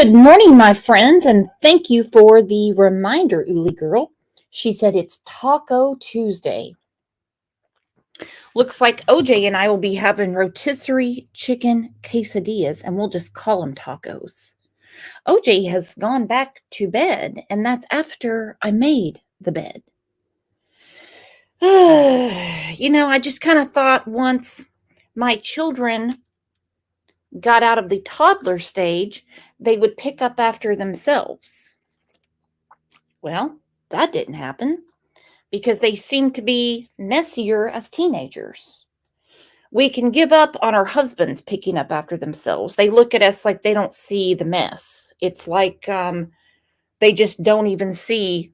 Good morning, my friends, and thank you for the reminder, Uli girl. She said it's Taco Tuesday. Looks like OJ and I will be having rotisserie chicken quesadillas, and we'll just call them tacos. OJ has gone back to bed, and that's after I made the bed. I just kind of thought once my children got out of the toddler stage, they would pick up after themselves. Well, that didn't happen because they seem to be messier as teenagers. We can give up on our husbands picking up after themselves. They look at us like they don't see the mess. It's like they just don't even see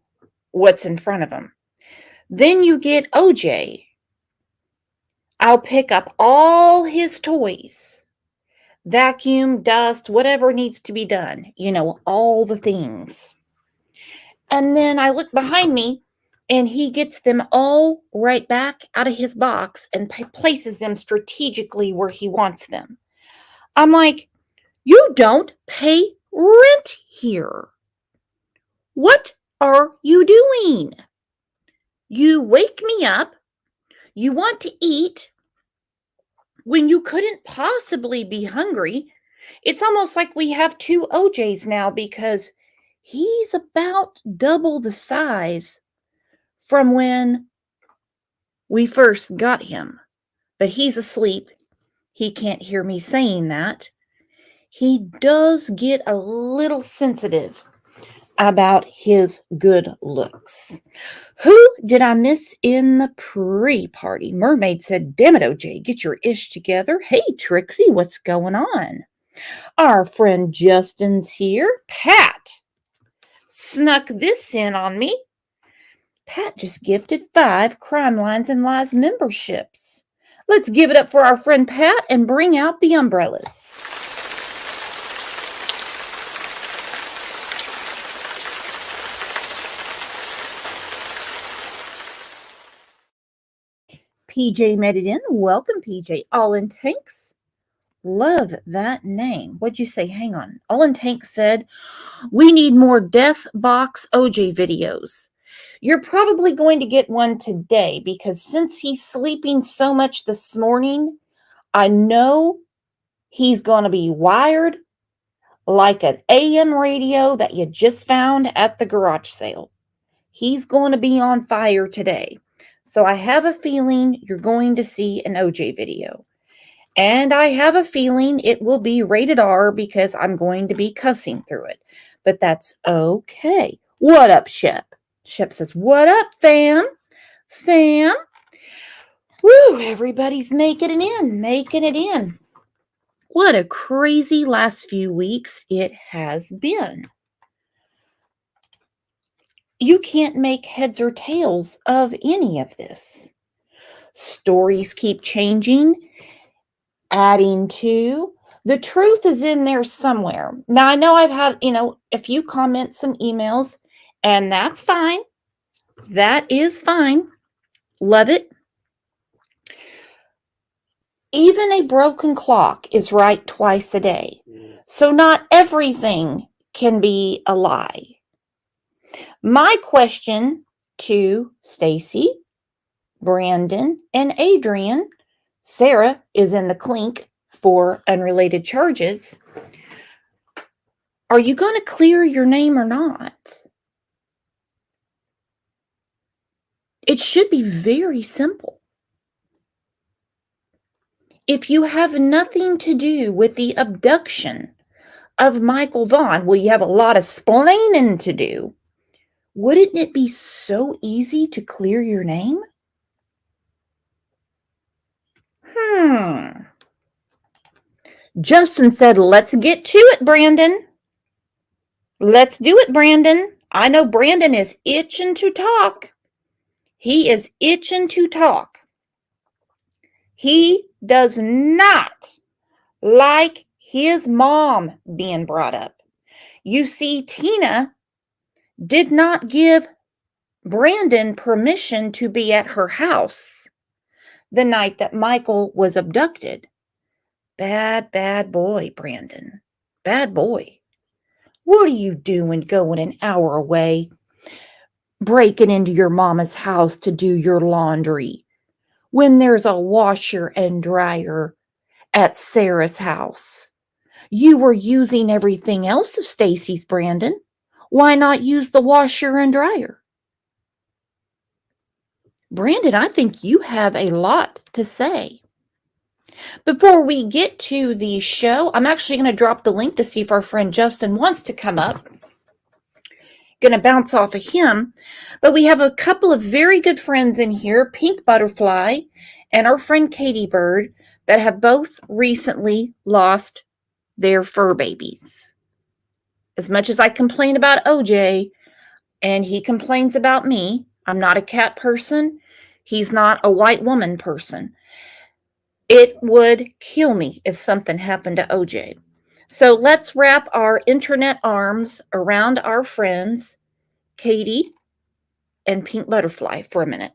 what's in front of them. Then you get OJ. I'll pick up all his toys, vacuum, dust, whatever needs to be done, all the things. And then I look behind me and he gets them all right back out of his box and places them strategically where he wants them. I'm like, you don't pay rent here. What are you doing? You wake me up. You want to eat when you couldn't possibly be hungry. It's almost like we have two OJs now because he's about double the size from when we first got him. But he's asleep. He can't hear me saying that. He does get a little sensitive about his good looks. Who did I miss in the pre-party? Mermaid said, damn it, OJ, get your ish together. Hey, Trixie, what's going on? Our friend Justin's here. Pat snuck this in on me. Pat just gifted 5 Crime Lines and Lies memberships. Let's give it up for our friend Pat and bring out the umbrellas. PJ made it in. Welcome, PJ. All in Tanks. Love that name. What'd you say? Hang on. All in Tanks said, we need more Death Box OJ videos. You're probably going to get one today because since he's sleeping so much this morning, I know he's going to be wired like an AM radio that you just found at the garage sale. He's going to be on fire today. So I have a feeling you're going to see an OJ video. And I have a feeling it will be rated R because I'm going to be cussing through it. But that's okay. What up, Shep? Shep says, what up, fam? Fam? Woo, everybody's making it in. What a crazy last few weeks it has been. You can't make heads or tails of any of this. Stories keep changing, adding to. The truth is in there somewhere. Now, I know I've had, a few comments, some emails, and that's fine. That is fine. Love it. Even a broken clock is right twice a day. So not everything can be a lie. My question to Stacy, Brandon, and Adrian, Sarah is in the clink for unrelated charges. Are you going to clear your name or not? It should be very simple. If you have nothing to do with the abduction of Michael Vaughn, well, you have a lot of splaining to do. Wouldn't it be so easy to clear your name? Justin said, let's get to it, Brandon. Let's do it, Brandon. I know Brandon is itching to talk. He is itching to talk. He does not like his mom being brought up. You see, Tina did not give Brandon permission to be at her house the night that Michael was abducted. Bad boy, Brandon. Bad boy. What are you doing going an hour away, breaking into your mama's house to do your laundry when there's a washer and dryer at Sarah's house? You were using everything else of Stacy's, Brandon. Why not use the washer and dryer? Brandon, I think you have a lot to say. Before we get to the show, I'm actually going to drop the link to see if our friend Justin wants to come up. Going to bounce off of him. But we have a couple of very good friends in here, Pink Butterfly and our friend Katie Bird, that have both recently lost their fur babies. As much as I complain about OJ and he complains about me, I'm not a cat person. He's not a white woman person. It would kill me if something happened to OJ. So let's wrap our internet arms around our friends, Katie and Pink Butterfly, for a minute.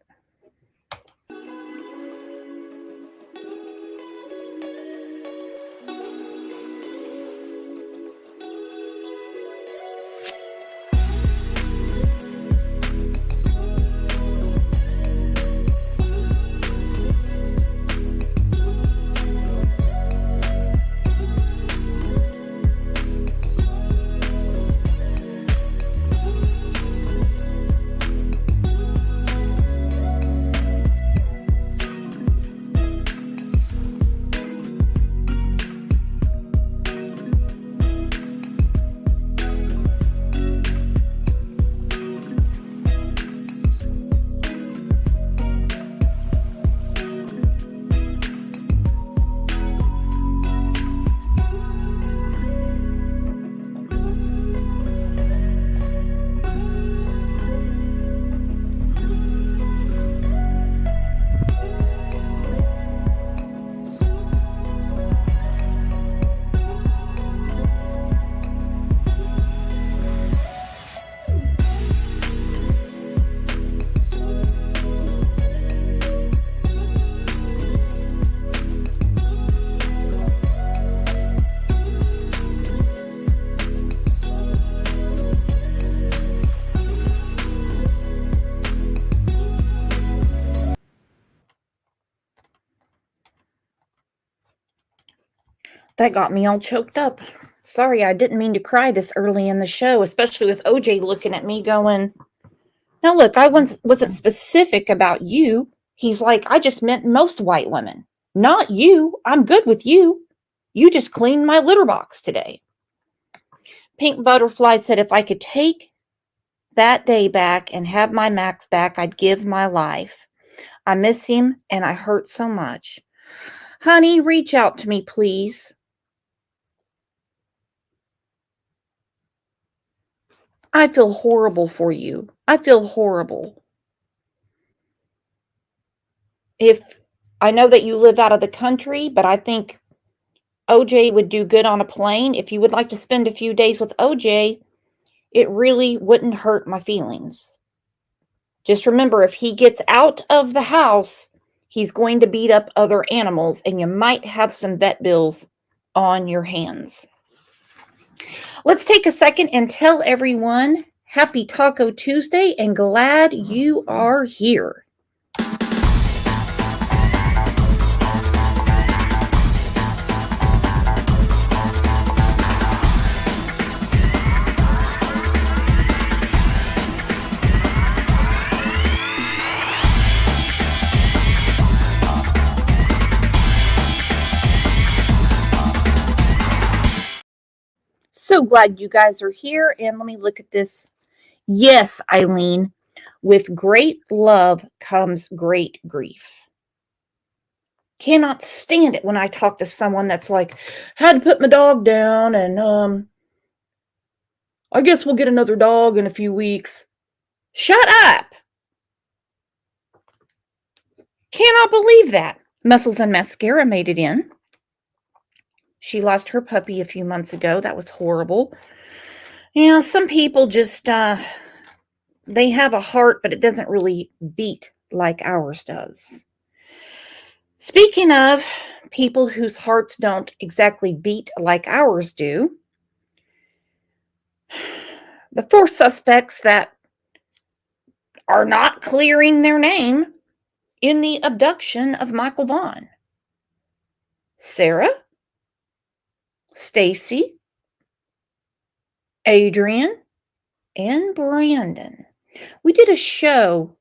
That got me all choked up. Sorry, I didn't mean to cry this early in the show, especially with OJ looking at me going, now look, I wasn't specific about you. He's like, I just meant most white women. Not you. I'm good with you. You just cleaned my litter box today. Pink Butterfly said if I could take that day back and have my Max back, I'd give my life. I miss him and I hurt so much. Honey, reach out to me, please. I feel horrible for you. I feel horrible. If I know that you live out of the country, but I think OJ would do good on a plane. If you would like to spend a few days with OJ, it really wouldn't hurt my feelings. Just remember, if he gets out of the house, he's going to beat up other animals, and you might have some vet bills on your hands. Let's take a second and tell everyone Happy Taco Tuesday and glad you are here. So glad you guys are here. And let me look at this. Yes, Eileen, with great love comes great grief. Cannot stand it when I talk to someone that's like, had to put my dog down and I guess we'll get another dog in a few weeks. Shut up. Cannot believe that. Muscles and Mascara made it in. She lost her puppy a few months ago. That was horrible. You know, some people just, they have a heart, but it doesn't really beat like ours does. Speaking of people whose hearts don't exactly beat like ours do, The four suspects that are not clearing their name in the abduction of Michael Vaughn: Sarah, Stacy, Adrian, and Brandon. We did a show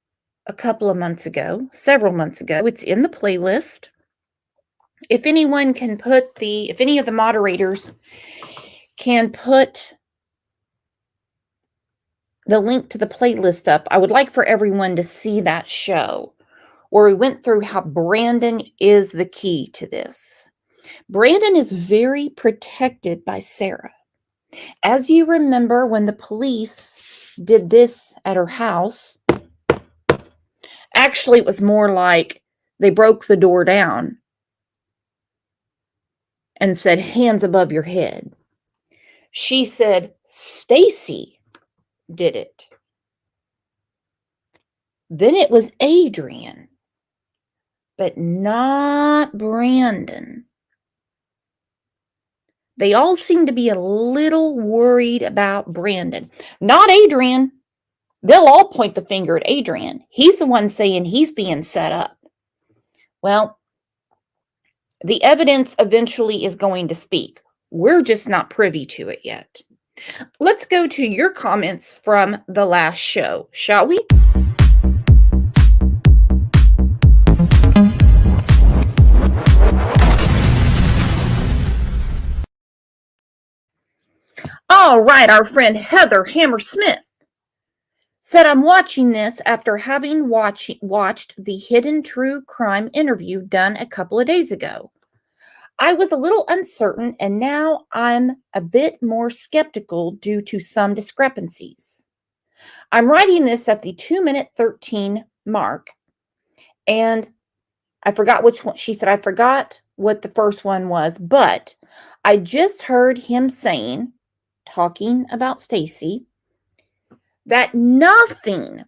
a couple of months ago, several months ago. It's in the playlist. If anyone can if any of the moderators can put the link to the playlist up, I would like for everyone to see that show where we went through how Brandon is the key to this. Brandon is very protected by Sarah. As you remember, when the police did this at her house, actually, it was more like they broke the door down and said, "Hands above your head." She said Stacy did it. Then it was Adrian, but not Brandon. They all seem to be a little worried about Brandon, not Adrian. They'll all point the finger at Adrian. He's the one saying he's being set up. Well, the evidence eventually is going to speak. We're just not privy to it yet. Let's go to your comments from the last show, shall we? All right, our friend Heather Hammersmith said, "I'm watching this after having watched the Hidden True Crime interview done a couple of days ago. I was a little uncertain, and now I'm a bit more skeptical due to some discrepancies. I'm writing this at the 2-minute 13 mark, and I forgot which one." She said, "I forgot what the first one was, but I just heard him saying, talking about Stacy, that nothing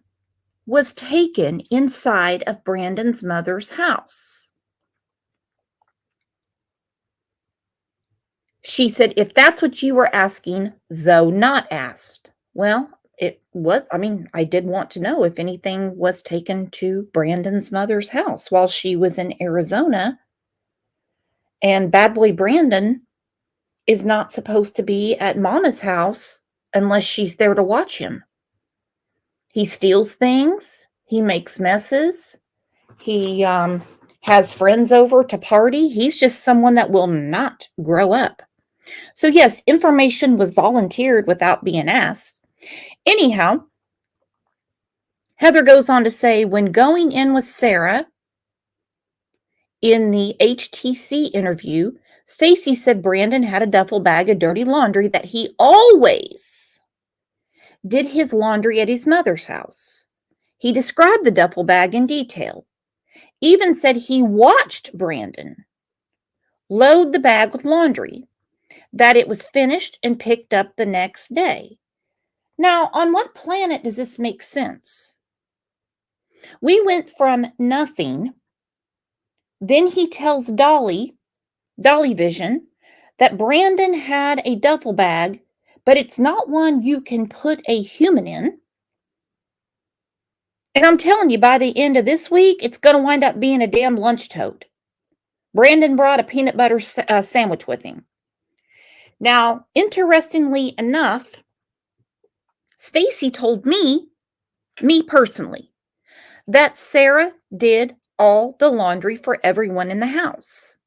was taken inside of Brandon's mother's house." She said, "If that's what you were asking, though not asked." Well, it was, I did want to know if anything was taken to Brandon's mother's house while she was in Arizona. And bad boy Brandon is not supposed to be at Mama's house unless she's there to watch him. He steals things. He makes messes. He has friends over to party. He's just someone that will not grow up. So yes, information was volunteered without being asked. Anyhow, Heather goes on to say, when going in with Sarah in the HTC interview, Stacy said Brandon had a duffel bag of dirty laundry, that he always did his laundry at his mother's house. He described the duffel bag in detail, even said he watched Brandon load the bag with laundry, that it was finished and picked up the next day. Now, on what planet does this make sense? We went from nothing. Then he tells Dolly Vision, that Brandon had a duffel bag, but it's not one you can put a human in. And I'm telling you, by the end of this week, it's going to wind up being a damn lunch tote. Brandon brought a peanut butter sandwich with him. Now, interestingly enough, Stacy told me personally, that Sarah did all the laundry for everyone in the house.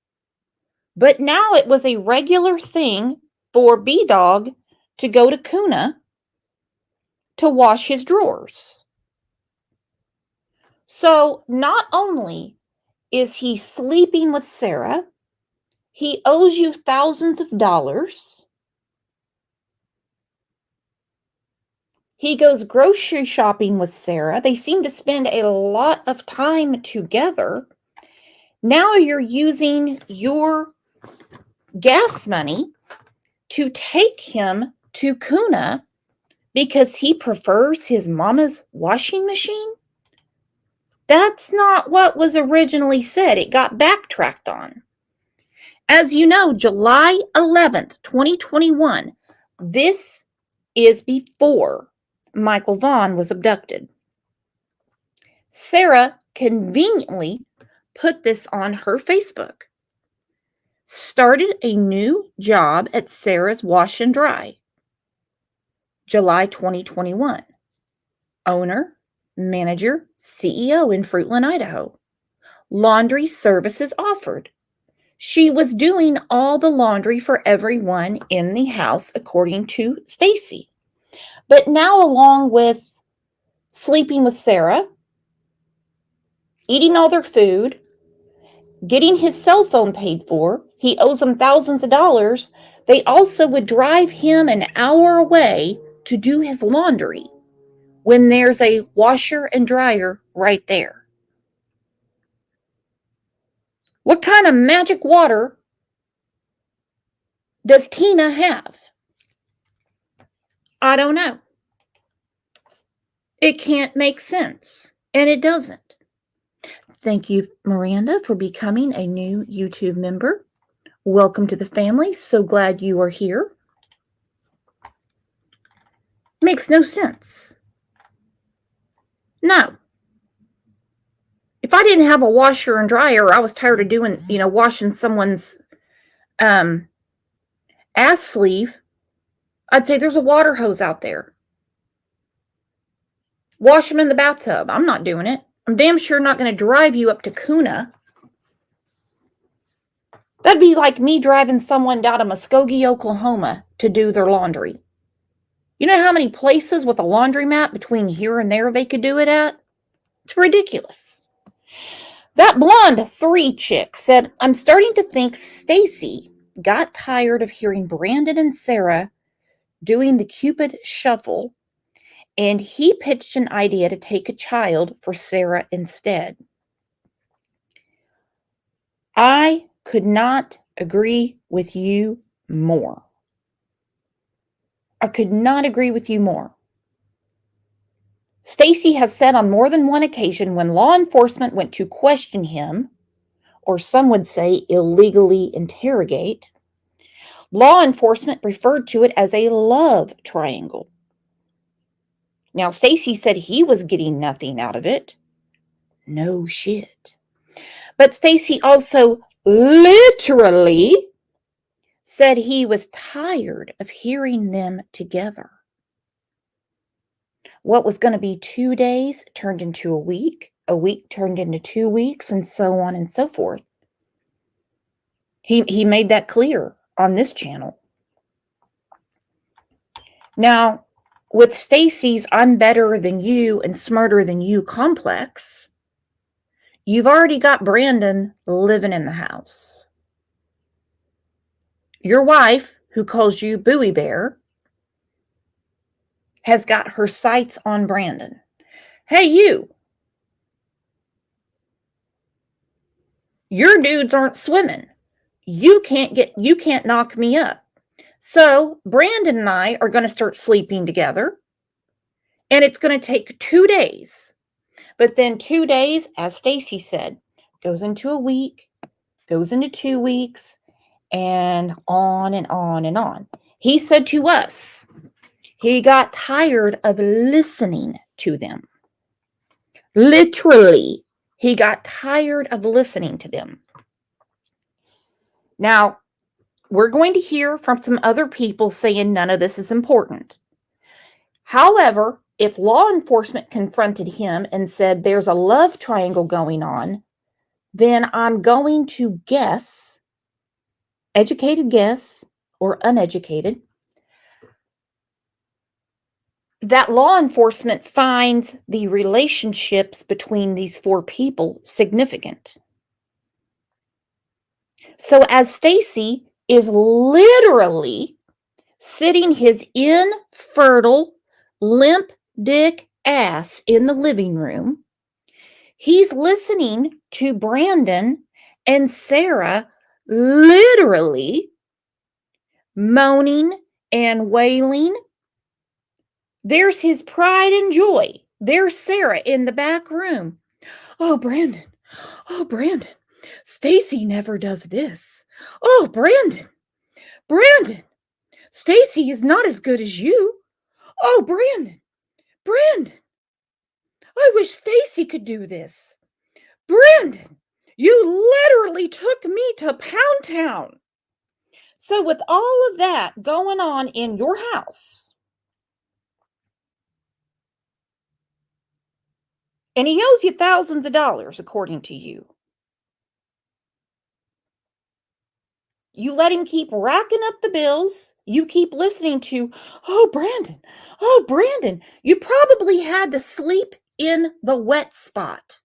But now it was a regular thing for B-Dog to go to Kuna to wash his drawers. So not only is he sleeping with Sarah, he owes you thousands of dollars. He goes grocery shopping with Sarah. They seem to spend a lot of time together. Now you're using your gas money to take him to Kuna because he prefers his mama's washing machine? That's not what was originally said. It got backtracked on. As you know, July 11th, 2021, this is before Michael Vaughn was abducted. Sarah conveniently put this on her Facebook. Started a new job at Sarah's Wash and Dry. July 2021. Owner, manager, CEO in Fruitland, Idaho. Laundry services offered. She was doing all the laundry for everyone in the house, according to Stacy. But now, along with sleeping with Sarah, eating all their food, getting his cell phone paid for, he owes them thousands of dollars. They also would drive him an hour away to do his laundry when there's a washer and dryer right there. What kind of magic water does Tina have? I don't know. It can't make sense, and it doesn't. Thank you, Miranda, for becoming a new YouTube member. Welcome to the family. So glad you are here. Makes no sense. No. If I didn't have a washer and dryer, I was tired of doing, washing someone's ass sleeve, I'd say there's a water hose out there. Wash them in the bathtub. I'm not doing it. I'm damn sure not going to drive you up to Kuna. That'd be like me driving someone down to Muskogee, Oklahoma to do their laundry. You know how many places with a laundromat between here and there they could do it at? It's ridiculous. That blonde 3 chick said, I'm starting to think Stacy got tired of hearing Brandon and Sarah doing the Cupid shuffle, and he pitched an idea to take a child for Sarah instead. I could not agree with you more. I could not agree with you more. Stacy has said on more than one occasion when law enforcement went to question him, or some would say illegally interrogate, law enforcement referred to it as a love triangle. Now, Stacy said he was getting nothing out of it. No shit. But Stacy also literally said he was tired of hearing them together. What was going to be 2 days turned into a week turned into 2 weeks, and so on and so forth. He made that clear on this channel. Now, with Stacy's I'm better than you and smarter than you complex, you've already got Brandon living in the house. Your wife, who calls you Booey Bear, has got her sights on Brandon. Hey, your dudes aren't swimming. You can't knock me up. So Brandon and I are going to start sleeping together, and it's going to take 2 days. But then 2 days, as Stacy said, goes into a week, goes into 2 weeks, and on and on and on. He said to us, he got tired of listening to them. Literally, he got tired of listening to them. Now, we're going to hear from some other people saying none of this is important. However, if law enforcement confronted him and said there's a love triangle going on, then I'm going to guess, educated guess or uneducated, that law enforcement finds the relationships between these 4 people significant. So as Stacy is literally sitting his infertile, limp dick ass in the living room, he's listening to Brandon and Sarah literally moaning and wailing. There's his pride and joy. There's Sarah in the back room. Oh, Brandon. Oh, Brandon. Stacy never does this. Oh, Brandon. Stacy is not as good as you. Oh, Brandon, I wish Stacy could do this. Brandon, you literally took me to Pound Town. So with all of that going on in your house, and he owes you thousands of dollars, according to you. You let him keep racking up the bills. You keep listening to, oh, Brandon, you probably had to sleep in the wet spot.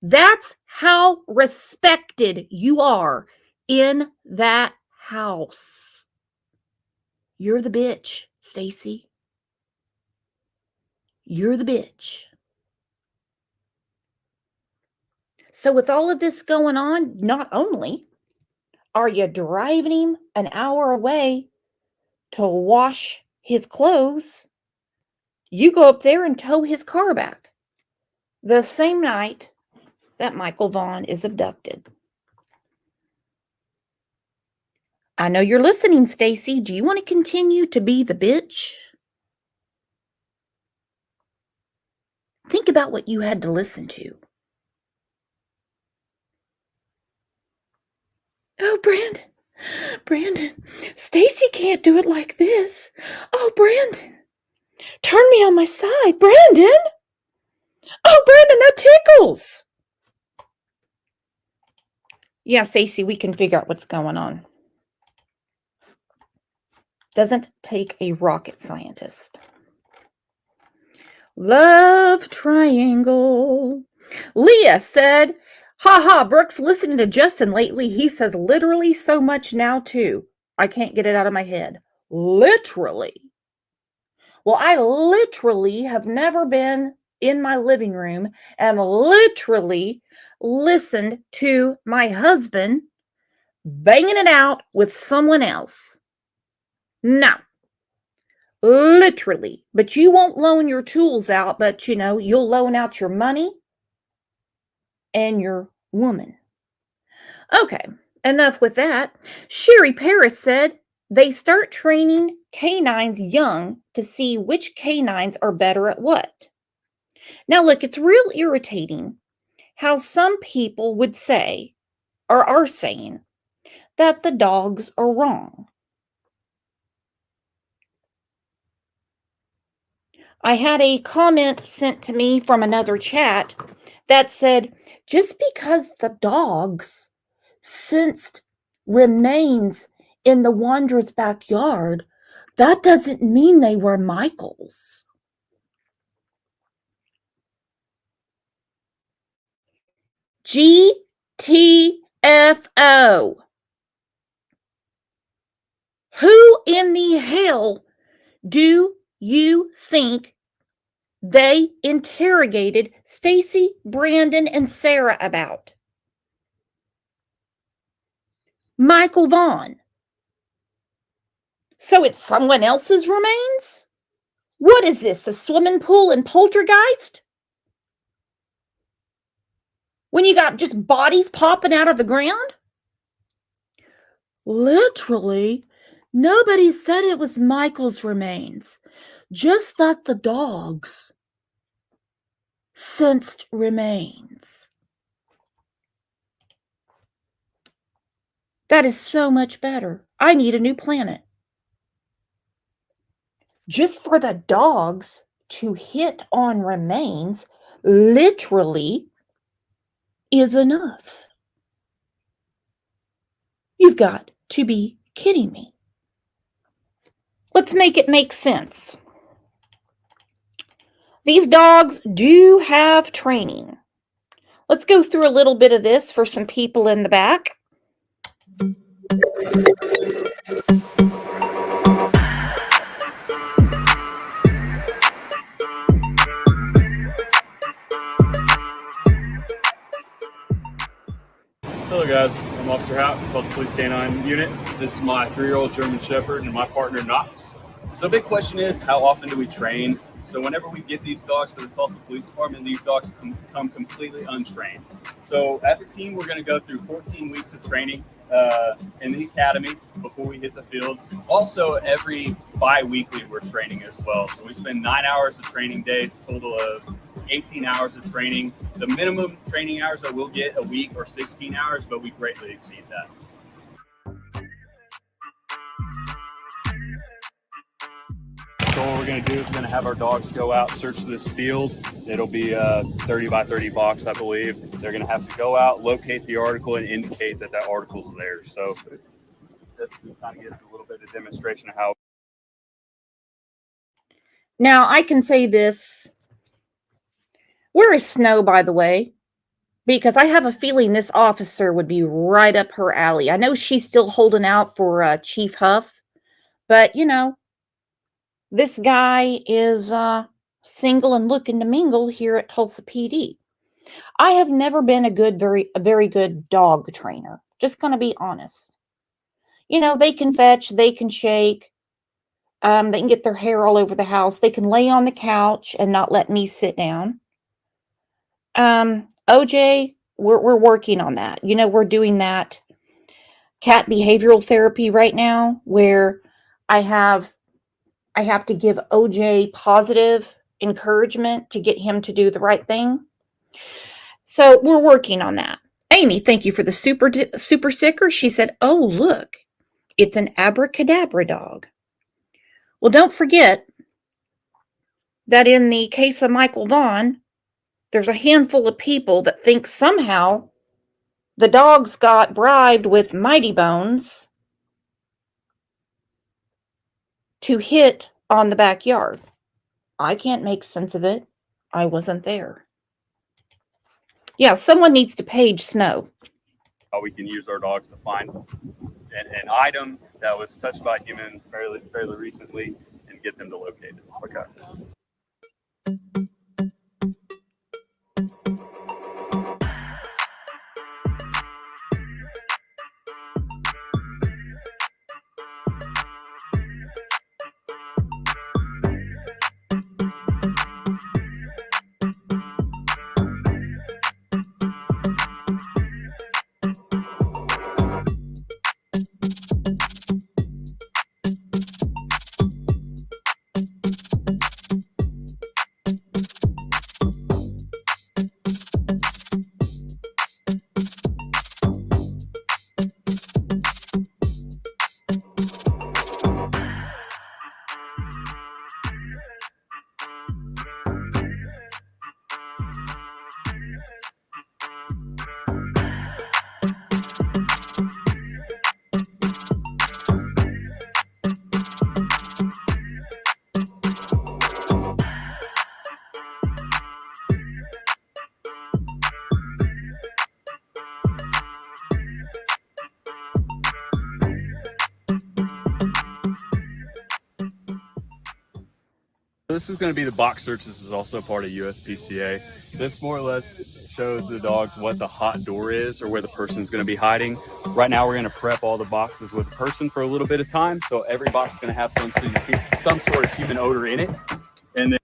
That's how respected you are in that house. You're the bitch, Stacy. You're the bitch. So with all of this going on, not only are you driving him an hour away to wash his clothes, you go up there and tow his car back the same night that Michael Vaughn is abducted. I know you're listening, Stacy. Do you want to continue to be the bitch? Think about what you had to listen to. Oh, Brandon, Stacy can't do it like this. Oh, Brandon, turn me on my side, Brandon. Oh, Brandon, that tickles. Yeah, Stacy, we can figure out what's going on. Doesn't take a rocket scientist. Love triangle. Leah said, haha, Brooks listening to Justin lately. He says literally so much now too. I can't get it out of my head. Literally. Well, I literally have never been in my living room and literally listened to my husband banging it out with someone else. No. Literally. But you won't loan your tools out, but you'll loan out your money and your woman. Okay, enough with that. Sherry Paris said they start training canines young to see which canines are better at what. Now, look, it's real irritating how some people would say, or are saying, that the dogs are wrong. I had a comment sent to me from another chat that said, just because the dogs sensed remains in the Wanderer's backyard, that doesn't mean they were Michael's. GTFO. Who in the hell do you think they interrogated Stacy, Brandon, and Sarah about? Michael Vaughn. So it's someone else's remains? What is this, a swimming pool and poltergeist? When you got just bodies popping out of the ground? Literally, nobody said it was Michael's remains, just that the dogs sensed remains. That is so much better. I need a new planet. Just for the dogs to hit on remains literally is enough. You've got to be kidding me. Let's make it make sense. These dogs do have training. Let's go through a little bit of this for some people in the back. Hello guys, I'm Officer Hout, Tulsa Police Canine Unit. This is my 3-year-old German Shepherd and my partner Knox. So the big question is, how often do we train? So whenever we get these dogs to the Tulsa Police Department, these dogs come completely untrained. So as a team, we're going to go through 14 weeks of training. in the academy before we hit the field. Also, every bi-weekly we're training as well. So we spend 9 hours of training day, total of 18 hours of training. The minimum training hours that we'll get a week are 16 hours, but we greatly exceed that. So what we're going to do is we're going to have our dogs go out, search this field. It'll be a 30 by 30 box, I believe. They're going to have to go out, locate the article, and indicate that that article's there. So this kind of gives a little bit of demonstration of how. Now, I can say this. Where is Snow, by the way? Because I have a feeling this officer would be right up her alley. I know she's still holding out for Chief Huff, but, you know, this guy is single and looking to mingle here at Tulsa PD. I have never been a very good dog trainer. Just going to be honest. You know, they can fetch, they can shake, they can get their hair all over the house. They can lay on the couch and not let me sit down. OJ, we're working on that. You know, we're doing that cat behavioral therapy right now where I have to give OJ positive encouragement to get him to do the right thing. So we're working on that. Amy, thank you for the super sticker. She said, "Oh, look, it's an abracadabra dog." Well, don't forget that in the case of Michael Vaughn, there's a handful of people that think somehow the dogs got bribed with Mighty Bones to hit on the backyard. I can't make sense of it. I wasn't there. Yeah, someone needs to page Snow. How we can use our dogs to find an item that was touched by a human fairly recently and get them to locate it. Okay. This is going to be the box search. This is also part of USPCA. This more or less shows the dogs what the hot door is or where the person's going to be hiding. Right now, we're going to prep all the boxes with the person for a little bit of time. So every box is going to have some sort of human odor in it. And then,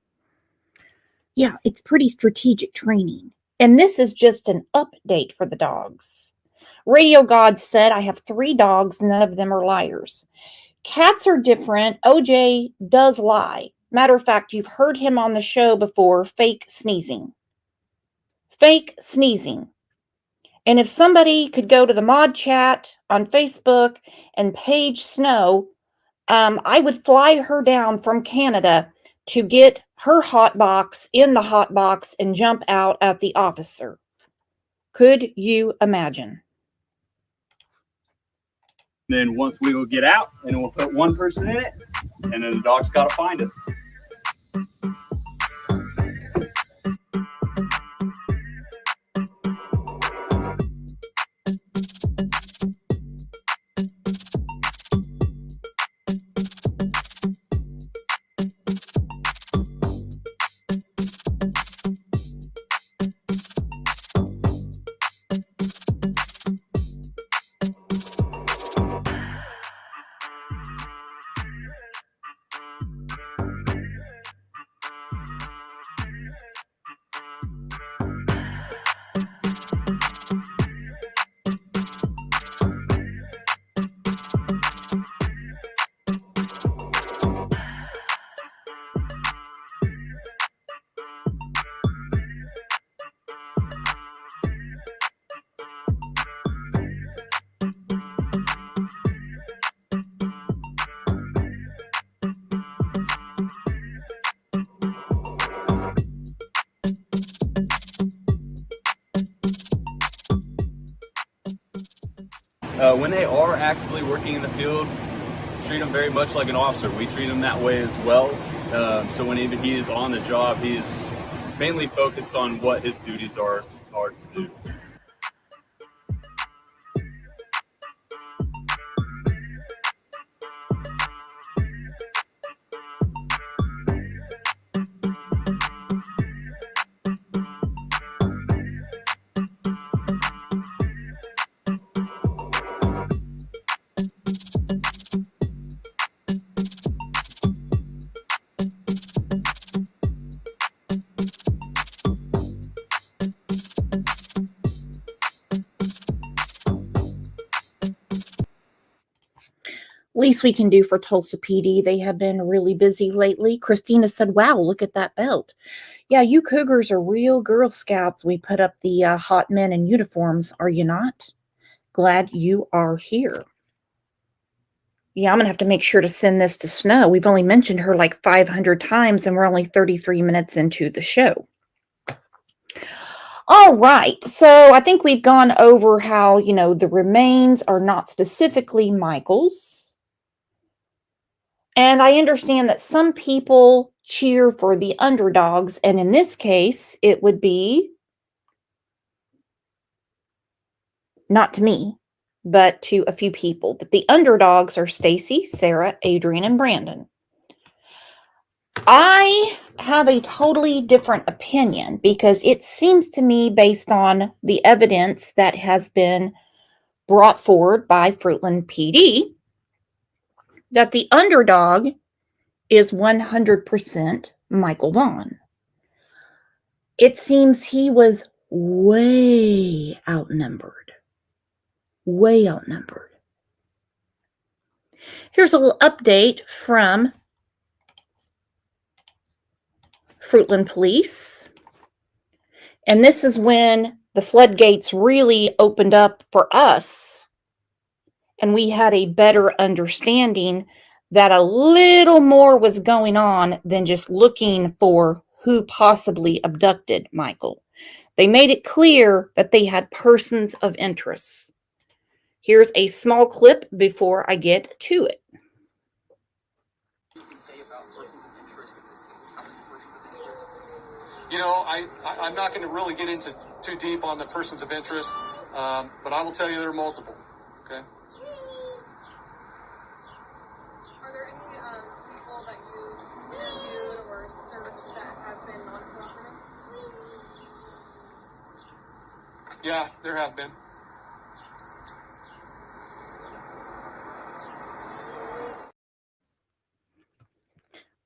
yeah, it's pretty strategic training. And this is just an update for the dogs. Radio God said, "I have 3 dogs. None of them are liars." Cats are different. OJ does lie. Matter of fact, you've heard him on the show before, fake sneezing. Fake sneezing. And if somebody could go to the mod chat on Facebook and page Snow, I would fly her down from Canada to get her hot box in the hot box and jump out at the officer. Could you imagine? then once we will get out and we'll put one person in it, and then the dog's got to find us. when they are actively working in the field, treat them very much like an officer. We treat them that way as well. So when he is on the job, he is mainly focused on what his duties are to do. Least we can do for Tulsa PD. They have been really busy lately. Christina said, wow, look at that belt. Yeah, you cougars are real Girl Scouts. We put up the hot men in uniforms, are you not? Glad you are here. Yeah, I'm going to have to make sure to send this to Snow. We've only mentioned her like 500 times, and we're only 33 minutes into the show. All right, so I think we've gone over how, the remains are not specifically Michael's. And I understand that some people cheer for the underdogs, and in this case, it would be not to me, but to a few people. But the underdogs are Stacy, Sarah, Adrian, and Brandon. I have a totally different opinion because it seems to me, based on the evidence that has been brought forward by Fruitland PD, that the underdog is 100% Michael Vaughn. It seems he was way outnumbered. Way outnumbered. Here's a little update from Fruitland Police. And this is when the floodgates really opened up for us. And we had a better understanding that a little more was going on than just looking for who possibly abducted Michael. They made it clear that they had persons of interest. Here's a small clip before I get to it. I'm not going to really get into too deep on the persons of interest, but I will tell you there are multiple. Okay. Are there any people that you interviewed or searched that have been non-cooperative? Yeah, there have been.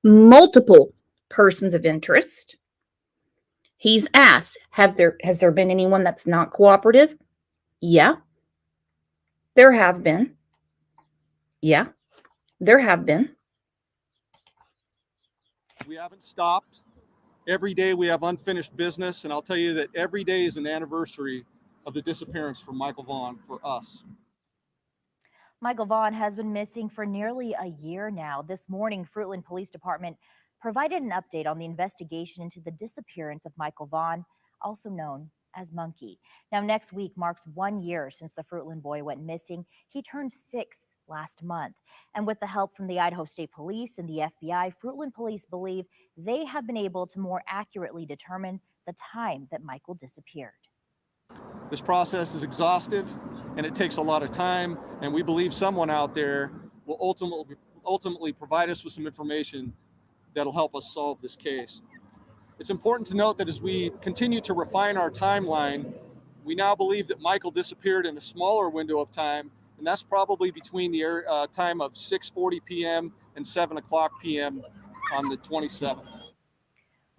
Multiple persons of interest. He's asked, has there been anyone that's not cooperative? Yeah. There have been. Yeah. There have been. We haven't stopped. Every day we have unfinished business, and I'll tell you that every day is an anniversary of the disappearance from Michael Vaughn for us. Michael Vaughn has been missing for nearly a year now. This morning, Fruitland Police Department provided an update on the investigation into the disappearance of Michael Vaughn, also known as Monkey. Now, next week marks 1 year since the Fruitland boy went missing. He turned 6 last month. And with the help from the Idaho State Police and the FBI, Fruitland Police believe they have been able to more accurately determine the time that Michael disappeared. This process is exhaustive and it takes a lot of time, and we believe someone out there will ultimately provide us with some information that'll help us solve this case. It's important to note that as we continue to refine our timeline, we now believe that Michael disappeared in a smaller window of time, and that's probably between the time of 6:40 p.m. and 7 o'clock p.m. on the 27th.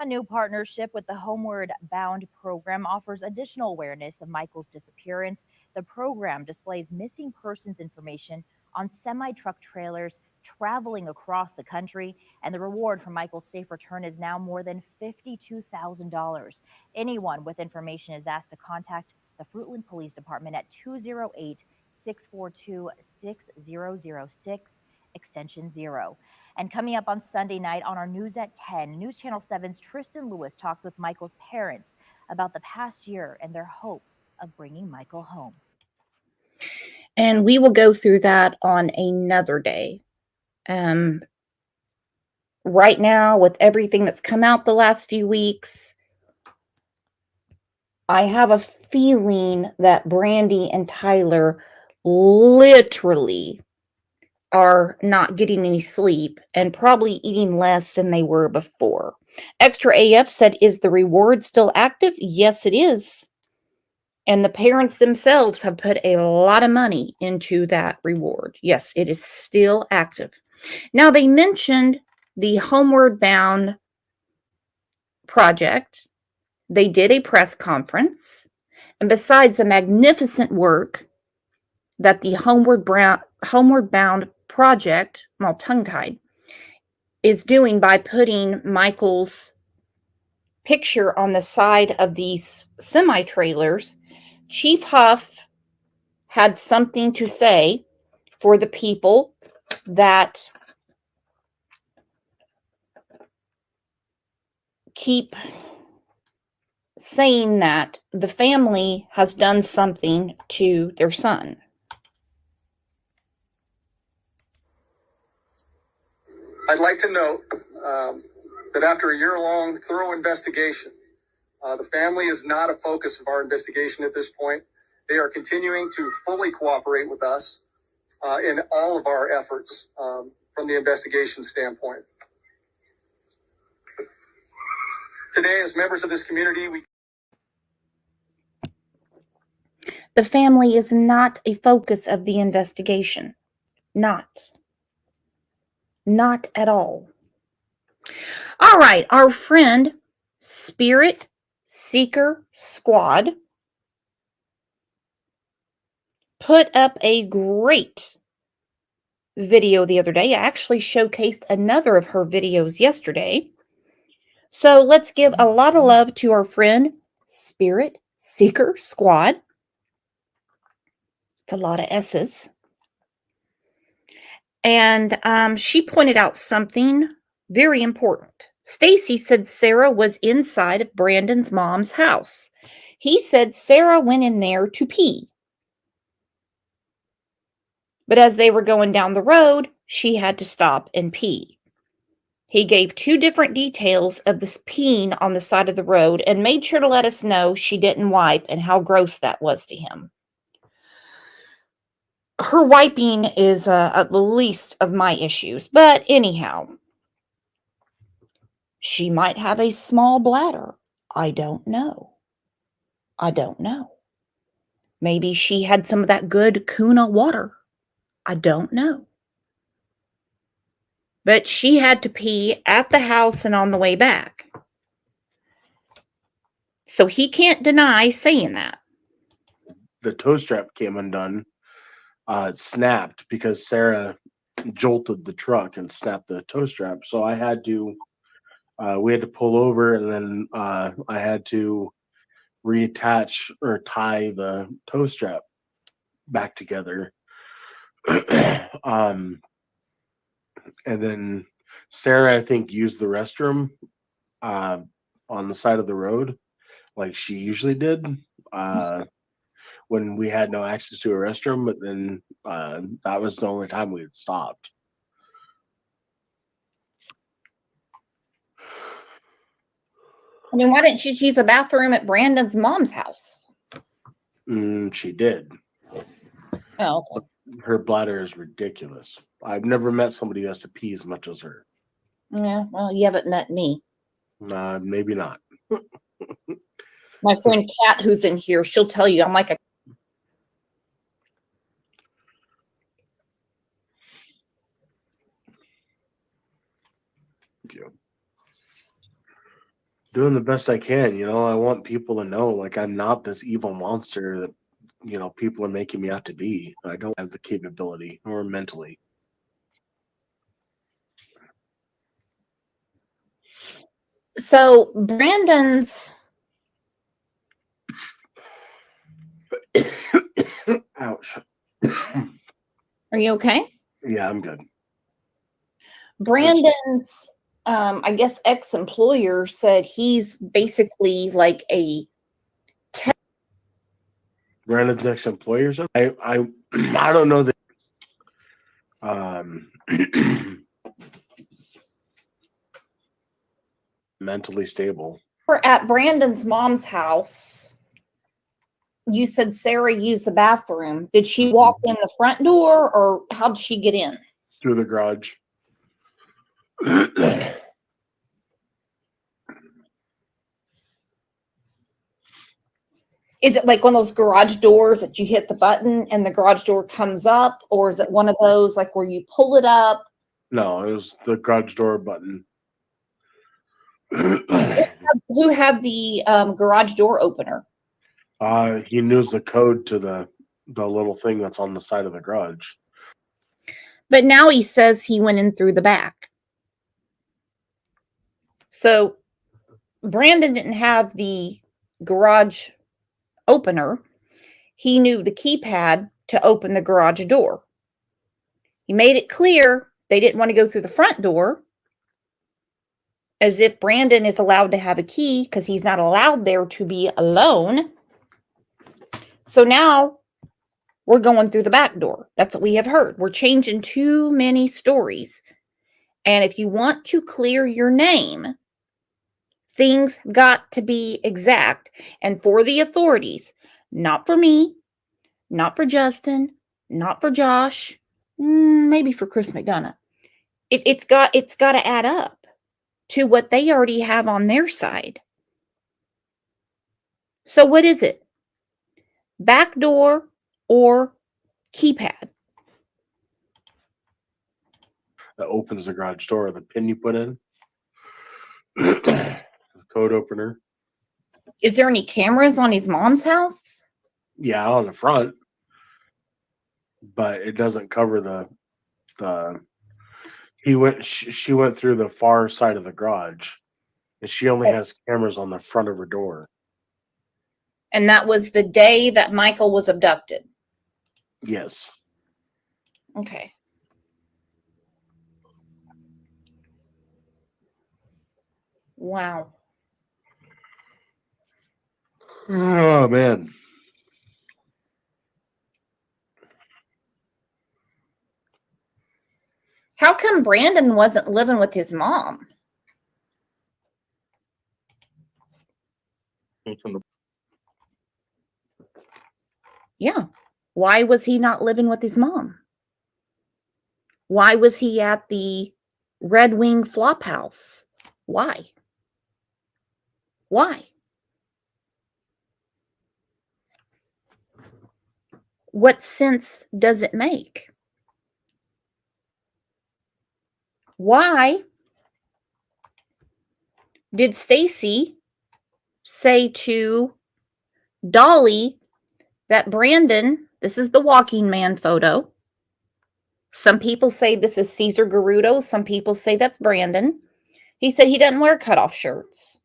A new partnership with the Homeward Bound program offers additional awareness of Michael's disappearance. The program displays missing persons information on semi-truck trailers traveling across the country, and the reward for Michael's safe return is now more than $52,000. Anyone with information is asked to contact the Fruitland Police Department at 208-642-6006, extension 0. And coming up on Sunday night on our News at 10, News Channel 7's Tristan Lewis talks with Michael's parents about the past year and their hope of bringing Michael home. And we will go through that on another day. Right now, with everything that's come out the last few weeks, I have a feeling that Brandy and Tyler literally are not getting any sleep and probably eating less than they were before. Extra AF said, is the reward still active? Yes, it is. And the parents themselves have put a lot of money into that reward. Yes, it is still active. Now, they mentioned the Homeward Bound project. They did a press conference. And besides the magnificent work that the Homeward Bound project, I'm all tongue-tied, is doing by putting Michael's picture on the side of these semi-trailers, Chief Huff had something to say for the people that keep saying that the family has done something to their son. I'd like to note that after a year-long thorough investigation, the family is not a focus of our investigation at this point. They are continuing to fully cooperate with us in all of our efforts from the investigation standpoint. Today, as members of this community, The family is not a focus of the investigation. Not at all. All right, our friend Spirit Seeker Squad put up a great video the other day. I actually showcased another of her videos yesterday. So let's give a lot of love to our friend Spirit Seeker Squad. It's a lot of S's. And she pointed out something very important. Stacy said Sarah was inside of Brandon's mom's house. He said Sarah went in there to pee. But as they were going down the road, she had to stop and pee. He gave two different details of this peeing on the side of the road and made sure to let us know she didn't wipe and how gross that was to him. Her wiping is the least of my issues, but anyhow, she might have a small bladder. I don't know. Maybe she had some of that good Kuna water. I don't know. But she had to pee at the house and on the way back. So he can't deny saying that. The toe strap came undone. It snapped because Sarah jolted the truck and snapped the toe strap. So I had to, we had to pull over, and then I had to reattach or tie the toe strap back together. And then Sarah, I think, used the restroom on the side of the road like she usually did when we had no access to a restroom, but then that was the only time we had stopped. I mean, why didn't she use a bathroom at Brandon's mom's house? She did. Oh, okay. Her bladder is ridiculous. I've never met somebody who has to pee as much as her. Yeah, well, you haven't met me. Maybe not. My friend Kat, who's in here, she'll tell you I'm like a... Thank you. Doing the best I can, I want people to know, like, I'm not this evil monster that, people are making me out to be. I don't have the capability or mentally. So Brandon's... Ouch. Are you okay? Yeah, I'm good. Brandon's, I guess, ex-employer said he's basically like a Brandon's ex-employers. I I don't know that. Um, mentally stable. We're at Brandon's mom's house. You said Sarah used the bathroom. Did she walk in the front door, or how did she get in? Through the garage. Is it like one of those garage doors that you hit the button and the garage door comes up, or is it one of those like where you pull it up? No, it was the garage door button. Who had the garage door opener? He knows the code to the little thing that's on the side of the garage. But now he says he went in through the back. So Brandon didn't have the garage opener. He knew the keypad to open the garage door. He made it clear they didn't want to go through the front door, as if Brandon is allowed to have a key because he's not allowed there to be alone. So now we're going through the back door. That's what we have heard. We're changing too many stories. And if you want to clear your name, things got to be exact. And for the authorities, not for me, not for Justin, not for Josh, maybe for Chris McDonough. It's got to add up to what they already have on their side. So what is it? Back door or keypad? That opens the garage door. The pin you put in. The code opener. Is there any cameras on his mom's house? Yeah, on the front. But it doesn't cover the she went through the far side of the garage, and she only has cameras on the front of her door. And that was the day that Michael was abducted. Yes. Okay. Wow. Oh man. How come Brandon wasn't living with his mom? Yeah. Why was he not living with his mom? Why was he at the Red Wing Flop House? Why? Why? What sense does it make? Why did Stacy say to Dolly that Brandon, this is the walking man photo. Some people say this is Cesar Garudo. Some people say that's Brandon. He said he doesn't wear cutoff shirts.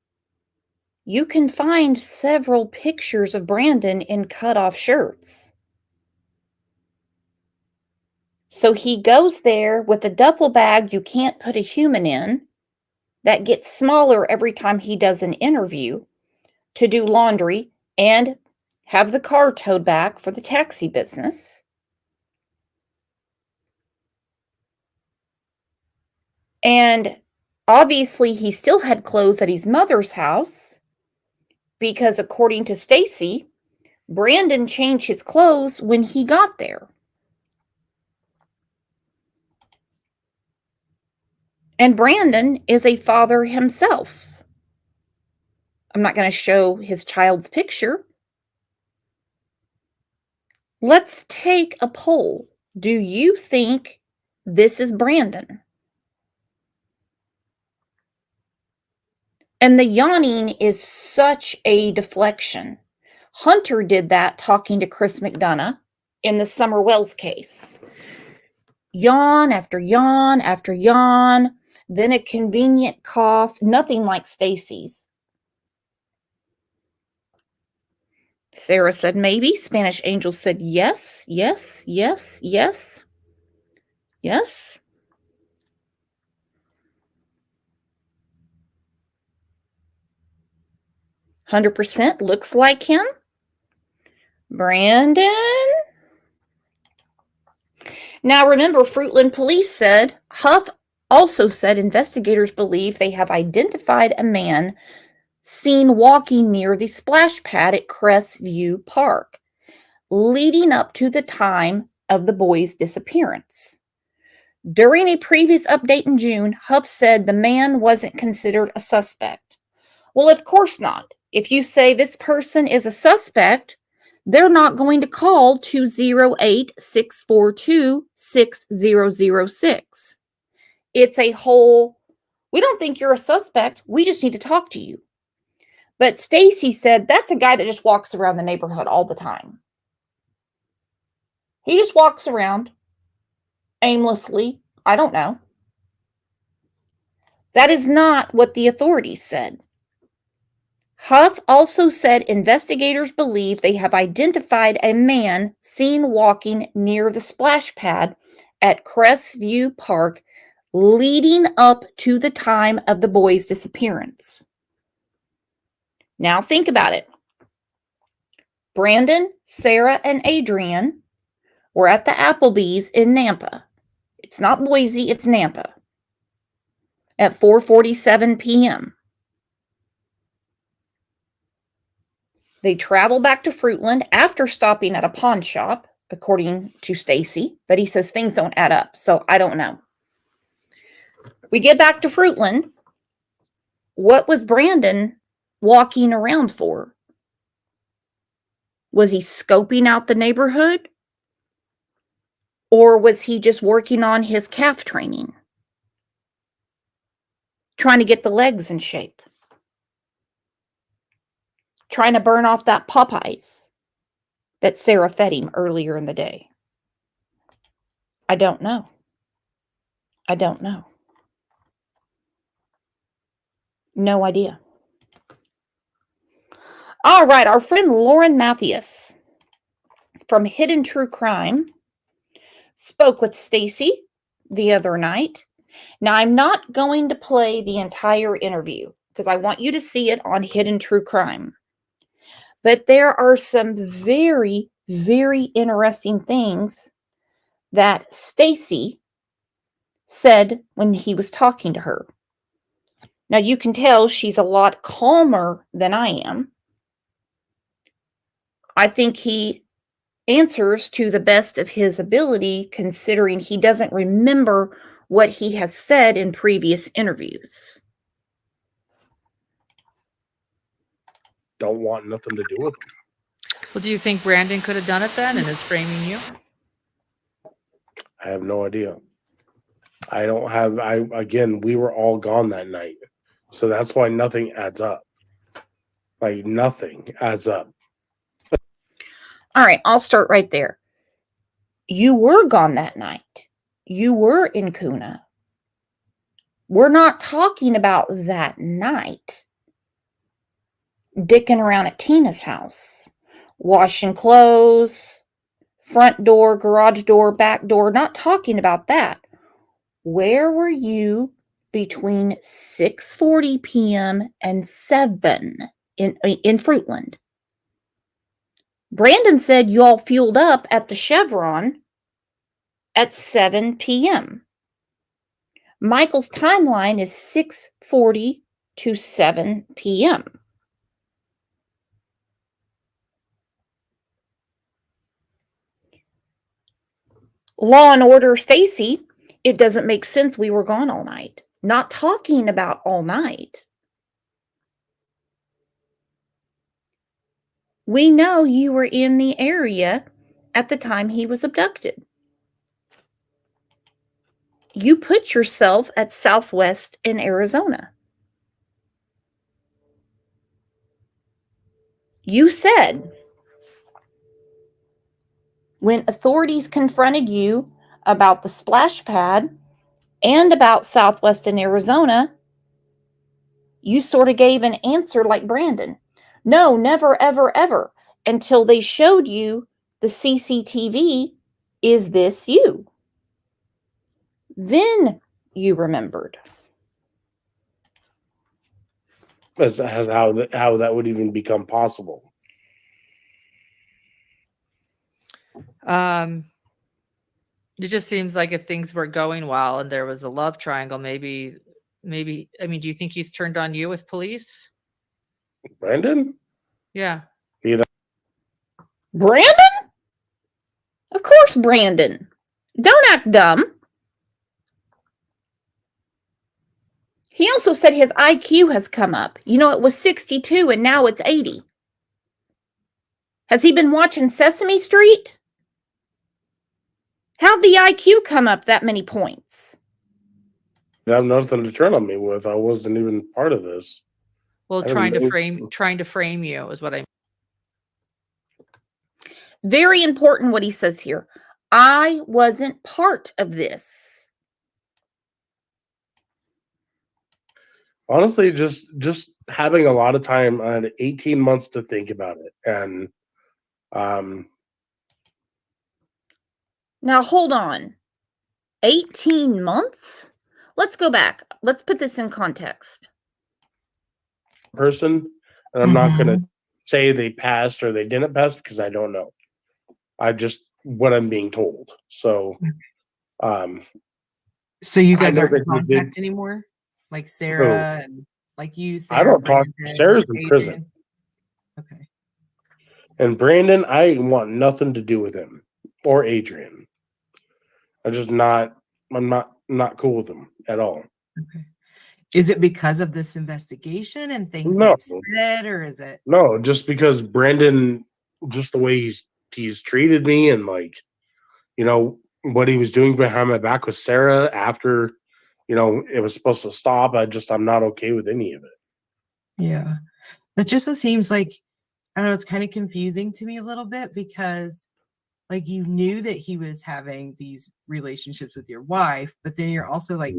You can find several pictures of Brandon in cutoff shirts. So he goes there with a duffel bag you can't put a human in that gets smaller every time he does an interview to do laundry and have the car towed back for the taxi business. And obviously he still had clothes at his mother's house because according to Stacy, Brandon changed his clothes when he got there. And Brandon is a father himself. I'm not going to show his child's picture. Let's take a poll. Do you think this is Brandon? And the yawning is such a deflection. Hunter did that talking to Chris McDonough in the Summer Wells case. Yawn after yawn after yawn, then a convenient cough, nothing like Stacy's. Sarah said maybe. Spanish Angel said yes, yes, yes, yes, yes. 100% looks like him. Brandon? Now remember, Fruitland Police said, Huff also said investigators believe they have identified a man seen walking near the splash pad at Crestview Park, leading up to the time of the boy's disappearance. During a previous update in June, Huff said the man wasn't considered a suspect. Well, of course not. If you say this person is a suspect, they're not going to call 208-642-6006. It's a whole, we don't think you're a suspect. We just need to talk to you. But Stacy said that's a guy that just walks around the neighborhood all the time. He just walks around aimlessly. I don't know. That is not what the authorities said. Huff also said investigators believe they have identified a man seen walking near the splash pad at Crestview Park leading up to the time of the boy's disappearance. Now think about it. Brandon, Sarah, and Adrian were at the Applebee's in Nampa. It's not Boise, it's Nampa. At 4:47 p.m. They travel back to Fruitland after stopping at a pawn shop, according to Stacy, but he says things don't add up, so I don't know. We get back to Fruitland. What was Brandon walking around for? Was he scoping out the neighborhood? Or was he just working on his calf training? Trying to get the legs in shape? Trying to burn off that Popeyes that Sarah fed him earlier in the day? I don't know. I don't know. No idea. All right, our friend Lauren Mathias from Hidden True Crime spoke with Stacy the other night. Now, I'm not going to play the entire interview because I want you to see it on Hidden True Crime. But there are some very, very interesting things that Stacy said when he was talking to her. Now, you can tell she's a lot calmer than I am. I think he answers to the best of his ability, considering he doesn't remember what he has said in previous interviews. Don't want nothing to do with them. Well, do you think Brandon could have done it then and is framing you? I have no idea. Again, we were all gone that night. So that's why nothing adds up. Like, nothing adds up. All right, I'll start right there. You were gone that night. You were in Kuna. We're not talking about that night. Dicking around at Tina's house. Washing clothes. Front door, garage door, back door. Not talking about that. Where were you between 6:40 p.m. and 7 in Fruitland? Brandon said you all fueled up at the Chevron at 7 p.m. Michael's timeline is 6:40 to 7 p.m. Law and Order Stacy, it doesn't make sense we were gone all night. Not talking about all night. We know you were in the area at the time he was abducted. You put yourself at Southwest in Arizona. You said when authorities confronted you about the splash pad and about Southwest in Arizona, you sort of gave an answer like Brandon. No, never, ever, ever, until they showed you the CCTV. Is this you? Then you remembered. As how that would even become possible. It just seems like if things were going well and there was a love triangle, maybe, I mean, do you think he's turned on you with police? Brandon? Yeah. Brandon? Of course, Brandon. Don't act dumb. He also said his IQ has come up. You know, it was 62 and now it's 80. Has he been watching Sesame Street? How'd the IQ come up that many points? You have nothing to turn on me with. I wasn't even part of this. Well, I didn't trying to frame you is what I. Very important what he says here. I wasn't part of this. Honestly, just having a lot of time. I had 18 months to think about it, and Now hold on. 18 months? Let's go back. Let's put this in context. person, and I'm not gonna say they passed or they didn't pass because I don't know. I just what I'm being told. So, So you guys know aren't that in you did- contact anymore? Like Sarah and like you, Sarah, I don't talk. Brandon, Sarah's in Adrian? prison, Okay. and Brandon, I want nothing to do with him or Adrian. I'm just not. I'm not cool with them at all. Okay. Is it because of this investigation and things No. they've said, or is it? No, just because Brandon, just the way he's treated me, and like, you know, what he was doing behind my back with Sarah after, you know, it was supposed to stop. I'm not okay with any of it. Yeah. It just seems like, I don't know, it's kind of confusing to me a little bit because like you knew that he was having these relationships with your wife, but then you're also like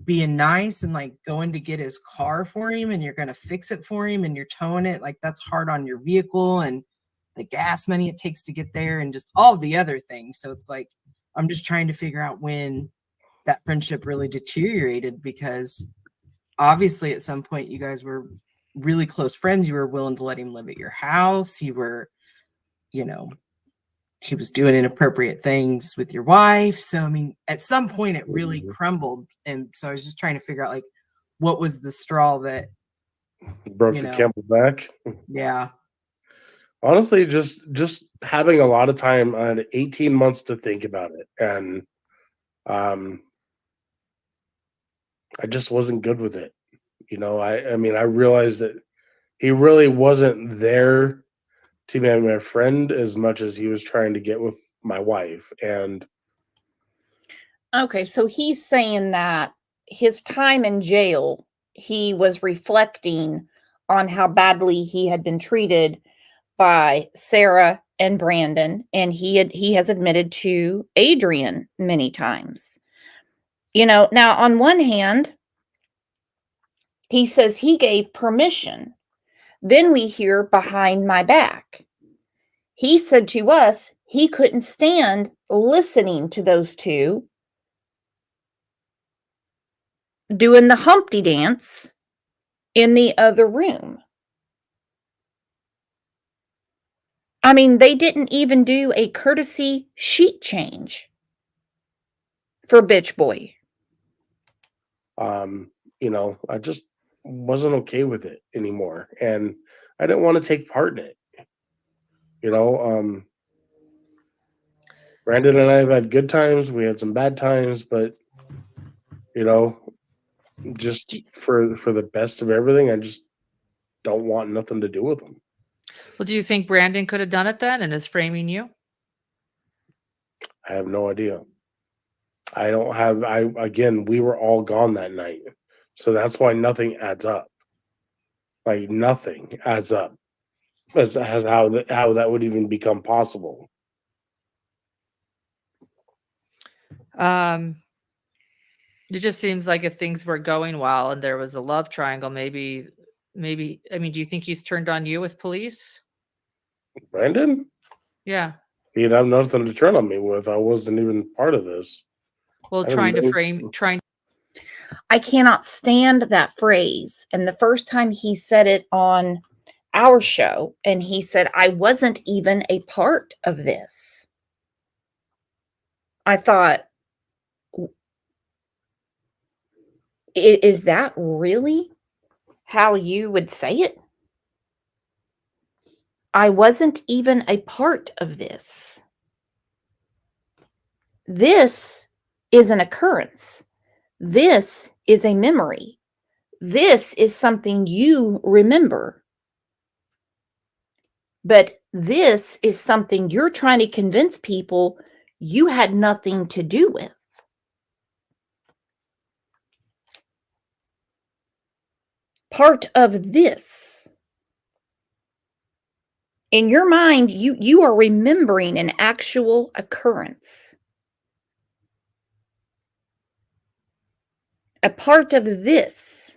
being nice and like going to get his car for him and you're going to fix it for him and you're towing it. Like that's hard on your vehicle and the gas money it takes to get there and just all the other things. So it's like, I'm just trying to figure out when that friendship really deteriorated because obviously at some point you guys were really close friends. You were willing to let him live at your house. You were, you know, he was doing inappropriate things with your wife. So, I mean, at some point it really crumbled. And so I was just trying to figure out like, what was the straw that Broke you the know. camel's back. Yeah. Honestly, just having a lot of time. I had 18 months to think about it, and I just wasn't good with it. You know, I mean, I realized that he really wasn't there to be my friend as much as he was trying to get with my wife. And Okay, so he's saying that his time in jail, he was reflecting on how badly he had been treated by Sarah and Brandon, and he has admitted to Adrian many times. You know, now on one hand, he says he gave permission. Then we hear behind my back. He said to us he couldn't stand listening to those two doing the Humpty dance in the other room. I mean, they didn't even do a courtesy sheet change for Bitch Boy. you know, I just wasn't okay with it anymore, and I didn't want to take part in it. You know, Brandon and I have had good times. We had some bad times, but you know, just for the best of everything, I just don't want nothing to do with them. Well, do you think Brandon could have done it then and is framing you? I have no idea. I don't have. Again, we were all gone that night, so that's why nothing adds up. Like nothing adds up as how that would even become possible. It just seems like if things were going well and there was a love triangle, maybe, I mean, do you think he's turned on you with police? Brandon, Yeah. he'd have nothing to turn on me with. I wasn't even part of this. Well, I didn't trying. I cannot stand that phrase. And the first time he said it on our show, and he said, I wasn't even a part of this. I thought, Is that really how you would say it? I wasn't even a part of this. This is an occurrence. This is a memory. This is something you remember. But this is something you're trying to convince people you had nothing to do with. Part of this. In your mind, you are remembering an actual occurrence. A part of this.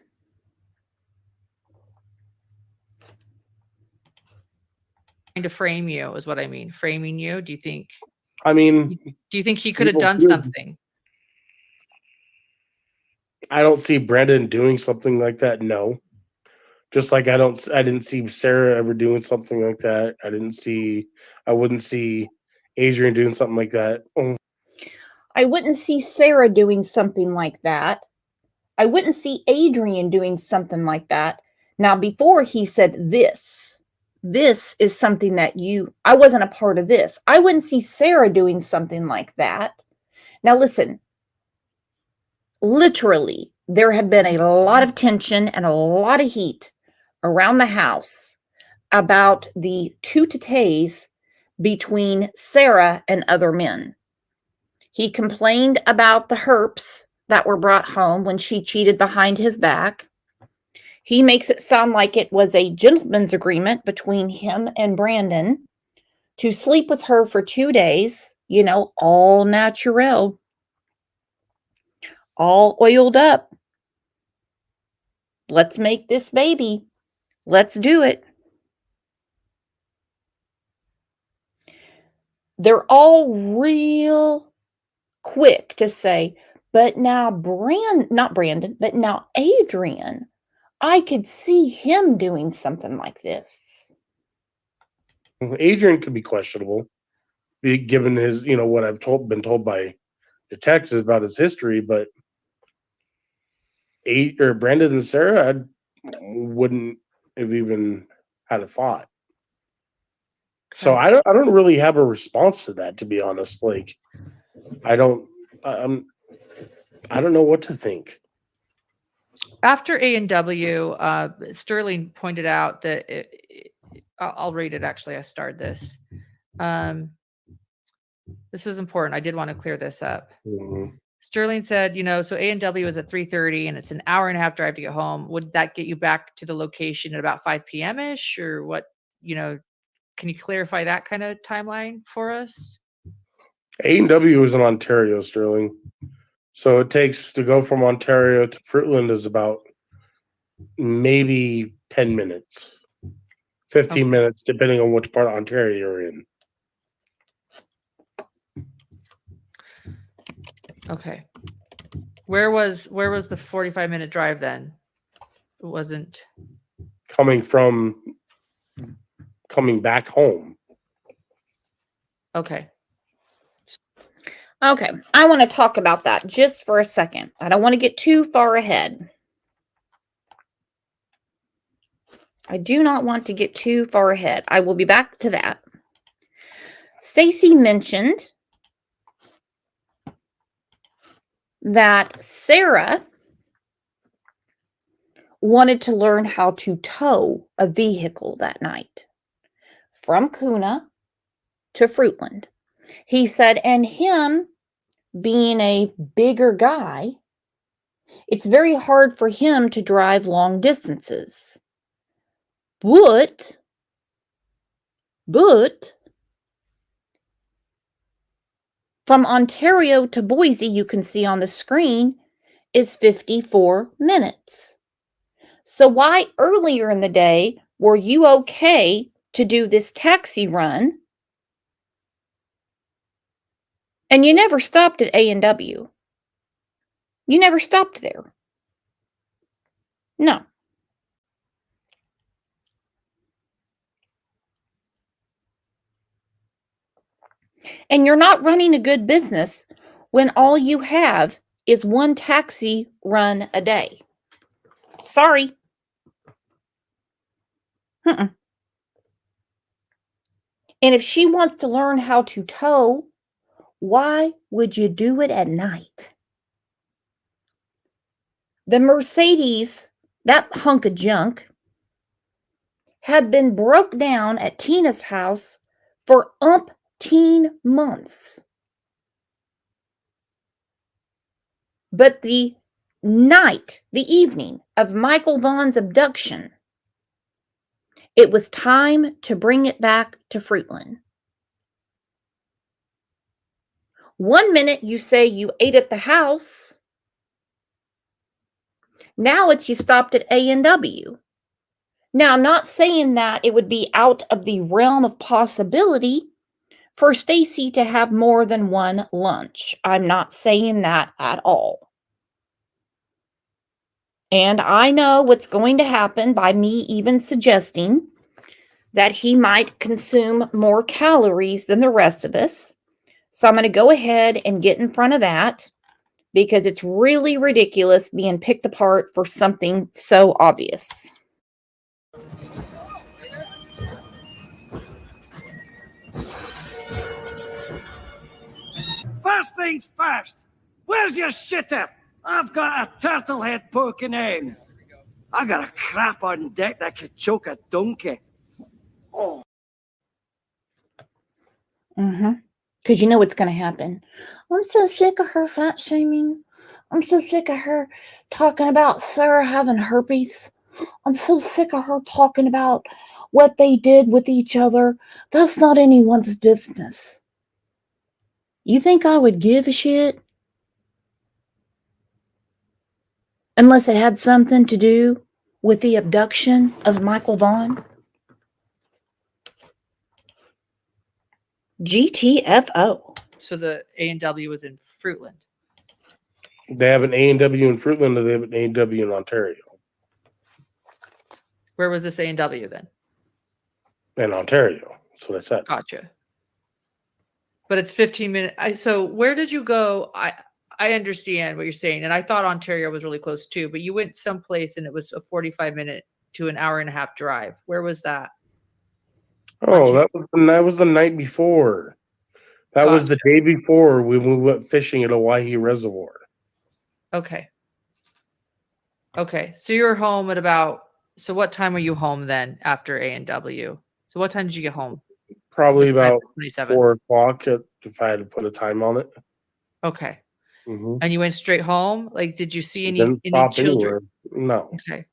Trying to frame you is what I mean. Framing you. Do you think I mean, he could have people done do. something? I don't see Brandon doing something like that. No. Just like I didn't see Sarah ever doing something like that. I wouldn't see Adrian doing something like that. Oh, I wouldn't see Sarah doing something like that. I wouldn't see Adrian doing something like that. Now, before he said this is something that I wasn't a part of this. I wouldn't see Sarah doing something like that. Now, listen, literally, there had been a lot of tension and a lot of heat around the house about the tete-a-tetes between Sarah and other men. He complained about the herps that were brought home when she cheated behind his back. He makes it sound like it was a gentleman's agreement between him and Brandon to sleep with her for 2 days, all natural, all oiled up. Let's make this baby. Let's do it. They're all real quick to say, but now not Brandon, but now Adrian, I could see him doing something like this. Adrian could be questionable, given his, what I've been told by detectives about his history. But Brandon and Sarah, I wouldn't have even had a thought. So I don't really have a response to that, to be honest. Like, I don't know what to think. After A&W, Sterling pointed out that I'll read it. Actually, I starred this. This was important. I did want to clear this up. Mm-hmm. Sterling said, so A&W is at 3:30 and it's an hour and a half drive to get home. Would that get you back to the location at about 5 p.m. ish, or what? Can you clarify that kind of timeline for us? A&W is in Ontario, Sterling. So it takes to go from Ontario to Fruitland is about maybe 10 minutes, 15 minutes, depending on which part of Ontario you're in. Okay. Where was the 45-minute drive then? It wasn't coming back home. Okay. Okay, I want to talk about that just for a second. I don't want to get too far ahead. I do not want to get too far ahead. I will be back to that. Stacy mentioned that Sarah wanted to learn how to tow a vehicle that night from Kuna to Fruitland. He said, and him being a bigger guy, it's very hard for him to drive long distances. But from Ontario to Boise, you can see on the screen, is 54 minutes. So why earlier in the day were you okay to do this taxi run and you never stopped at A&W? You never stopped there. No. And you're not running a good business when all you have is one taxi run a day? Sorry. Mm-mm. And if she wants to learn how to tow, why would you do it at night? The Mercedes, that hunk of junk, had been broke down at Tina's house for umpteen months. But the evening of Michael Vaughn's abduction, it was time to bring it back to Fruitland. One minute you say you ate at the house. Now it's you stopped at A&W. Now, I'm not saying that it would be out of the realm of possibility for Stacy to have more than one lunch. I'm not saying that at all. And I know what's going to happen by me even suggesting that he might consume more calories than the rest of us. So I'm going to go ahead and get in front of that because it's really ridiculous being picked apart for something so obvious. First things first, where's your shitter? I've got a turtle head poking in. I got a crap on deck that could choke a donkey. Oh. Because you know what's going to happen. I'm so sick of her fat shaming. I'm so sick of her talking about Sarah having herpes. I'm so sick of her talking about what they did with each other. That's not anyone's business. You think I would give a shit? Unless it had something to do with the abduction of Michael Vaughn? GTFO. So the A&W was in Fruitland. They have an A&W in Fruitland, or they have an A&W in Ontario. Where was this A&W then? In Ontario. That's what I said. Gotcha. But it's 15 minutes. So where did you go? I understand what you're saying. And I thought Ontario was really close too, but you went someplace and it was a 45-minute to an hour and a half drive. Where was that? Oh, that was the night before. That was the day before we went fishing at Owyhee Reservoir. Okay. Okay. So you're home at about, so what time were you home then after A&W? So what time did you get home? Probably about 27. 4 o'clock if I had to put a time on it. Okay. Mm-hmm. And you went straight home? Like, did you see any stop children? Anywhere. No. Okay.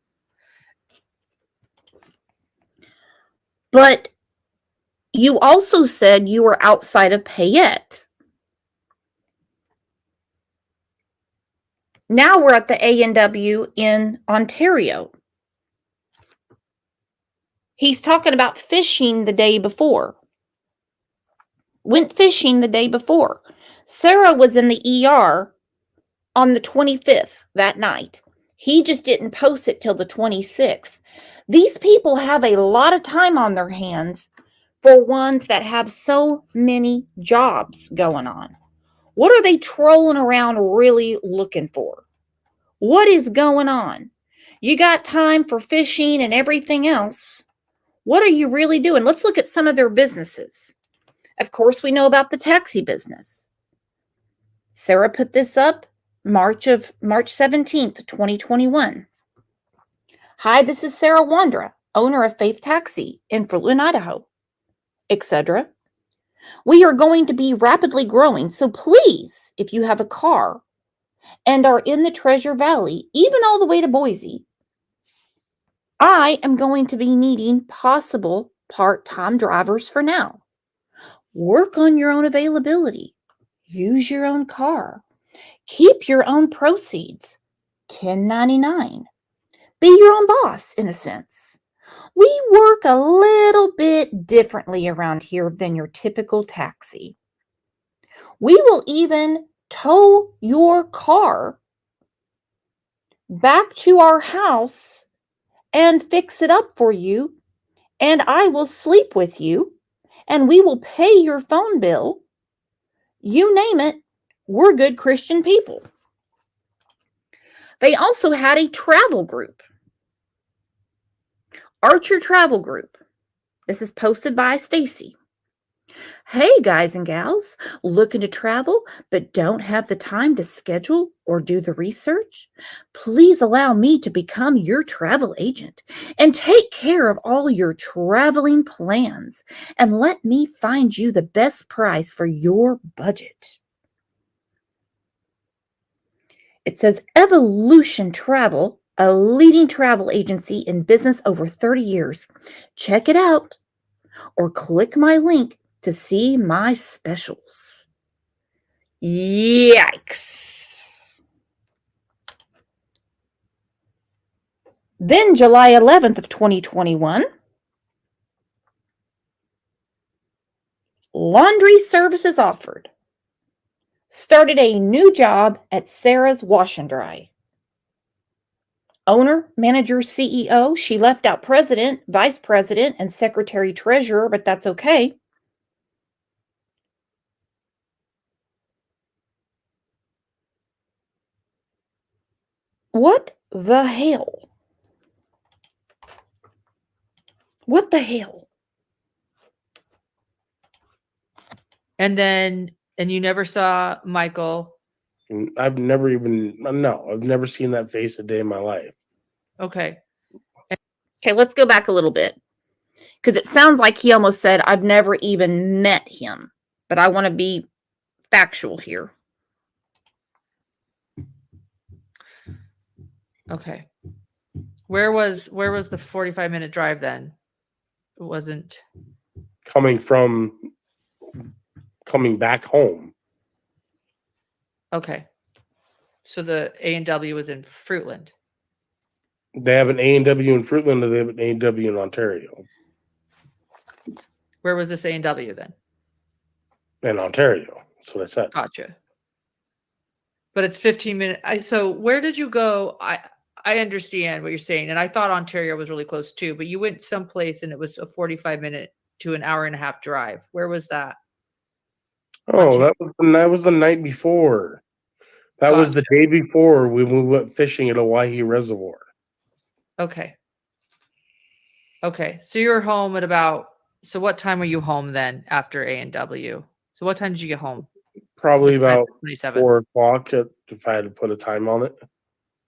But you also said you were outside of Payette. Now we're at the A&W in Ontario. He's talking about fishing the day before. Went fishing the day before. Sarah was in the ER on the 25th that night. He just didn't post it till the 26th. These people have a lot of time on their hands for ones that have so many jobs going on. What are they trolling around really looking for? What is going on? You got time for fishing and everything else. What are you really doing? Let's look at some of their businesses. Of course, we know about the taxi business. Sarah put this up March 17th, 2021. Hi, this is Sarah Wandra, owner of Faith Taxi in Fruitland, Idaho, etc. We are going to be rapidly growing, so please, if you have a car and are in the Treasure Valley, even all the way to Boise, I am going to be needing possible part-time drivers for now. Work on your own availability. Use your own car. Keep your own proceeds. 1099. Be your own boss, in a sense. We work a little bit differently around here than your typical taxi. We will even tow your car back to our house and fix it up for you, and I will sleep with you, and we will pay your phone bill. You name it, We're good Christian people. They also had a travel group. Archer Travel Group. This is posted by Stacy. Hey guys and gals, looking to travel but don't have the time to schedule or do the research? Please allow me to become your travel agent and take care of all your traveling plans, and let me find you the best price for your budget. It says Evolution Travel, a leading travel agency in business over 30 years. Check it out or click my link to see my specials. Yikes. Then July 11th of 2021, laundry services offered. Started a new job at Sarah's Wash and Dry. Owner, manager, CEO. She left out president, vice president, and secretary treasurer, but that's okay. What the hell? What the hell? And you never saw Michael. I've never seen that face a day in my life. Okay. Okay, let's go back a little bit, because it sounds like he almost said, I've never even met him, but I want to be factual here. Okay. Where was the 45-minute drive then? It wasn't Coming back home. okay. So the A&W was in Fruitland. They have an A&W in Fruitland, and they have an A&W in Ontario. Where was this A&W then? In Ontario. That's what I said. Gotcha. But it's 15 minutes. So where did you go? I understand what you're saying, and I thought Ontario was really close too, but you went someplace and it was a 45-minute to an hour and a half drive. Where was that? Oh, that was the night before. That was the day before we went fishing at Owyhee Reservoir. Okay. Okay. So you're home at about, so what time were you home then after A&W? So what time did you get home? Probably about 27. 4 o'clock if I had to put a time on it.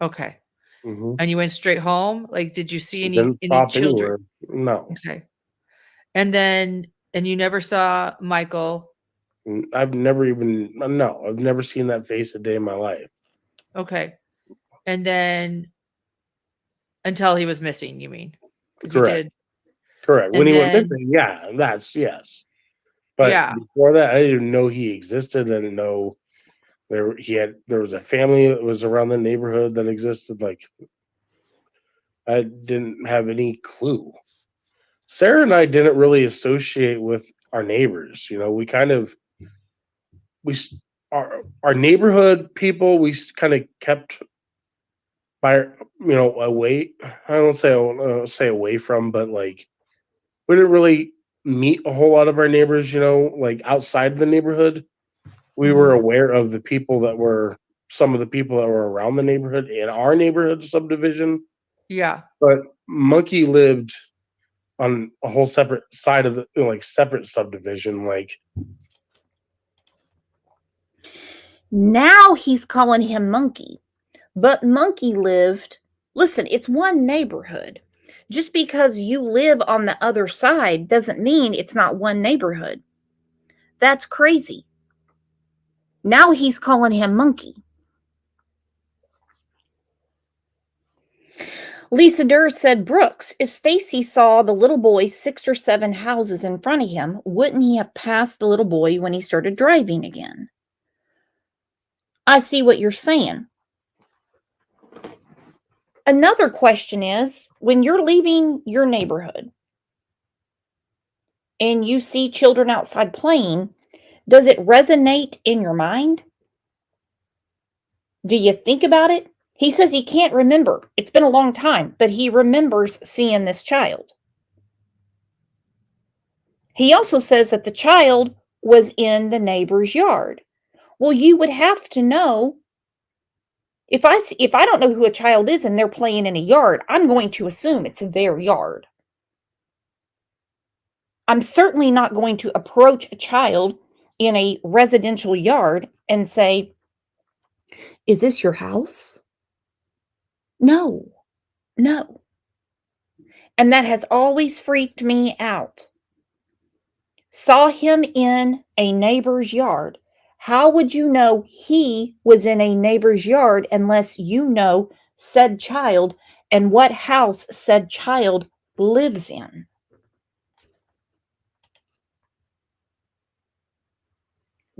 Okay. Mm-hmm. And you went straight home? Like, did you see any Anywhere. children? No. Okay. And you never saw Michael? I've never seen that face a day in my life. Okay. And then until he was missing, you mean? Correct. Correct. When he went missing, yes. But before that, I didn't know he existed. I didn't know there was a family that was around the neighborhood that existed. Like, I didn't have any clue. Sarah and I didn't really associate with our neighbors. You know, our neighborhood people, we kind of kept by, away. I don't say away from, but like, we didn't really meet a whole lot of our neighbors, like outside the neighborhood. We were aware of some of the people that were around the neighborhood in our neighborhood subdivision. Yeah. But Monkey lived on a whole separate side of the, separate subdivision. Now he's calling him Monkey, but Monkey lived, listen, it's one neighborhood. Just because you live on the other side doesn't mean it's not one neighborhood. That's crazy. Now he's calling him Monkey. Lisa Durr said, Brooks, if Stacy saw the little boy 6 or 7 houses in front of him, wouldn't he have passed the little boy when he started driving again? I see what you're saying. Another question is, when you're leaving your neighborhood and you see children outside playing, does it resonate in your mind? Do you think about it? He says he can't remember. It's been a long time, but he remembers seeing this child. He also says that the child was in the neighbor's yard. Well, you would have to know. If I don't know who a child is and they're playing in a yard, I'm going to assume it's their yard. I'm certainly not going to approach a child in a residential yard and say, "Is this your house?" No, no. And that has always freaked me out. Saw him in a neighbor's yard. How would you know he was in a neighbor's yard unless you know said child and what house said child lives in?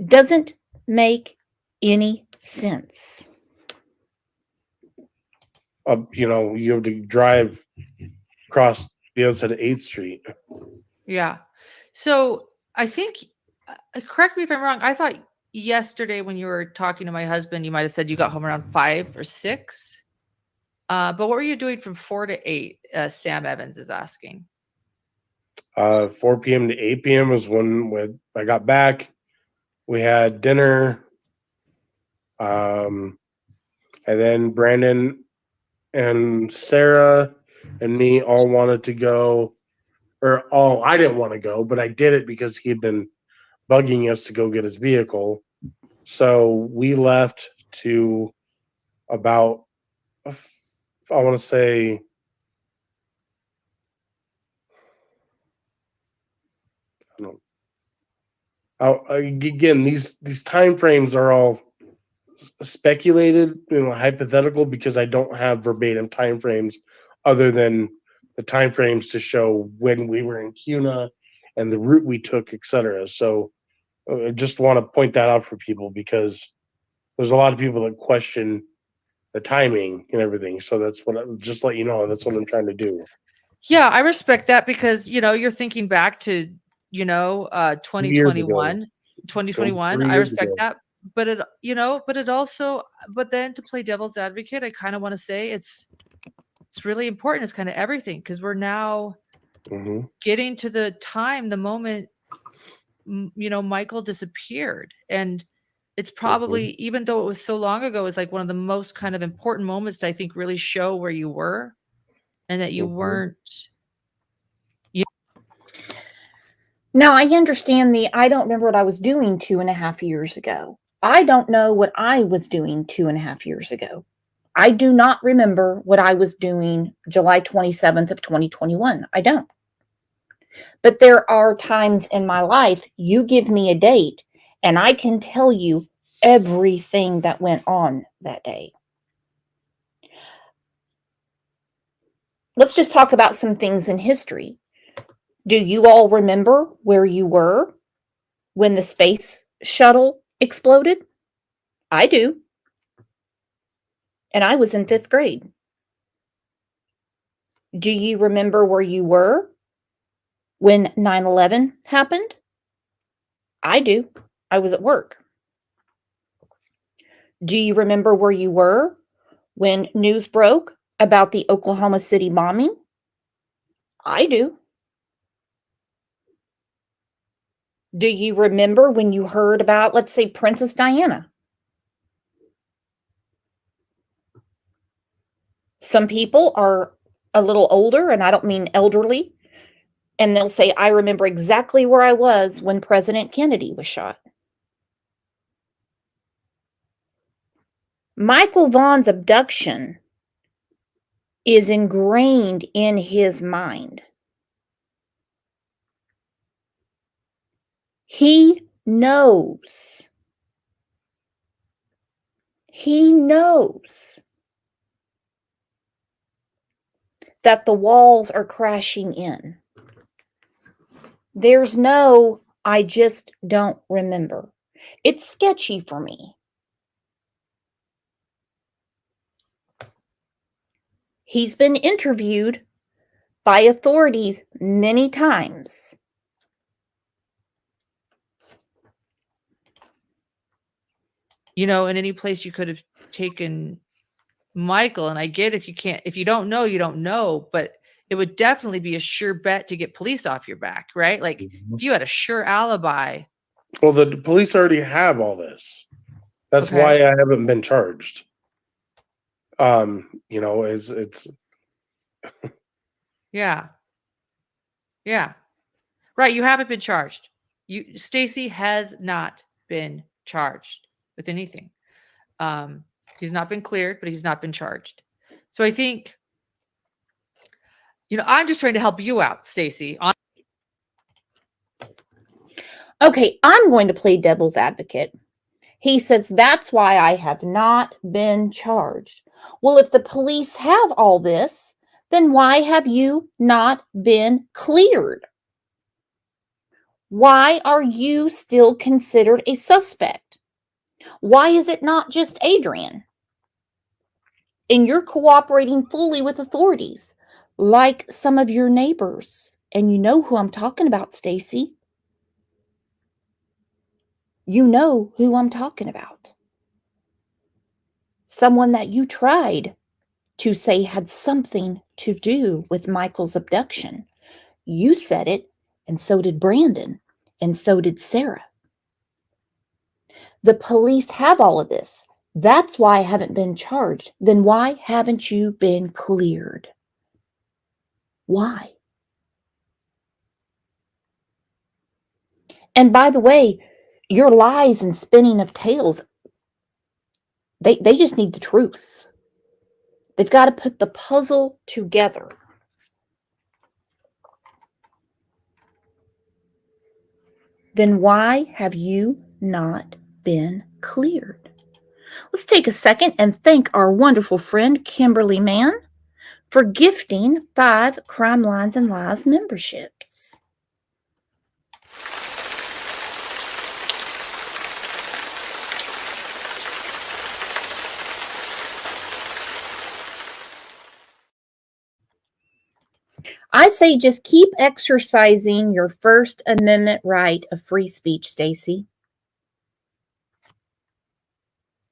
Doesn't make any sense. You know, you have to drive across the other side of 8th Street. Yeah. So I think, correct me if I'm wrong. I thought yesterday when you were talking to my husband, you might have said you got home around 5 or 6. But what were you doing from 4 to 8? Sam Evans is asking. 4 p.m. to 8 p.m. was when I got back. We had dinner. And then Brandon and Sarah and me all wanted to go, I didn't want to go, but I did it because he had been bugging us to go get his vehicle. So we left to about, I want to say, again, these time frames are all speculated, hypothetical, because I don't have verbatim time frames other than the time frames to show when we were in Cuna and the route we took, etc. So I just want to point that out for people because there's a lot of people that question the timing and everything. So that's what just let you know. That's what I'm trying to do. Yeah, I respect that because, you're thinking back to, 2021, 2021. I respect that. But but then to play devil's advocate, I kind of want to say it's really important. It's kind of everything because we're now getting to the moment, Michael disappeared. And it's probably, even though it was so long ago, it's like one of the most kind of important moments that I think really show where you were and that you weren't. Now, I understand I don't remember what I was doing 2.5 years ago. I don't know what I was doing 2.5 years ago. I do not remember what I was doing July 27th of 2021. I don't. But there are times in my life, you give me a date, and I can tell you everything that went on that day. Let's just talk about some things in history. Do you all remember where you were when the space shuttle exploded? I do. And I was in 5th grade. Do you remember where you were when 9/11 happened? I do. I was at work. Do you remember where you were when news broke about the Oklahoma City bombing? I do. Do you remember when you heard about, let's say, Princess Diana? Some people are a little older, and I don't mean elderly, and they'll say, I remember exactly where I was when President Kennedy was shot. Michael Vaughn's abduction is ingrained in his mind. He knows. He knows that the walls are crashing in. There's no, I just don't remember. It's sketchy for me. He's been interviewed by authorities many times. In any place you could have taken Michael, and I get if you don't know, you don't know, but it would definitely be a sure bet to get police off your back, right? Like if you had a sure alibi. Well, the police already have all this. That's Okay. why I haven't been charged. You know, it's Yeah. Yeah. Right. You haven't been charged. Stacy has not been charged with anything. He's not been cleared, but he's not been charged. So I think, I'm just trying to help you out, Stacy. Okay, I'm going to play devil's advocate. He says that's why I have not been charged. Well, if the police have all this, then why have you not been cleared? Why are you still considered a suspect? Why is it not just Adrian? And you're cooperating fully with authorities, like some of your neighbors. And you know who I'm talking about, Stacy. You know who I'm talking about. Someone that you tried to say had something to do with Michael's abduction. You said it, and so did Brandon, and so did Sarah. The police have all of this. That's why I haven't been charged. Then why haven't you been cleared? Why? And by the way, your lies and spinning of tales, they just need the truth. They've got to put the puzzle together. Then why have you not been cleared? Let's take a second and thank our wonderful friend Kimberly Mann for gifting 5 Crime Lines and Lies memberships. I say just keep exercising your First Amendment right of free speech, Stacy.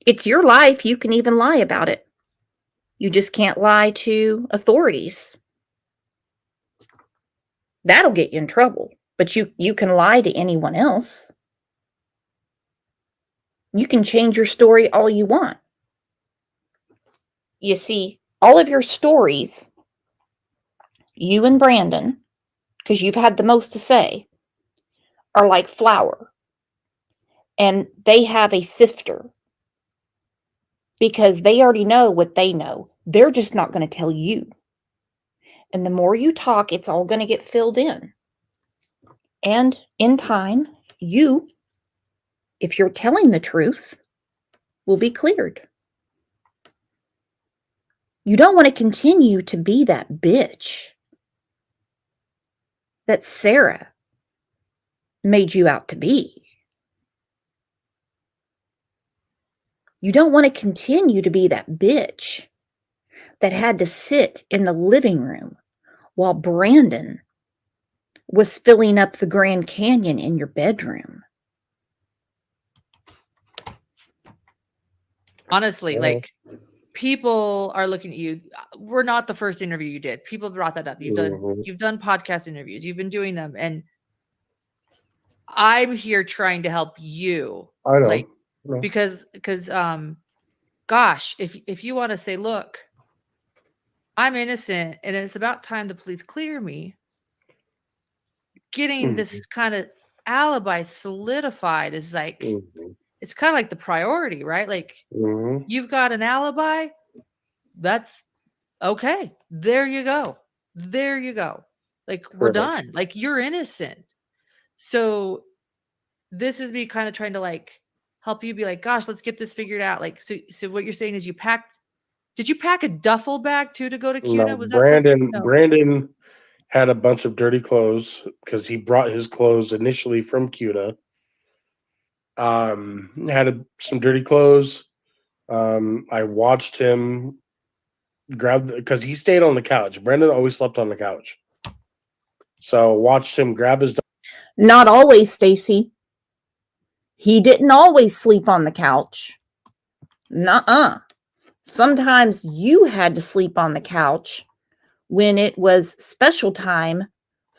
It's your life. You can even lie about it. You just can't lie to authorities. That'll get you in trouble. But you can lie to anyone else. You can change your story all you want. You see, all of your stories, you and Brandon, because you've had the most to say, are like flour. And they have a sifter. Because they already know what they know. They're just not going to tell you. And the more you talk, it's all going to get filled in. And in time, you, if you're telling the truth, will be cleared. You don't want to continue to be that bitch that Sarah made you out to be. You don't want to continue to be that bitch that had to sit in the living room while Brandon was filling up the Grand Canyon in your bedroom. Honestly, like, people are looking at you. We're not the first interview you did. People brought that up. You've done podcast interviews. You've been doing them, and I'm here trying to help you. I know. Like, because gosh, if you want to say, look, I'm innocent and it's about time the police clear me, getting this kind of alibi solidified is like, it's kind of like the priority, right? Like, you've got an alibi. That's okay. There you go. There you go. Like, we're done. Like, you're innocent. So this is me kind of trying to like help you be like, gosh, let's get this figured out. Like, so what you're saying is did you pack a duffel bag too to go to CUNA? No, Was that Brandon had a bunch of dirty clothes because he brought his clothes initially from CUNA. Had some dirty clothes. I watched him because he stayed on the couch. Brandon always slept on the couch. So watched him grab his. Not always, Stacy. He didn't always sleep on the couch. Nuh-uh. Sometimes you had to sleep on the couch when it was special time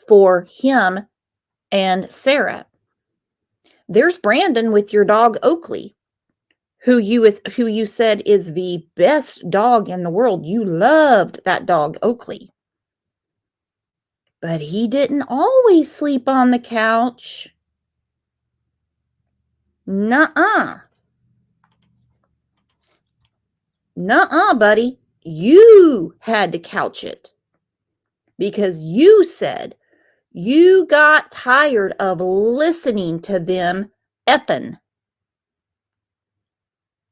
for him and Sarah. There's Brandon with your dog Oakley, who you said is the best dog in the world. You loved that dog, Oakley. But he didn't always sleep on the couch. Nuh-uh. Nuh-uh, buddy. You had to couch it. Because you said you got tired of listening to them effing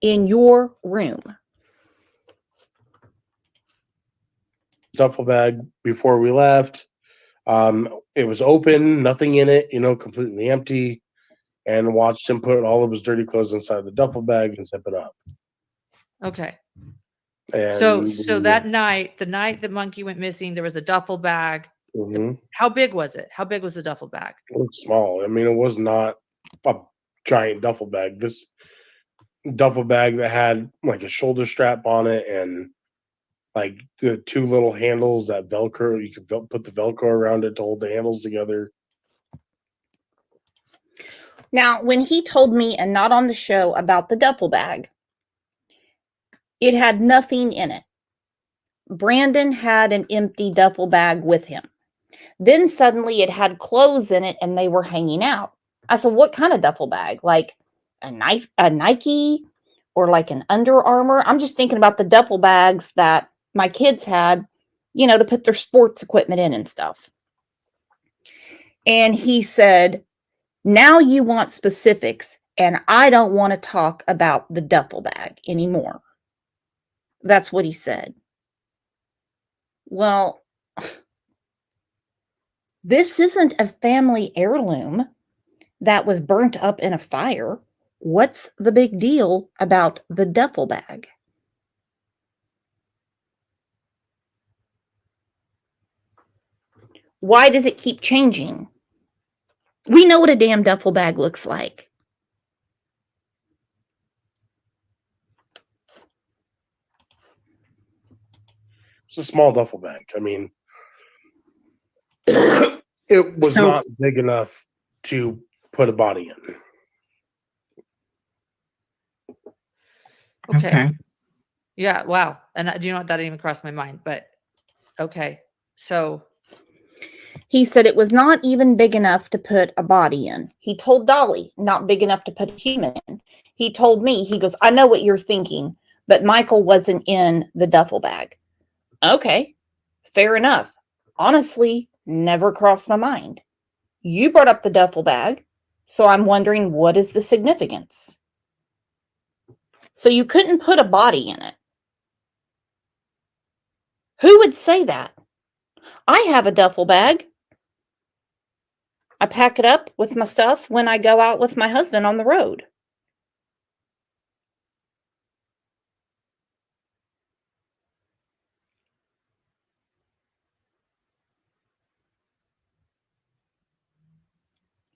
in your room. Duffel bag before we left. It was open, nothing in it, completely empty, and watched him put all of his dirty clothes inside the duffel bag and zip it up. Okay. And So that night, the night that Monkey went missing, there was a duffel bag. Mhm. How big was it? How big was the duffel bag? It was small. I mean, it was not a giant duffel bag. This duffel bag that had like a shoulder strap on it and like the two little handles that Velcro, you could put the Velcro around it to hold the handles together. Now, when he told me, and not on the show, about the duffel bag, it had nothing in it. Brandon had an empty duffel bag with him. Then suddenly it had clothes in it and they were hanging out. I said, what kind of duffel bag? Like a Nike or like an Under Armour? I'm just thinking about the duffel bags that my kids had, to put their sports equipment in and stuff. And he said, now you want specifics, and I don't want to talk about the duffel bag anymore. That's what he said. Well, this isn't a family heirloom that was burnt up in a fire. What's the big deal about the duffel bag? Why does it keep changing? We know what a damn duffel bag looks like. It's a small duffel bag. I mean, it was not big enough to put a body in. Okay. Yeah. Wow. And do you know what? That didn't even cross my mind, but okay. So he said it was not even big enough to put a body in. He told Dolly, not big enough to put a human in. He told me, he goes, I know what you're thinking, but Michael wasn't in the duffel bag. Okay, fair enough. Honestly, never crossed my mind. You brought up the duffel bag, so I'm wondering, what is the significance? So you couldn't put a body in it. Who would say that? I have a duffel bag. I pack it up with my stuff when I go out with my husband on the road.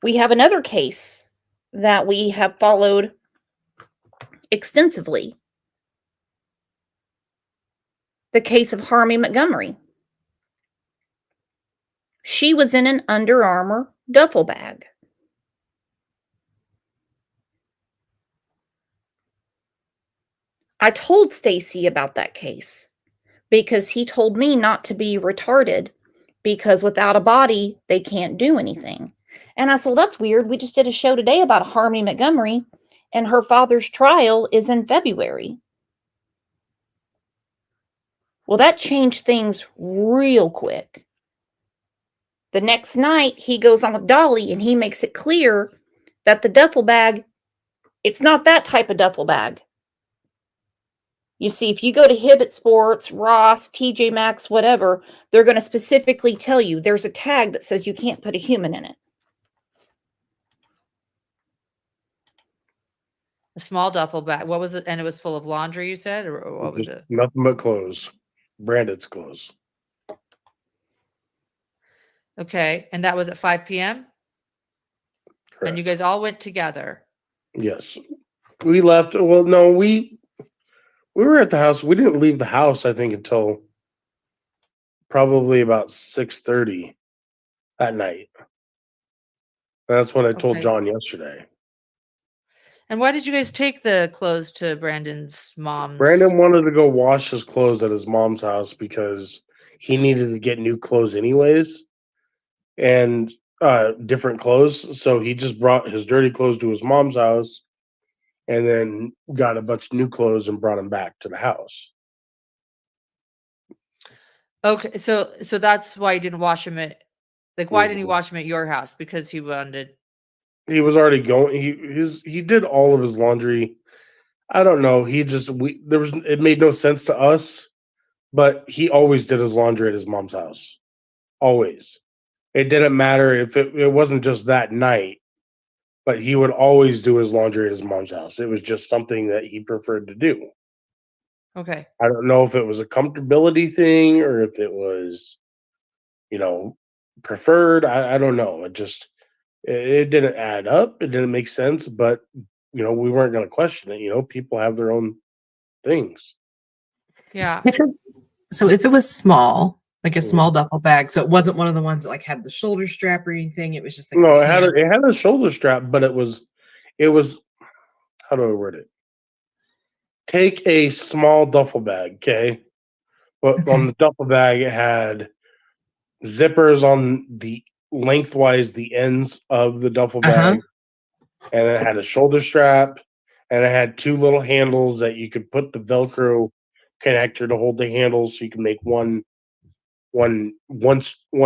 We have another case that we have followed extensively. The case of Harmony Montgomery. She was in an Under Armour duffel bag. I told Stacy about that case because he told me not to be retarded because without a body, they can't do anything. And I said, well, that's weird. We just did a show today about Harmony Montgomery, and her father's trial is in February. Well, that changed things real quick. The next night, he goes on with Dolly, and he makes it clear that the duffel bag, it's not that type of duffel bag. You see, if you go to Hibbett Sports, Ross, TJ Maxx, whatever, they're going to specifically tell you there's a tag that says you can't put a human in it. a small duffel bag. What was it? And it was full of laundry, you said, or what was it? Nothing but clothes. Brandon's clothes. Okay. And that was at 5 p.m.? Correct. And you guys all went together. Yes. We left. Well, no, we were at the house. We didn't leave the house, I think, until probably about 6:30 at night. That's what I told Okay. John yesterday. And why did you guys take the clothes to Brandon's mom's? Brandon wanted to go wash his clothes at his mom's house because he needed to get new clothes anyways, and different clothes. So he just brought his dirty clothes to his mom's house, and then got a bunch of new clothes and brought them back to the house. Okay, so that's why you didn't wash him at, like, why didn't he Mhm. wash him at your house? Because he wanted. He was already going. He did all of his laundry. I don't know. He just it made no sense to us, but he always did his laundry at his mom's house. Always. It didn't matter if it wasn't just that night, but he would always do his laundry at his mom's house. It was just something that he preferred to do. Okay. I don't know if it was a comfortability thing or if it was, you know, preferred. I don't know. It didn't add up. It didn't make sense, but we weren't going to question it. People have their own things. Yeah. So if it was small, like a Mhm. small duffel bag, so it wasn't one of the ones that like had the shoulder strap or anything. It was just like No, the it had a shoulder strap, but it was how do I word it? Take a small duffel bag, okay? But on Okay. the duffel bag, it had zippers on the lengthwise the ends of the duffel bag, and it had a shoulder strap, and it had two little handles that you could put the Velcro connector to hold the handles, so you can make one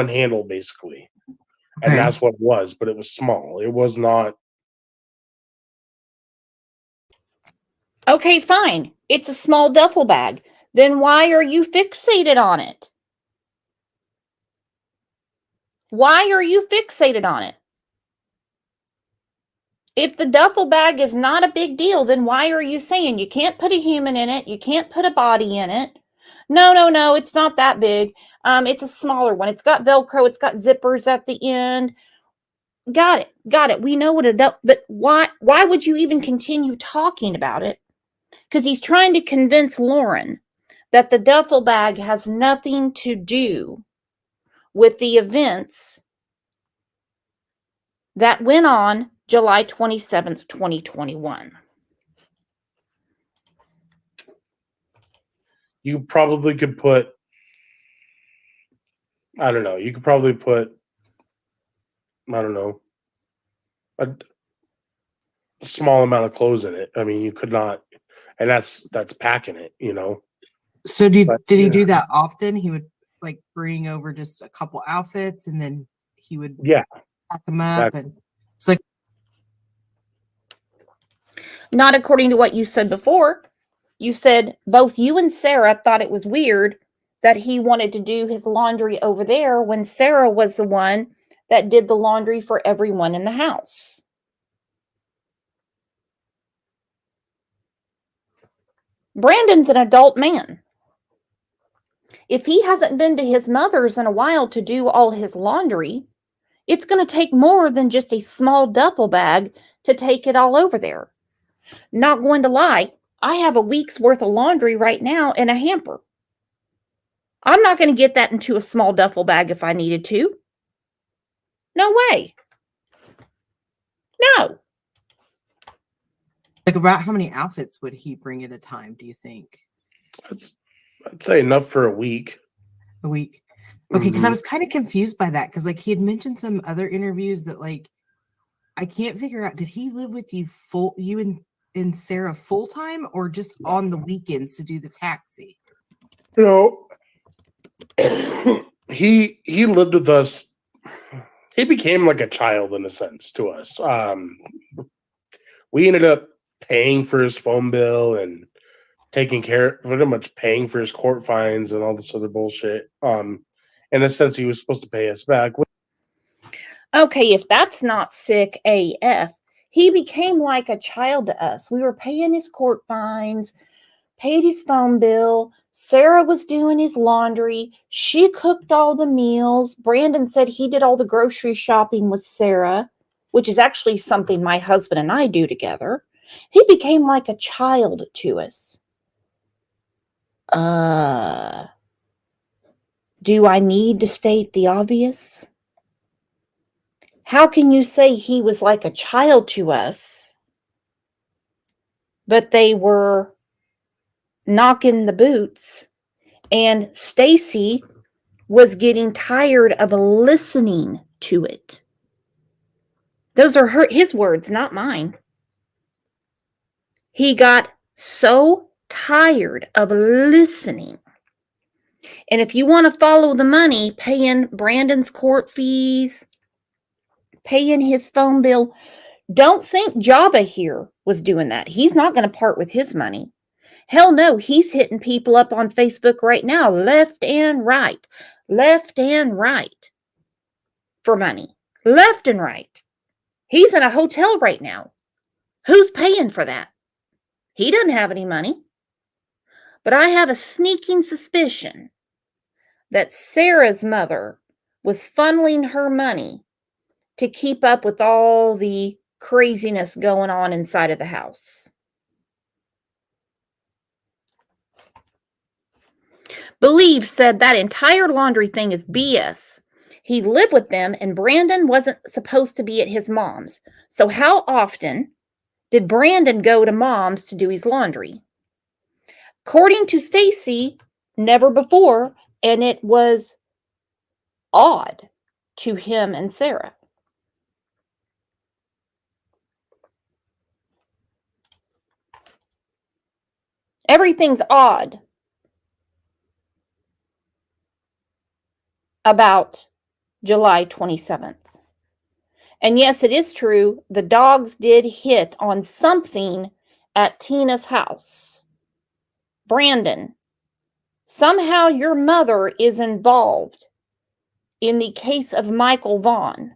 handle basically, and Okay. that's what it was. But it was small. It was not. Okay, fine. It's a small duffel bag. Then why are you fixated on it? Why are you fixated on it? If the duffel bag is not a big deal, then why are you saying you can't put a human in it? You can't put a body in it? No, it's not that big. It's a smaller one. It's got Velcro. It's got zippers at the end. Got it. We know what but why would you even continue talking about it? Because he's trying to convince Lauren that the duffel bag has nothing to do with the events that went on July 27th, 2021. You probably could put. I don't know. You could probably put. I don't know. A small amount of clothes in it. I mean, you could not, and that's packing it. So did But he do that often? He would like bring over just a couple outfits and then he would yeah, pack them up, and it's like Not according to what you said before. You said both you and Sarah thought it was weird that he wanted to do his laundry over there when Sarah was the one that did the laundry for everyone in the house. Brandon's an adult man. If he hasn't been to his mother's in a while to do all his laundry, it's going to take more than just a small duffel bag to take it all over there. Not going to lie, I have a week's worth of laundry right now in a hamper. I'm not going to get that into a small duffel bag if I needed to. No way. No. like about how many outfits would he bring at a time, do you think? I'd say enough for a week. A week. Okay, because I Mhm. was kind of confused by that because like he had mentioned some other interviews that like I can't figure out, did he live with you and Sarah full time or just on the weekends to do the taxi? He lived with us. He became like a child in a sense to us. We ended up paying for his phone bill and pretty much paying for his court fines and all this other bullshit. In a sense, he was supposed to pay us back. Okay, if that's not sick AF, he became like a child to us. We were paying his court fines, paid his phone bill. Sarah was doing his laundry. She cooked all the meals. Brandon said he did all the grocery shopping with Sarah, which is actually something my husband and I do together. He became like a child to us. Do I need to state the obvious? How can you say he was like a child to us but they were knocking the boots, and Stacy was getting tired of listening to it. Those are his words, not mine. He got so tired of listening. And if you want to follow the money, paying Brandon's court fees, paying his phone bill, don't think Jabba here was doing that. He's not going to part with his money. Hell no, he's hitting people up on Facebook right now, left and right for money. Left and right. He's in a hotel right now. Who's paying for that? He doesn't have any money. But I have a sneaking suspicion that Sarah's mother was funneling her money to keep up with all the craziness going on inside of the house. Believe said that entire laundry thing is BS. He lived with them and Brandon wasn't supposed to be at his mom's. So how often did Brandon go to mom's to do his laundry? According to Stacy, never before, and it was odd to him and Sarah. Everything's odd about July 27th. And yes, it is true, the dogs did hit on something at Tina's house. Brandon, somehow your mother is involved in the case of Michael Vaughn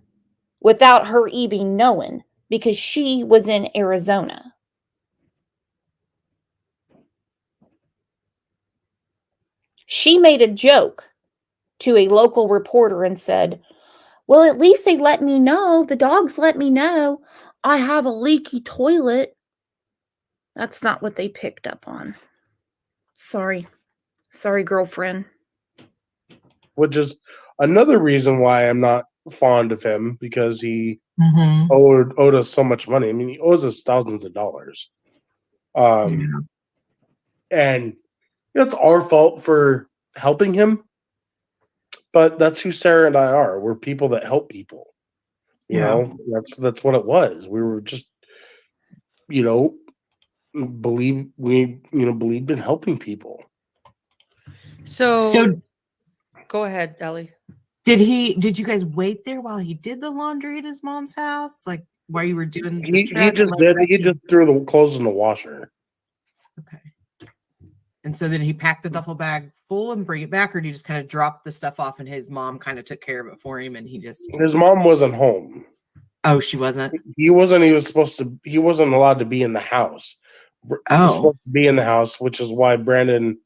without her even knowing because she was in Arizona. She made a joke to a local reporter and said, well, at least they let me know. The dogs let me know I have a leaky toilet. That's not what they picked up on. Sorry, girlfriend. Which is another reason why I'm not fond of him, because he Mhm. owed us so much money. I mean, he owes us thousands of dollars. And it's our fault for helping him, but that's who Sarah and I are. We're people that help people. You know, that's what it was. We were just, believed in helping people. So go ahead, Ellie. Did you guys wait there while he did the laundry at his mom's house? Like while you were doing the He just threw the clothes in the washer. Okay. And so then he packed the duffel bag full and bring it back, or did he just kind of drop the stuff off and his mom kind of took care of it for him and he just His mom wasn't home. Oh, she wasn't? He wasn't allowed to be in the house. He was supposed to be in the house, which is why Brandon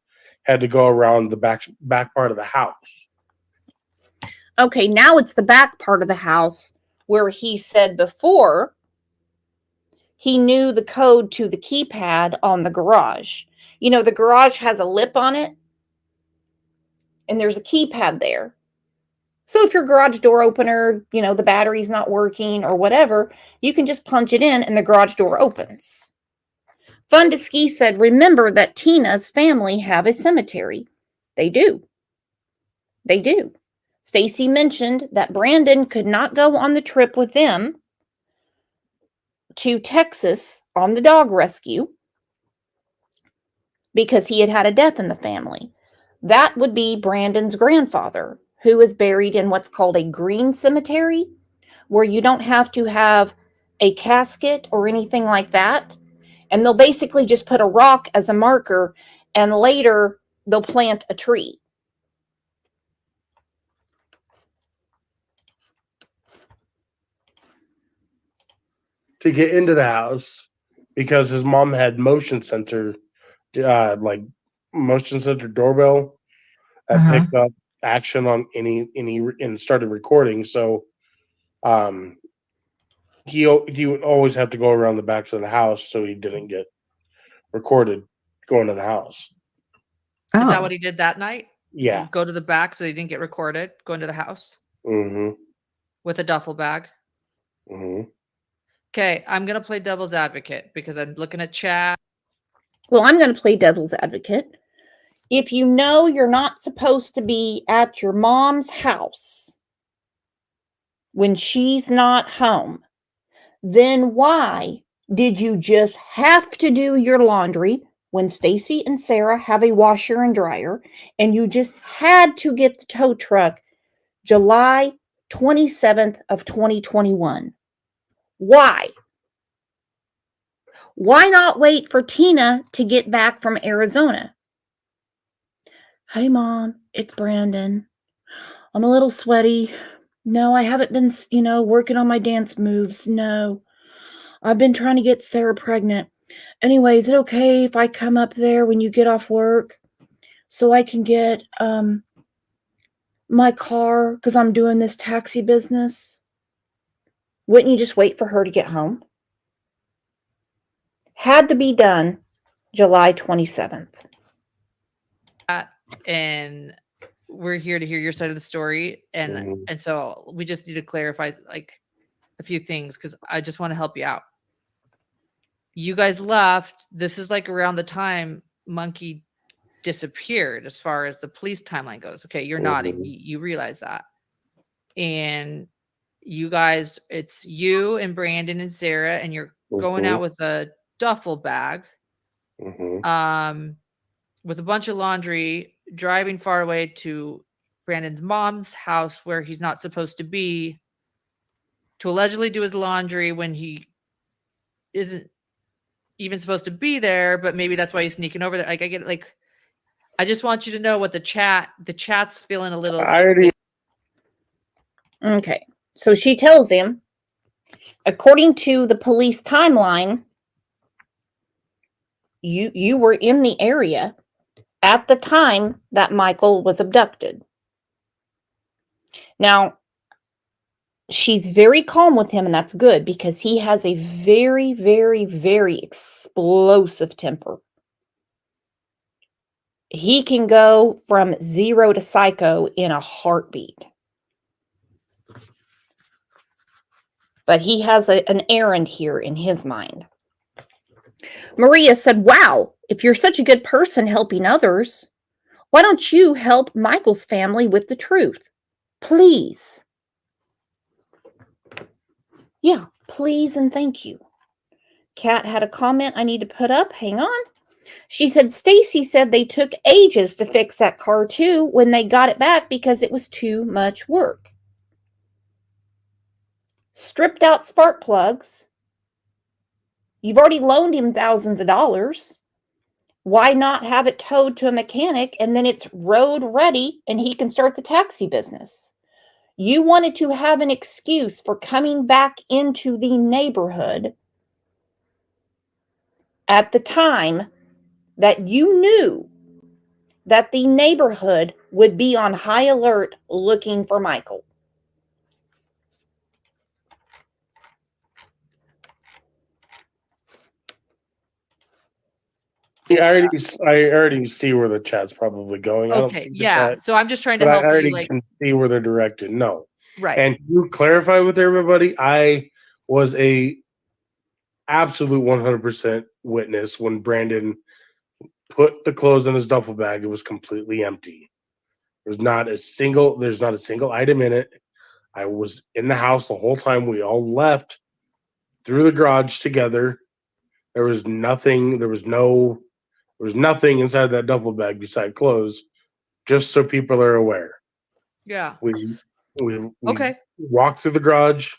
had to go around the back part of the house. Okay, now it's the back part of the house where he said before he knew the code to the keypad on the garage. You know, the garage has a lip on it, and there's a keypad there. So if your garage door opener, the battery's not working or whatever, you can just punch it in and the garage door opens. Fun to Ski said, remember that Tina's family have a cemetery. They do. They do. Stacy mentioned that Brandon could not go on the trip with them to Texas on the dog rescue because he had had a death in the family. That would be Brandon's grandfather, who is buried in what's called a green cemetery, where you don't have to have a casket or anything like that. And they'll basically just put a rock as a marker, and later they'll plant a tree. To get into the house, because his mom had motion sensor doorbell that picked up action on any and started recording. So he would always have to go around the back of the house so he didn't get recorded going to the house. Is that what he did that night? Yeah. Go to the back so he didn't get recorded, go into the house? Mm-hmm. With a duffel bag? Mm-hmm. Okay, I'm going to play devil's advocate because I'm looking at chat. Well, I'm going to play devil's advocate. If you know you're not supposed to be at your mom's house when she's not home, then why did you just have to do your laundry when Stacy and Sarah have a washer and dryer, and you just had to get the tow truck July 27th of 2021? Why? Why not wait for Tina to get back from Arizona? Hey, Mom, it's Brandon. I'm a little sweaty. No, I haven't been, working on my dance moves. No, I've been trying to get Sarah pregnant. Anyway, is it okay if I come up there when you get off work so I can get my car because I'm doing this taxi business? Wouldn't you just wait for her to get home? Had to be done July 27th. And we're here to hear your side of the story, and so we just need to clarify like a few things because I just want to help you out. You guys left. This is like around the time Monkey disappeared, as far as the police timeline goes. Okay, you're nodding. You realize that, and you guys, it's you and Brandon and Sarah, and you're going out with a duffel bag, with a bunch of laundry, driving far away to Brandon's mom's house where he's not supposed to be, to allegedly do his laundry when he isn't even supposed to be there, but maybe that's why he's sneaking over there. Like, I get it. Like, I just want you to know what the chat's feeling a little. Okay. So she tells him, according to the police timeline, you were in the area at the time that Michael was abducted. Now, she's very calm with him, and that's good because he has a very, very, very explosive temper. He can go from 0 to psycho in a heartbeat. But he has an errand here in his mind. Maria said, wow, if you're such a good person helping others, why don't you help Michael's family with the truth? Please. Yeah, please and thank you. Kat had a comment I need to put up. Hang on. She said, Stacy said they took ages to fix that car too when they got it back because it was too much work. Stripped out spark plugs. You've already loaned him thousands of dollars. Why not have it towed to a mechanic and then it's road ready and he can start the taxi business? You wanted to have an excuse for coming back into the neighborhood at the time that you knew that the neighborhood would be on high alert looking for Michael. Yeah, I already see where the chat's probably going. I don't Okay, see the yeah. chat, So I'm just trying to but I help you. already Like, can see where they're directed. No. right. And to clarify with everybody, I was a absolute 100% witness when Brandon put the clothes in his duffel bag. It was completely empty. There's not a single item in it. I was in the house the whole time. We all left through the garage together. There was nothing inside that duffel bag beside clothes, just so people are aware. Yeah. We Okay. walked through the garage.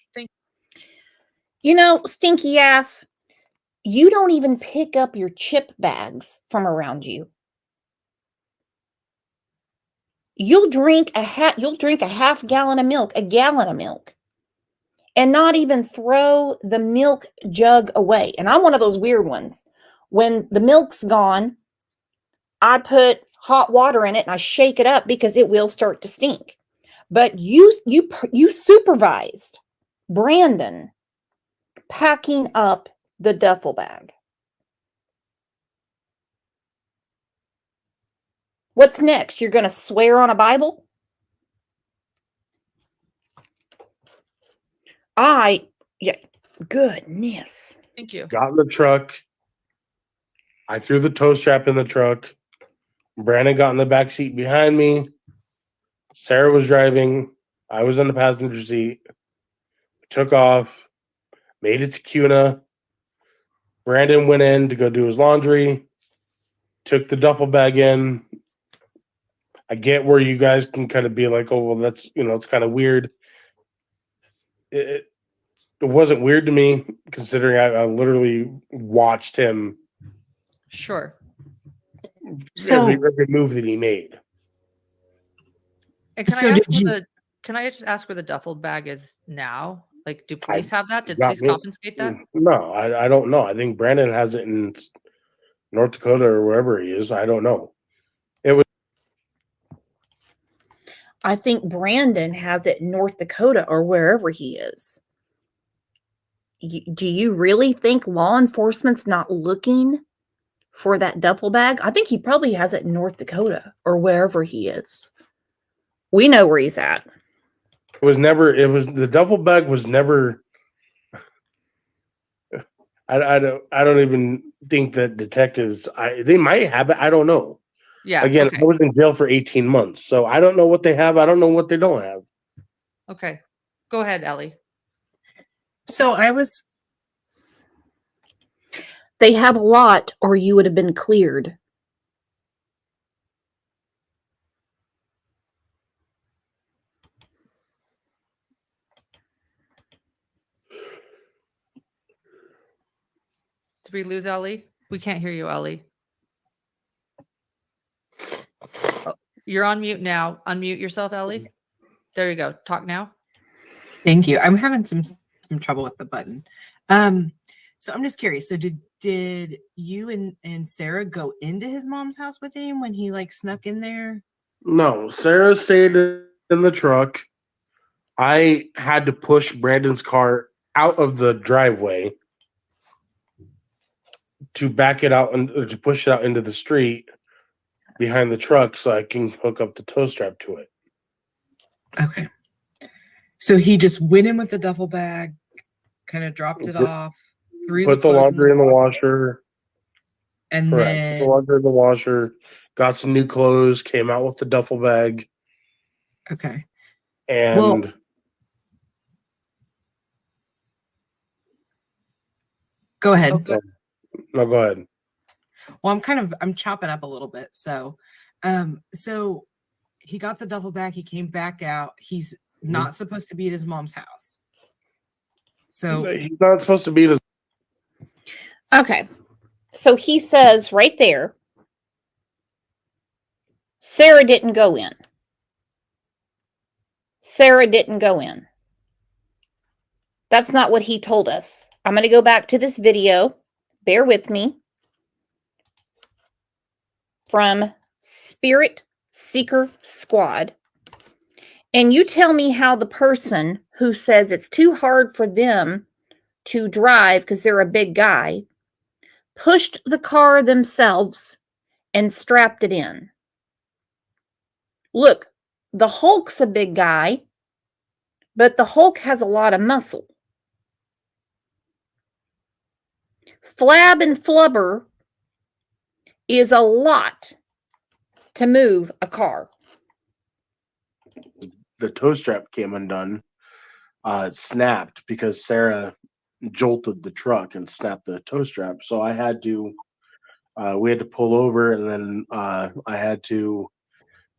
Stinky ass, you don't even pick up your chip bags from around you. You'll drink a half gallon of milk, a gallon of milk, and not even throw the milk jug away. And I'm one of those weird ones. When the milk's gone, I put hot water in it and I shake it up because it will start to stink. But you supervised Brandon packing up the duffel bag. What's next? You're going to swear on a Bible? Yeah, goodness. Thank you. Got in the truck. I threw the tow strap in the truck. Brandon got in the back seat behind me. Sarah was driving. I was in the passenger seat. Took off. Made it to Cuna. Brandon went in to go do his laundry. Took the duffel bag in. I get where you guys can kind of be like, oh, well, that's, it's kind of weird. It wasn't weird to me, considering I literally watched him Sure. So, every move that he made. And can So I ask did you- can I just ask where the duffel bag is now? Like, do police have that? Did Not police me. confiscate that? No, I don't know. I think Brandon has it in North Dakota or wherever he is. I don't know. I think Brandon has it in North Dakota or wherever he is. Do you really think law enforcement's not looking for that duffel bag? I think he probably has it in North Dakota or wherever he is. We know where he's at. The duffel bag was never. I don't even think that detectives. They might have it. I don't know. Yeah. Again, Okay. I was in jail for 18 months, so I don't know what they have. I don't know what they don't have. Okay. Go ahead, Ellie. so I was They have a lot, or you would have been cleared. Did we lose Ellie? We can't hear you, Ellie. Oh, you're on mute now. Unmute yourself, Ellie. There you go. Talk now. Thank you. I'm having some trouble with the button. So I'm just curious. So did you and Sarah go into his mom's house with him when he like snuck in there? No, Sarah stayed in the truck. I had to push Brandon's car out of the driveway to back it out and to push it out into the street behind the truck so I can hook up the tow strap to it. Okay. So he just went in with the duffel bag, kind of dropped it off, threw Put the clothes laundry in the washer. and Correct. Put the then laundry in the washer. Got some new clothes. Came out with the duffel bag. okay. And Well, go ahead. Okay. no, go ahead. Well, I'm chopping up a little bit. So he got the duffel bag, he came back out. He's not supposed to be at his mom's house. So He's not supposed to be in his. Okay. So he says right there, Sarah didn't go in. Sarah didn't go in. That's not what he told us. I'm going to go back to this video. Bear with me. From Spirit Seeker Squad. And you tell me how the person who says it's too hard for them to drive because they're a big guy pushed the car themselves and strapped it in. Look, the Hulk's a big guy, but the Hulk has a lot of muscle. Flab and flubber is a lot to move a car. The tow strap came undone. It snapped because Sarah jolted the truck and snapped the tow strap. So I had to. We had to pull over, and then I had to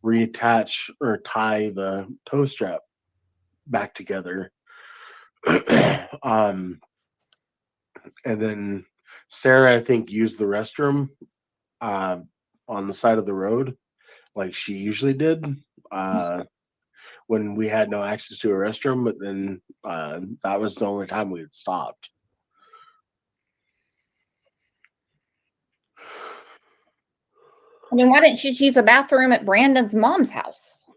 reattach or tie the tow strap back together. And then Sarah, I think, used the restroom on the side of the road like she usually did when we had no access to a restroom. But then that was the only time we had stopped. I mean, why didn't she use a bathroom at Brandon's mom's house?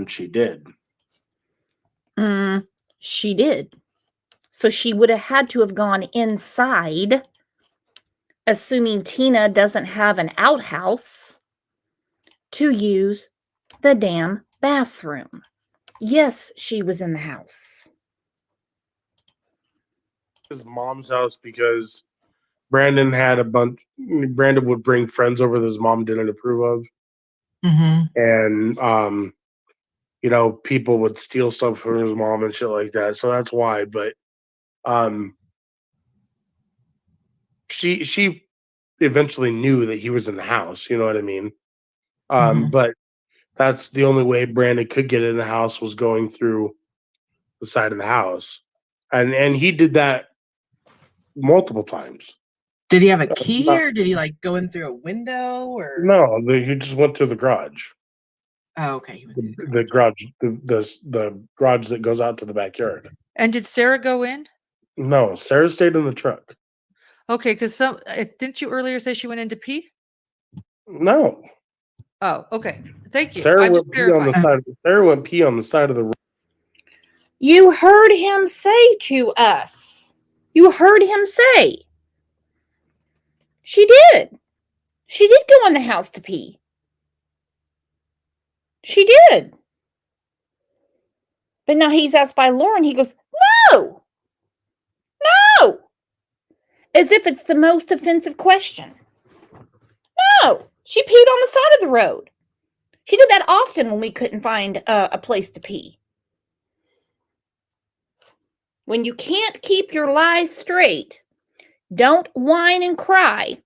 She did. She did. So she would have had to have gone inside, assuming Tina doesn't have an outhouse, to use the damn bathroom. Yes, she was in the house. His mom's house because Brandon had a bunch. Brandon would bring friends over that his mom didn't approve of, and people would steal stuff from his mom and shit like that. So that's why. But she eventually knew that he was in the house. You know what I mean? But that's the only way Brandon could get in the house was going through the side of the house, and he did that multiple times. Did he have a key, or did he like go in through a window, or No, he just went to the garage. Oh, okay. He went through The garage, the garage that goes out to the backyard. And did Sarah go in? No, Sarah stayed in the truck. Okay, because didn't you earlier say she went in to pee? No, Oh, okay. Thank you. Sarah I just went pee on the verified. side. Sarah went pee on the side of the road. You heard him say to us. You heard him say. She did. She did go in the house to pee. She did. But now he's asked by Lauren. He goes, no. No. As if it's the most offensive question. No. She peed on the side of the road. She did that often when we couldn't find a place to pee. When you can't keep your lies straight, don't whine and cry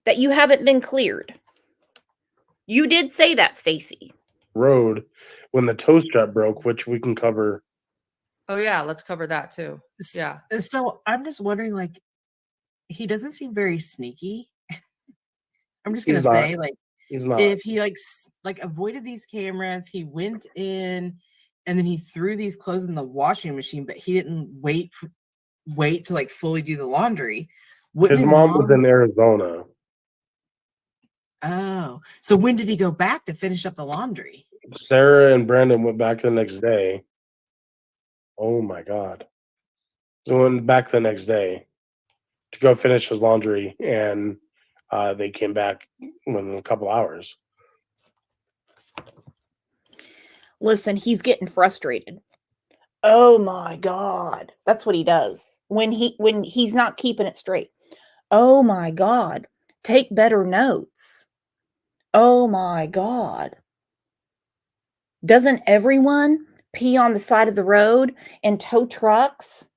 that you haven't been cleared. You did say that, Stacy. Road when the toe strap broke, which we can cover. Oh yeah, let's cover that too. Yeah. So I'm just wondering, like, he doesn't seem very sneaky. I'm just gonna He's not. say, like, He's not. if he like avoided these cameras, he went in and then he threw these clothes in the washing machine, but he didn't wait to like fully do the laundry. Wouldn't His mom was in Arizona. Oh, so when did he go back to finish up the laundry? Sarah and Brandon went back the next day. Oh my God. So went back the next day to go finish his laundry, and they came back within a couple hours. Listen, he's getting frustrated. Oh my God. That's what he does when he's not keeping it straight. Oh my God. Take better notes. Oh my God. Doesn't everyone pee on the side of the road and tow trucks?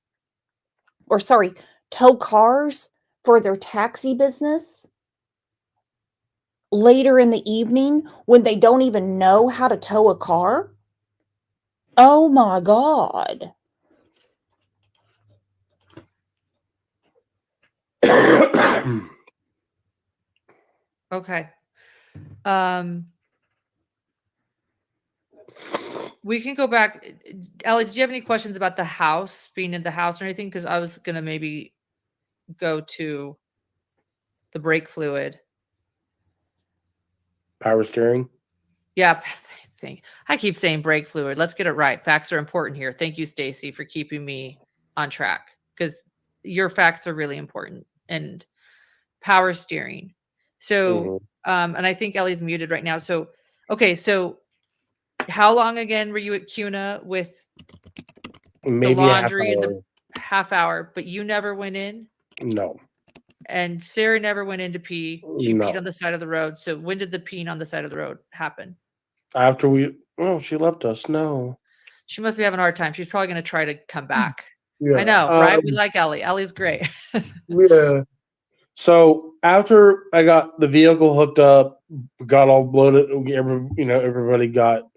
Or sorry, tow cars for their taxi business? Later in the evening when they don't even know how to tow a car? Oh my God. Okay. We can go back. Ellie, did you have any questions about the house, being in the house or anything? Because I was gonna maybe go to the brake fluid. Power steering. Yeah, I keep saying brake fluid. Let's get it right. Facts are important here. Thank you, Stacy, for keeping me on track, because your facts are really important. And power steering. So, and I think Ellie's muted right now. So, okay, so how long again were you at CUNA with Maybe the laundry a and the half hour, but you never went in? No. And Sarah never went in to pee. She No. peed on the side of the road. So when did the peeing on the side of the road happen? After she left us. No. She must be having a hard time. She's probably going to try to come back. Yeah. I know, right? We like Ellie. Ellie's great. Yeah. So after I got the vehicle hooked up, got all bloated, everybody got,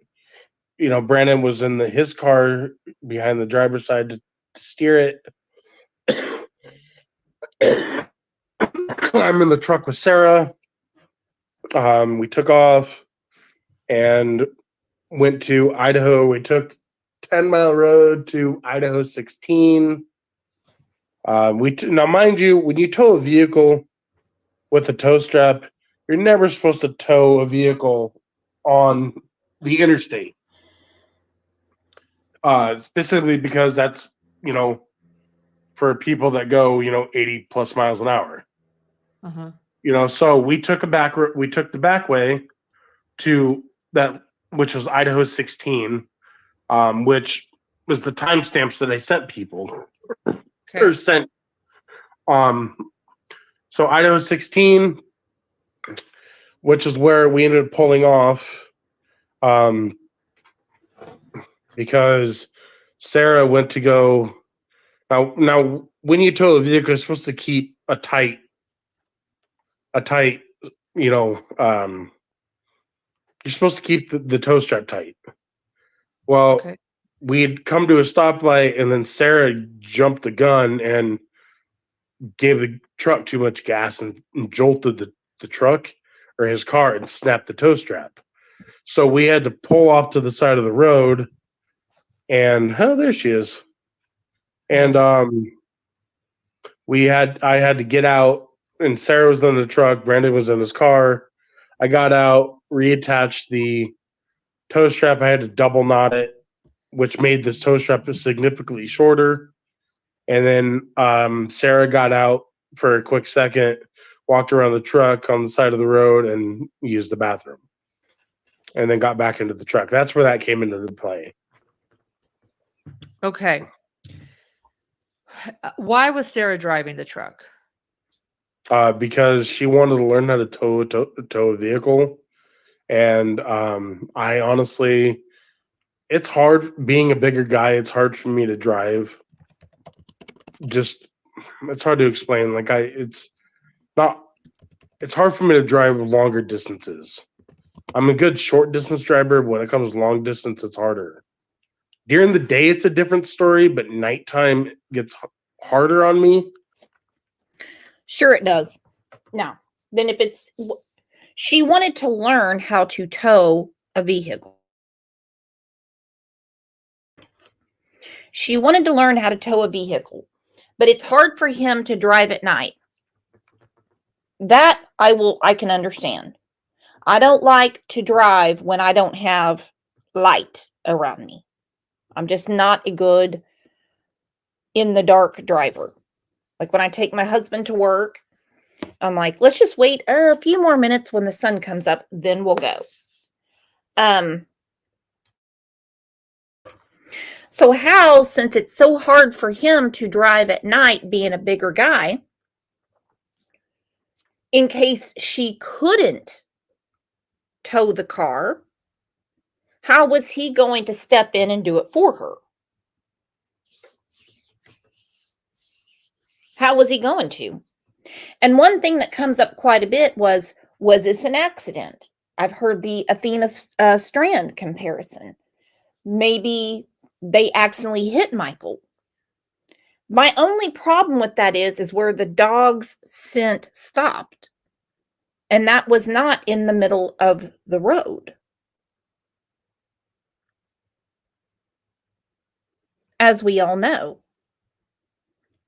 Brandon was in his car behind the driver's side to steer it. I'm in the truck with Sarah. We took off and went to Idaho. We took 10-mile road to Idaho 16. Now, mind you, when you tow a vehicle with a tow strap, you're never supposed to tow a vehicle on the interstate. Specifically because that's, for people that go, 80 plus miles an hour. So we took the back way to that, which was Idaho 16, which was the timestamps that I sent people or sent So Idaho 16, which is where we ended up pulling off, because Sarah went to go. Now, when you tow a vehicle, you're supposed to keep a tight, you know, you're supposed to keep the tow strap tight. Well, Okay. we had come to a stoplight, and then Sarah jumped the gun and gave the truck too much gas and jolted the truck or his car and snapped the tow strap. So we had to pull off to the side of the road, and oh, there she is. And I had to get out, and Sarah was in the truck, Brandon was in his car. I got out, reattached the tow strap. I had to double knot it, which made this tow strap significantly shorter. And then Sarah got out for a quick second, walked around the truck on the side of the road, and used the bathroom. And then got back into the truck. That's where that came into the play. Okay. Why was Sarah driving the truck? Because she wanted to learn how to tow a vehicle. And I honestly, it's hard being a bigger guy. It's hard for me to drive. It's hard to explain. It's hard for me to drive longer distances. I'm a good short distance driver, but when it comes to long distance, it's harder. During the day, it's a different story, but nighttime gets harder on me. Sure, it does. Now, then if she wanted to learn how to tow a vehicle. She wanted to learn how to tow a vehicle, but it's hard for him to drive at night. That I can understand. I don't like to drive when I don't have light around me. I'm just not a good in the dark driver. Like when I take my husband to work, I'm like, let's just wait a few more minutes when the sun comes up, then we'll go. So how, since it's so hard for him to drive at night, being a bigger guy, in case she couldn't tow the car, how was he going to step in and do it for her? How was he going to? And one thing that comes up quite a bit was this an accident? I've heard the Athena Strand comparison. Maybe they accidentally hit Michael. My only problem with that is where the dog's scent stopped. And that was not in the middle of the road. As we all know.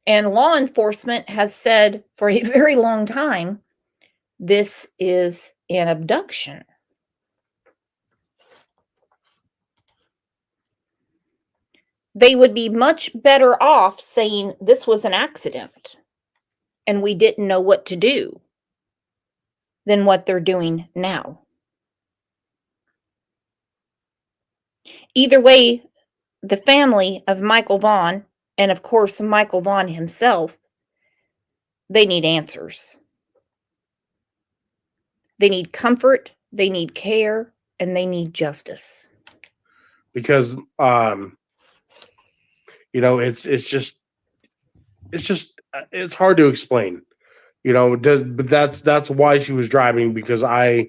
And law enforcement has said for a very long time, this is an abduction. They would be much better off saying this was an accident and we didn't know what to do than what they're doing now. Either way, the family of Michael Vaughn, and of course Michael Vaughn himself, they need answers. They need comfort, they need care, and they need justice. Because it's hard to explain. But that's why she was driving, because I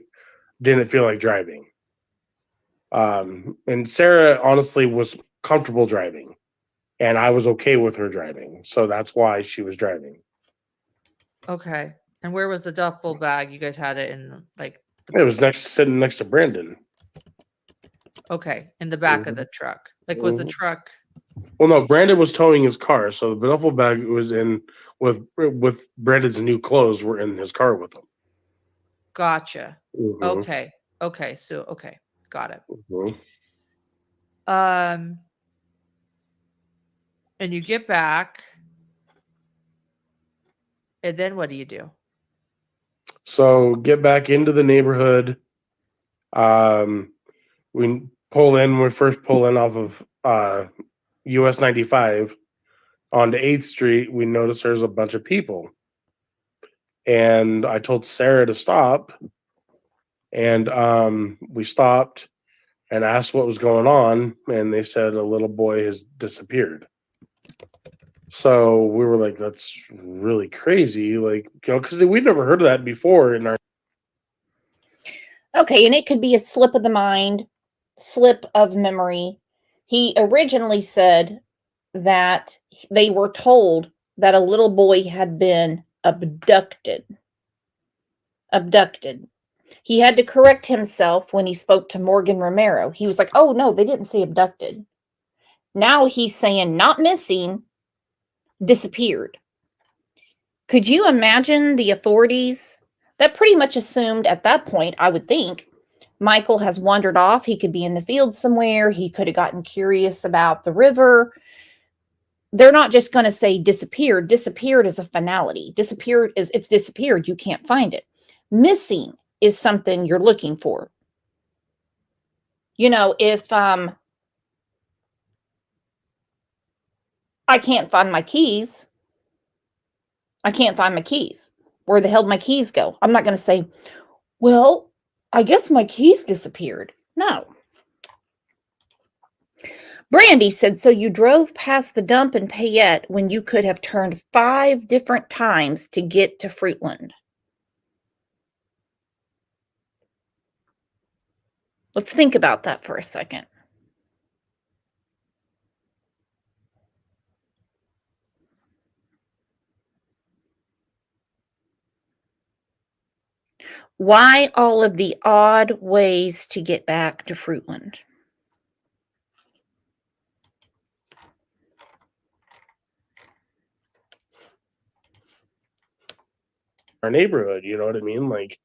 didn't feel like driving. And Sarah honestly was comfortable driving, and I was okay with her driving, so that's why she was driving. Okay. And where was the duffel bag? You guys had it in It was sitting next to Brandon. Okay, in the back of the truck. Like, was the truck? Well, no, Brandon was towing his car, so the duffel bag was in with Brandon's new clothes were in his car with him. Gotcha. Mm-hmm. Okay. So, okay. Got it. Mm-hmm. And you get back, and then what do you do? So get back into the neighborhood. We first pull in off of US 95 On to 8th Street, we noticed there's a bunch of people. And I told Sarah to stop. And we stopped and asked what was going on. And they said a little boy has disappeared. So we were like, that's really crazy. Like, because we'd never heard of that before in our. Okay, and it could be a slip of the mind, slip of memory. He originally said that they were told that a little boy had been abducted. Abducted. He had to correct himself when he spoke to Morgan Romero. He was like, oh, no, they didn't say abducted. Now he's saying not missing, disappeared. Could you imagine the authorities that pretty much assumed at that point, I would think, Michael has wandered off. He could be in the field somewhere. He could have gotten curious about the river. They're not just going to say disappeared. Disappeared is a finality. Disappeared is it's disappeared. You can't find it. Missing is something you're looking for. You know, if I can't find my keys, I can't find my keys. Where the hell did my keys go? I'm not going to say, well, I guess my keys disappeared. No. Brandy said, so you drove past the dump in Payette when you could have turned 5 different times to get to Fruitland. Let's think about that for a second. Why all of the odd ways to get back to Fruitland? Our neighborhood, you know what I mean? Like,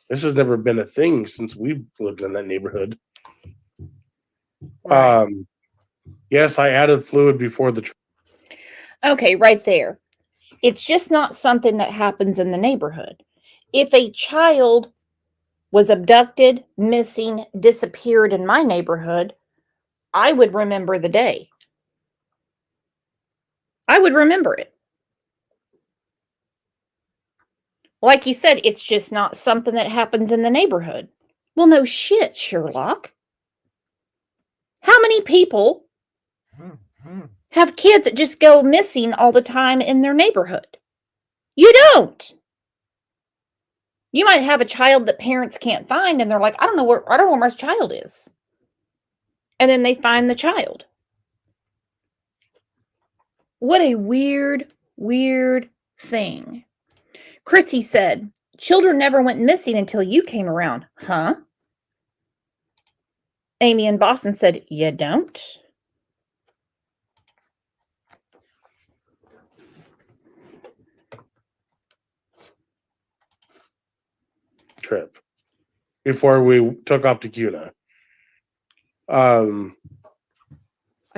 this has never been a thing since we've lived in that neighborhood. Right. Yes, I added fluid before the. Okay, right there. It's just not something that happens in the neighborhood. If a child was abducted, missing, disappeared in my neighborhood, I would remember the day. I would remember it. Like you said, it's just not something that happens in the neighborhood. Well, no shit, Sherlock. How many people have kids that just go missing all the time in their neighborhood? You don't. You might have a child that parents can't find and they're like, I don't know where my child is. And then they find the child. What a weird thing. Chrissy said, children never went missing until you came around. Huh? Amy in Boston said, you don't? Trip before we took off to Cuna. I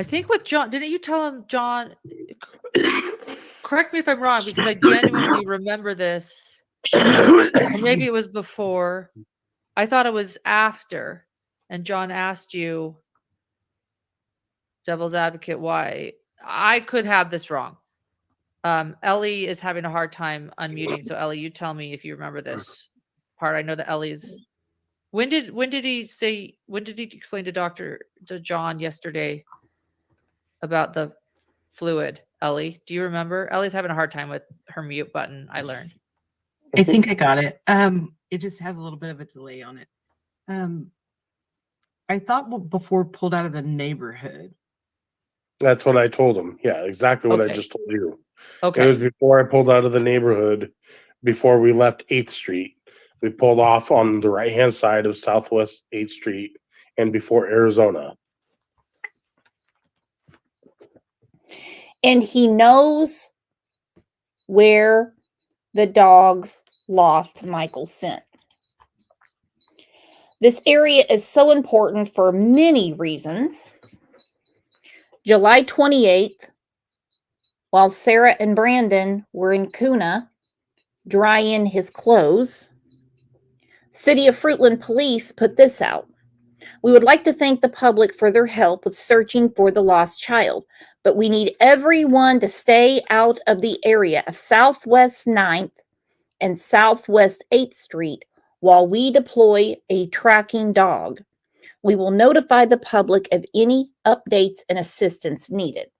think with John, didn't you tell him, John? Correct me if I'm wrong, because I genuinely remember this. Or maybe it was before. I thought it was after. And John asked you, devil's advocate, why? I could have this wrong. Ellie is having a hard time unmuting. So Ellie, you tell me if you remember this part. I know that Ellie's. When did he explain to John yesterday about the fluid? Ellie, do you remember? Ellie's having a hard time with her mute button, I learned. I think I got it. It just has a little bit of a delay on it. I thought before pulled out of the neighborhood. That's what I told him. Yeah, exactly what Okay. I just told you. Okay. It was before I pulled out of the neighborhood, before we left 8th Street. We pulled off on the right-hand side of Southwest 8th Street and before Arizona. And he knows where the dogs lost Michael's scent. This area is so important for many reasons. July 28th, while Sarah and Brandon were in Cuna drying his clothes, City of Fruitland Police put this out. We would like to thank the public for their help with searching for the lost child. but we need everyone to stay out of the area of Southwest 9th and Southwest 8th Street while we deploy a tracking dog. We will notify the public of any updates and assistance needed.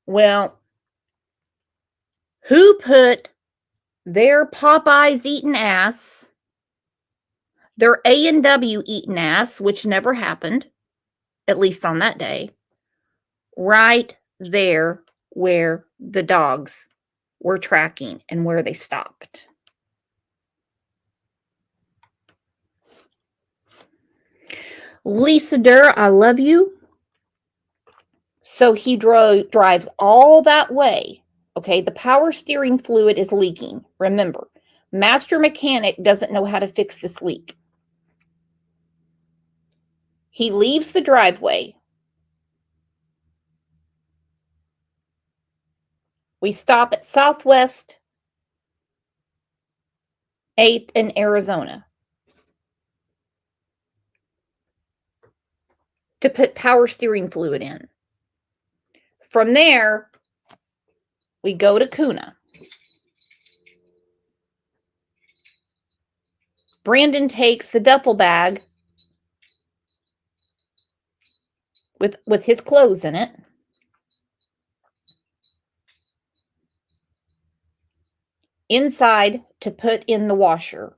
Well, who put their Popeyes eating ass, their A&W eating ass, which never happened, at least on that day, right there where the dogs were tracking and where they stopped? Lisa Durr, I love you. So he drives all that way. Okay, the power steering fluid is leaking. Remember, master mechanic doesn't know how to fix this leak. He leaves the driveway. We stop at Southwest 8th in Arizona to put power steering fluid in. From there, we go to Kuna. Brandon takes the duffel bag with his clothes in it. Inside to put in the washer.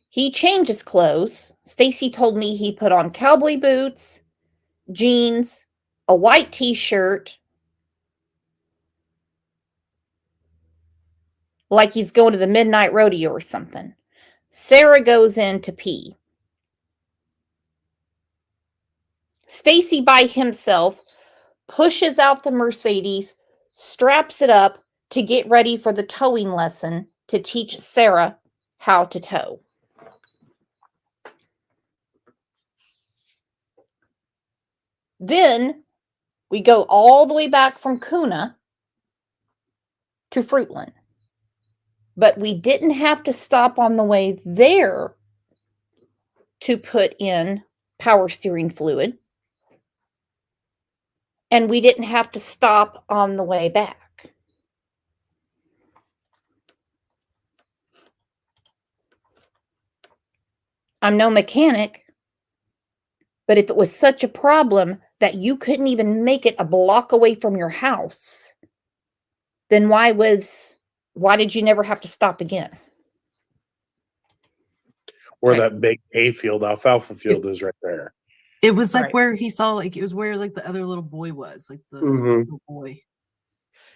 He changes clothes. Stacy told me he put on cowboy boots, jeans, a white t-shirt, like he's going to the midnight rodeo or something. Sarah goes in to pee. Stacy by himself pushes out the Mercedes, straps it up to get ready for the towing lesson to teach Sarah how to tow. Then we go all the way back from Kuna to Fruitland. But we didn't have to stop on the way there to put in power steering fluid. And we didn't have to stop on the way back. I'm no mechanic, but if it was such a problem that you couldn't even make it a block away from your house, then why did you never have to stop again? Where Okay. that big alfalfa field is right there. It was like Right. where he saw, like, it was where like the other little boy was, like the Mhm. little boy.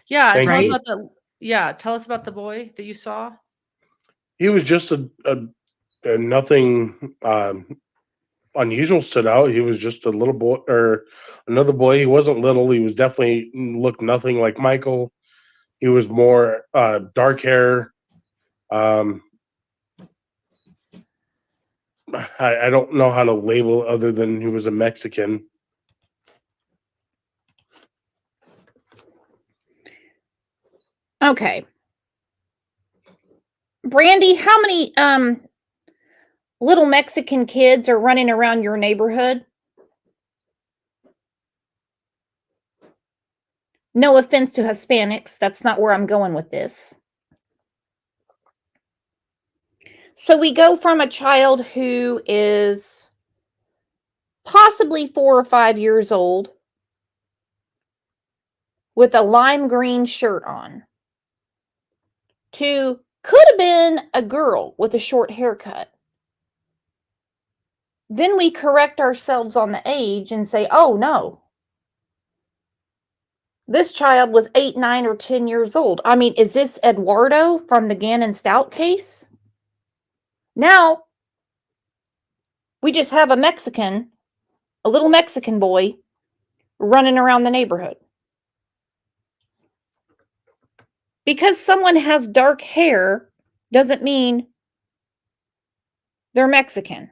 Yeah, Thank tell us you. about tell us about the boy that you saw. He was just a nothing unusual stood out. He was just a little boy or another boy. He wasn't little. He was definitely looked nothing like Michael. He was more dark hair. I don't know how to label other than he was a Mexican. Okay. Brandy, how many little Mexican kids are running around your neighborhood? No offense to Hispanics. That's not where I'm going with this. So we go from a child who is possibly 4 or 5 years old with a lime green shirt on to could have been a girl with a short haircut. Then we correct ourselves on the age and say, oh no, this child was 8, 9, or 10 years old. I mean, is this Eduardo from the Gannon Stout case? Now, we just have a little Mexican boy running around the neighborhood. Because someone has dark hair doesn't mean they're Mexican.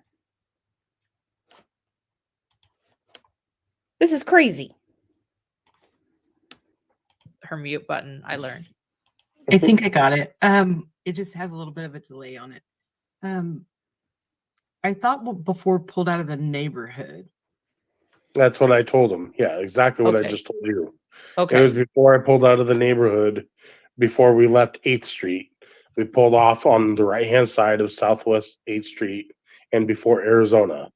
This is crazy. Her mute button, I learned. I think I got it. It just has a little bit of a delay on it. I thought before pulled out of the neighborhood, That's what I told him. Yeah, exactly what I Okay. just told you. It Okay. was before I pulled out of the neighborhood, before we left 8th Street. We pulled off on the right-hand side of Southwest 8th Street and before Arizona,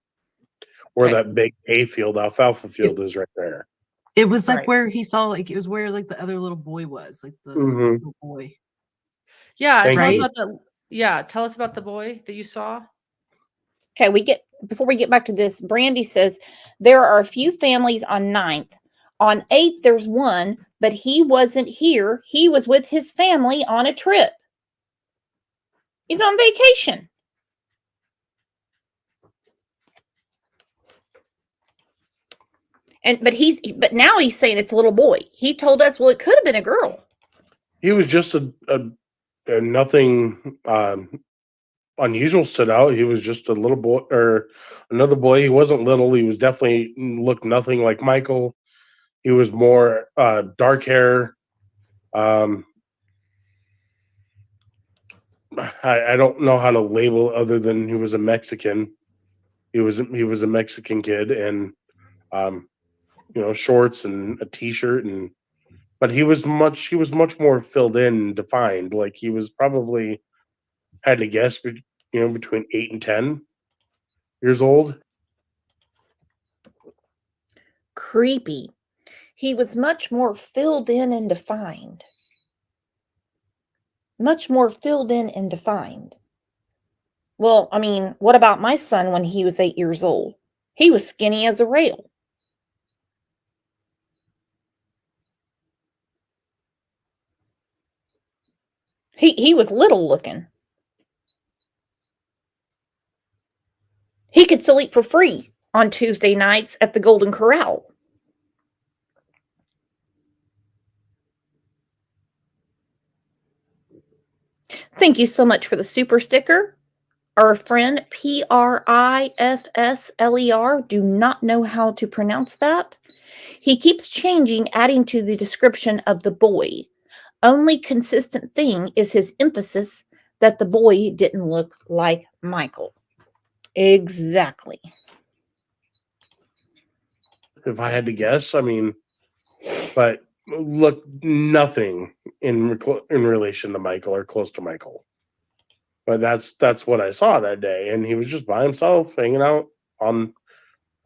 where Okay. that big hayfield, alfalfa It, field is right there. it was All like right. where he saw, like, it was where like the other little boy was, like the Mhm. little boy. Yeah, Thank tell us Right? you. about the tell us about the boy that you saw. Okay, before we get back to this, Brandy says there are a few families on 9th. On 8th, there's one, but he wasn't here. He was with his family on a trip. He's on vacation. But now he's saying it's a little boy. He told us, well, it could have been a girl. He was just a nothing unusual stood out. He was just a little boy or another boy. He wasn't little. He was definitely looked nothing like Michael. He was more dark hair. Um, I don't know how to label other than he was a Mexican. He was a Mexican kid and um, shorts and a t-shirt and but he was much more filled in and defined. Like he was probably had to guess between 8 and 10 years old. Creepy. He was much more filled in and defined. Much more filled in and defined. Well, I mean, what about my son when he was 8 years old? He was skinny as a rail. He was little looking. He could still eat for free on Tuesday nights at the Golden Corral. Thank you so much for the super sticker. Our friend Prifsler, do not know how to pronounce that. He keeps changing, adding to the description of the boy. Only consistent thing is his emphasis that the boy didn't look like Michael. Exactly. If I had to guess, I mean, but look nothing in relation to Michael or close to Michael. But that's what I saw that day, and he was just by himself, hanging out on.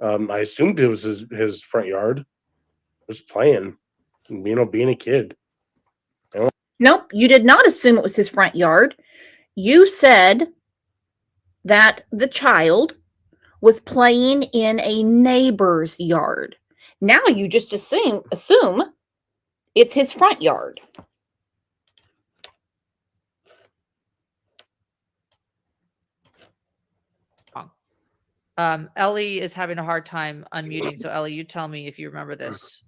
I assumed it was his front yard, just playing, being a kid. Nope, you did not assume it was his front yard. You said that the child was playing in a neighbor's yard. Now you just assume it's his front yard. Ellie is having a hard time unmuting. So Ellie, you tell me if you remember this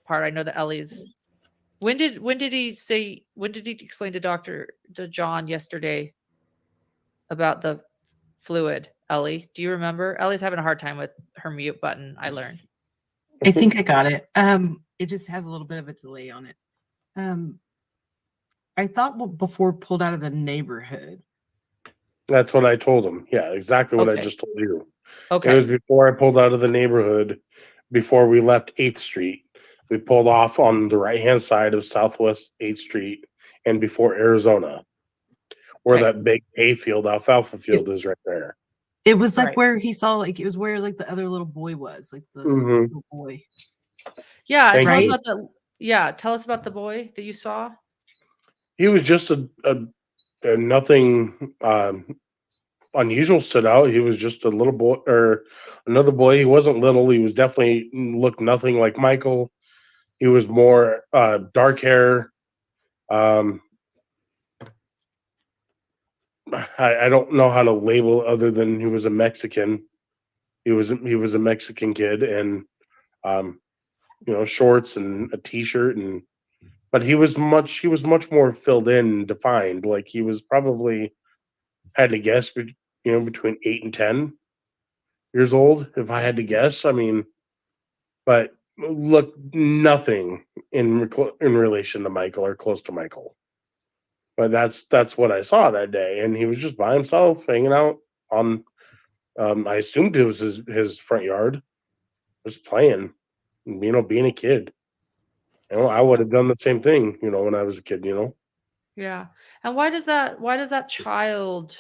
part. I know that Ellie's. When did he explain to John yesterday about the fluid? Ellie, do you remember? Ellie's having a hard time with her mute button. I learned. I think I got it. It just has a little bit of a delay on it. I thought before pulled out of the neighborhood. That's what I told him. Yeah, exactly what I Okay. just told you. Okay. It was before I pulled out of the neighborhood, before we left 8th Street. We pulled off on the right-hand side of Southwest 8th Street and before Arizona, where Okay. that big hayfield, alfalfa field is right there. It was All like right. where he saw, like, it was where like the other little boy was, like the Mhm. little boy. Yeah, Thank tell us you. about tell us about the boy that you saw. He was just a nothing unusual stood out. He was just a little boy or another boy. He wasn't little. He was definitely looked nothing like Michael. He was more dark hair. Um, I don't know how to label other than he was a Mexican. He was a Mexican kid and um, shorts and a t-shirt and but he was much more filled in and defined. Like he was probably had to guess between 8 and 10 years old if I had to guess. I mean, but look nothing in relation to Michael or close to Michael. But that's what I saw that day, and he was just by himself hanging out on. I assumed it was his front yard, just playing, being a kid. I would have done the same thing, when I was a kid. Yeah. And why does that child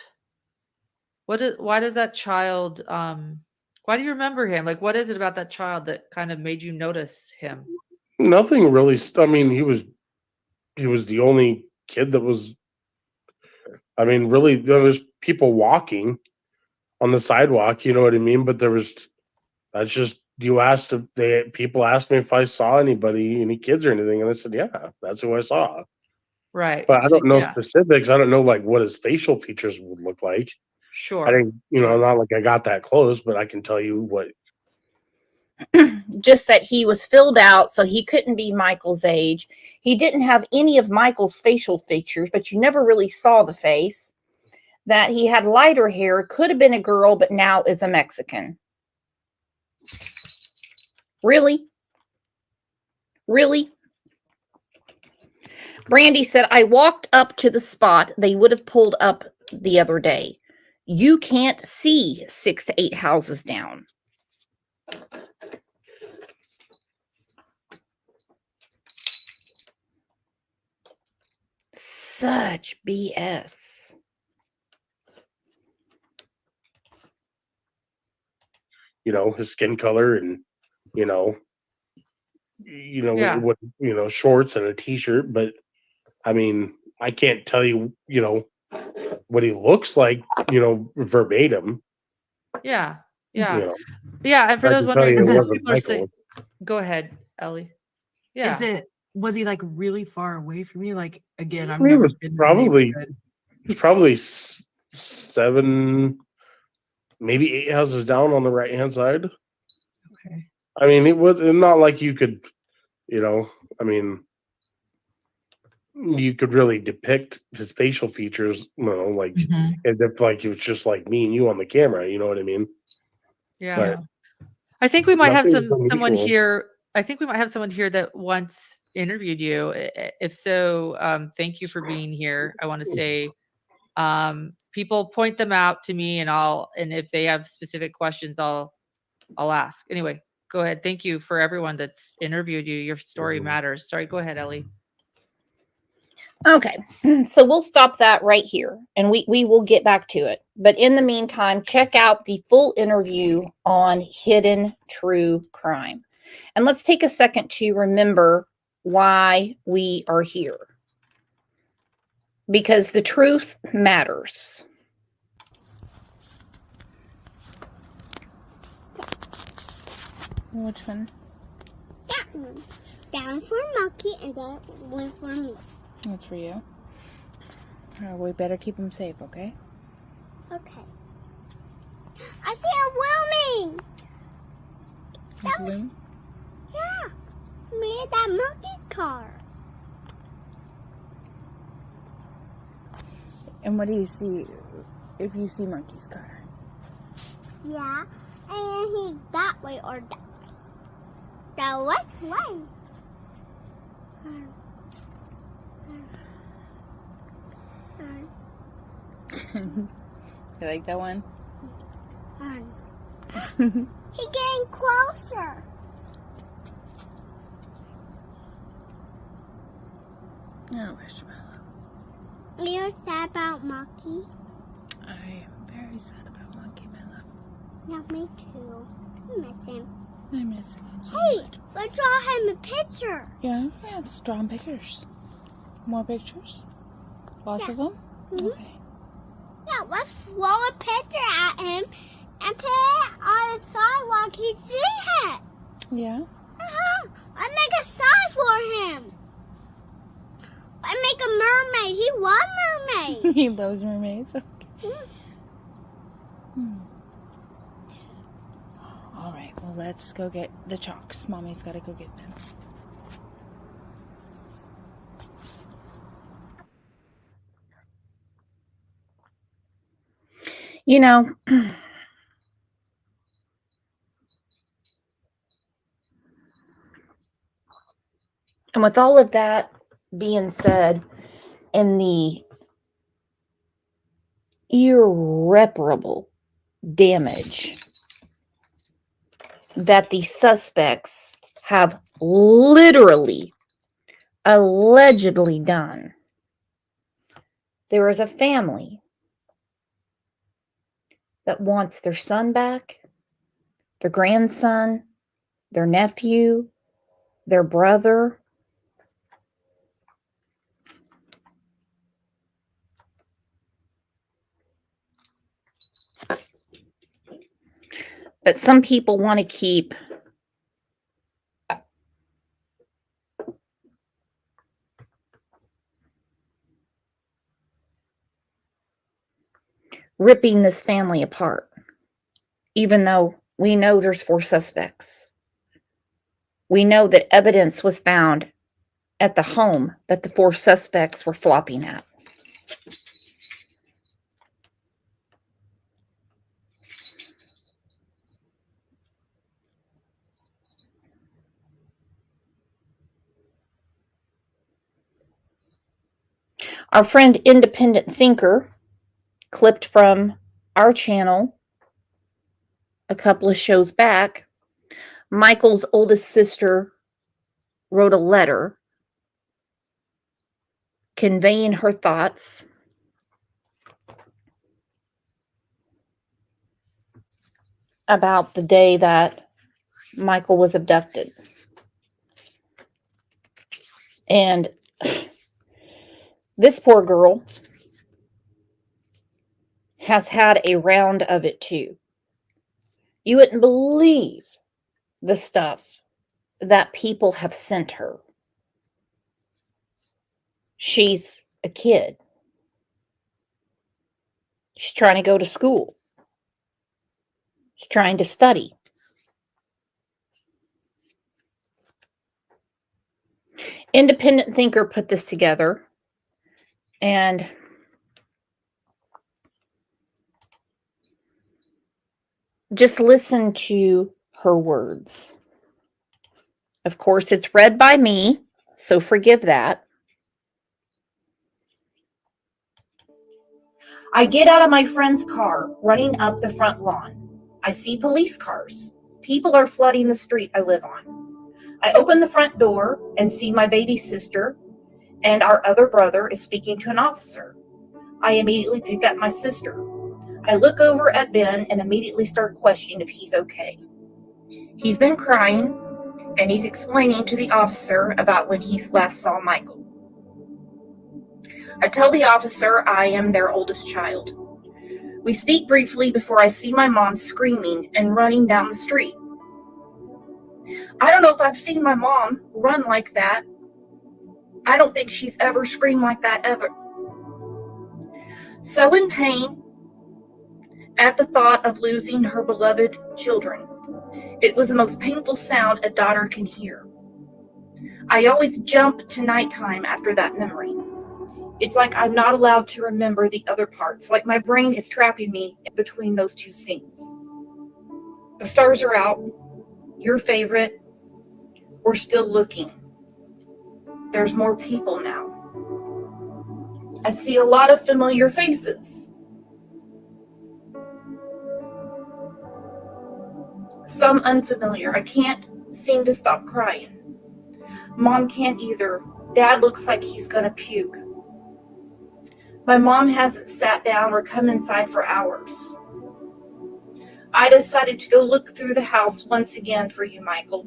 why does that child why do you remember him? Like, what is it about that child that kind of made you notice him? Nothing really. I mean, he was the only kid that was. I mean, really, there was people walking on the sidewalk. You know what I mean? But that's just you asked if people asked me if I saw any kids or anything, and I said, yeah, that's who I saw. Right. But I So, don't know yeah. specifics. I don't know like what his facial features would look like. I Sure. didn't, Sure. not like I got that close, but I can tell you what. Just that he was filled out, so he couldn't be Michael's age. He didn't have any of Michael's facial features, but you never really saw the face. That he had lighter hair, could have been a girl, but now is a Mexican. Really? Really? Brandy said, I walked up to the spot they would have pulled up the other day. You can't see 6 to 8 houses down. Such BS. His skin color and Yeah. with shorts and a t-shirt, but I mean, I can't tell you, what he looks like, verbatim. Yeah. You Yeah. know, Yeah. And for I those can tell wondering, you it Is it- wasn't people are saying, Michael. go ahead, Ellie. Yeah. Was he like really far away from you? Like, again, I've He never was been in the probably neighborhood. He was probably 7, maybe 8 houses down on the right hand side. Okay. I mean, it was not like you could, I mean, you could really depict his facial features, like Mhm. as if like it was just like me and you on the camera. You know what I mean? Yeah. But I think we might have nothing someone unusual. here. I think we might have someone here that once interviewed you. If so, thank you for being here. I want to say, people point them out to me, and if they have specific questions, I'll ask. Anyway, go ahead. Thank you for everyone that's interviewed you. Your story matters. Sorry, go ahead, Ellie. Okay, so we'll stop that right here and we will get back to it. But in the meantime, check out the full interview on hidden true crime. And let's take a second to remember why we are here. Because the truth matters. Which one? That one. That one for Monkey and that one for me. That's for you. We better keep him safe, okay? Okay. I see a Wilming! A balloon? Yeah. Me and that monkey car. And what do you see if you see Monkey's car? Yeah. And he's that way or that way. The which way? You like that one? He's getting closer. Oh, Marshmallow. You're sad about Monkey? I am very sad about Monkey, my love. Yeah, me too. I miss him. I miss him so Hey, much. let's draw him a picture. Yeah, let's draw him pictures. More pictures? Lots of them? Mhm. Okay. Yeah, let's throw a picture at him and put it on the sidewalk. He see it. Yeah? Uh-huh. I make a sign for him. I make a mermaid. He wants mermaid. He loves mermaids. Okay. All right, well, let's go get the chalks. Mommy's got to go get them. You know, and with all of that being said, and the irreparable damage that the suspects have literally, allegedly done. There is a family that wants their son back, their grandson, their nephew, their brother. But some people want to keep ripping this family apart, even though we know there's 4 suspects. We know that evidence was found at the home that the 4 suspects were flopping at. Our friend Independent Thinker clipped from our channel a couple of shows back. Michael's oldest sister wrote a letter conveying her thoughts about the day that Michael was abducted. And this poor girl has had a round of it too. You wouldn't believe the stuff that people have sent her. She's a kid. She's trying to go to school. She's trying to study. Independent Thinker put this together, and just listen to her words. Of course, it's read by me, so forgive that. I get out of my friend's car, running up the front lawn. I see police cars. People are flooding the street I live on. I open the front door and see my baby sister and our other brother is speaking to an officer. I immediately pick up my sister. I look over at Ben and immediately start questioning if he's okay. He's been crying, and he's explaining to the officer about when he last saw Michael. I tell the officer I am their oldest child. We speak briefly before I see my mom screaming and running down the street. I don't know if I've seen my mom run like that. I don't think she's ever screamed like that ever. So in pain at the thought of losing her beloved children. It was the most painful sound a daughter can hear. I always jump to nighttime after that memory. It's like I'm not allowed to remember the other parts, like my brain is trapping me in between those 2 scenes. The stars are out. Your favorite. We're still looking. There's more people now. I see a lot of familiar faces. Some unfamiliar. I can't seem to stop crying. Mom can't either. Dad looks like he's gonna puke. My mom hasn't sat down or come inside for hours. I decided to go look through the house once again for you, Michael.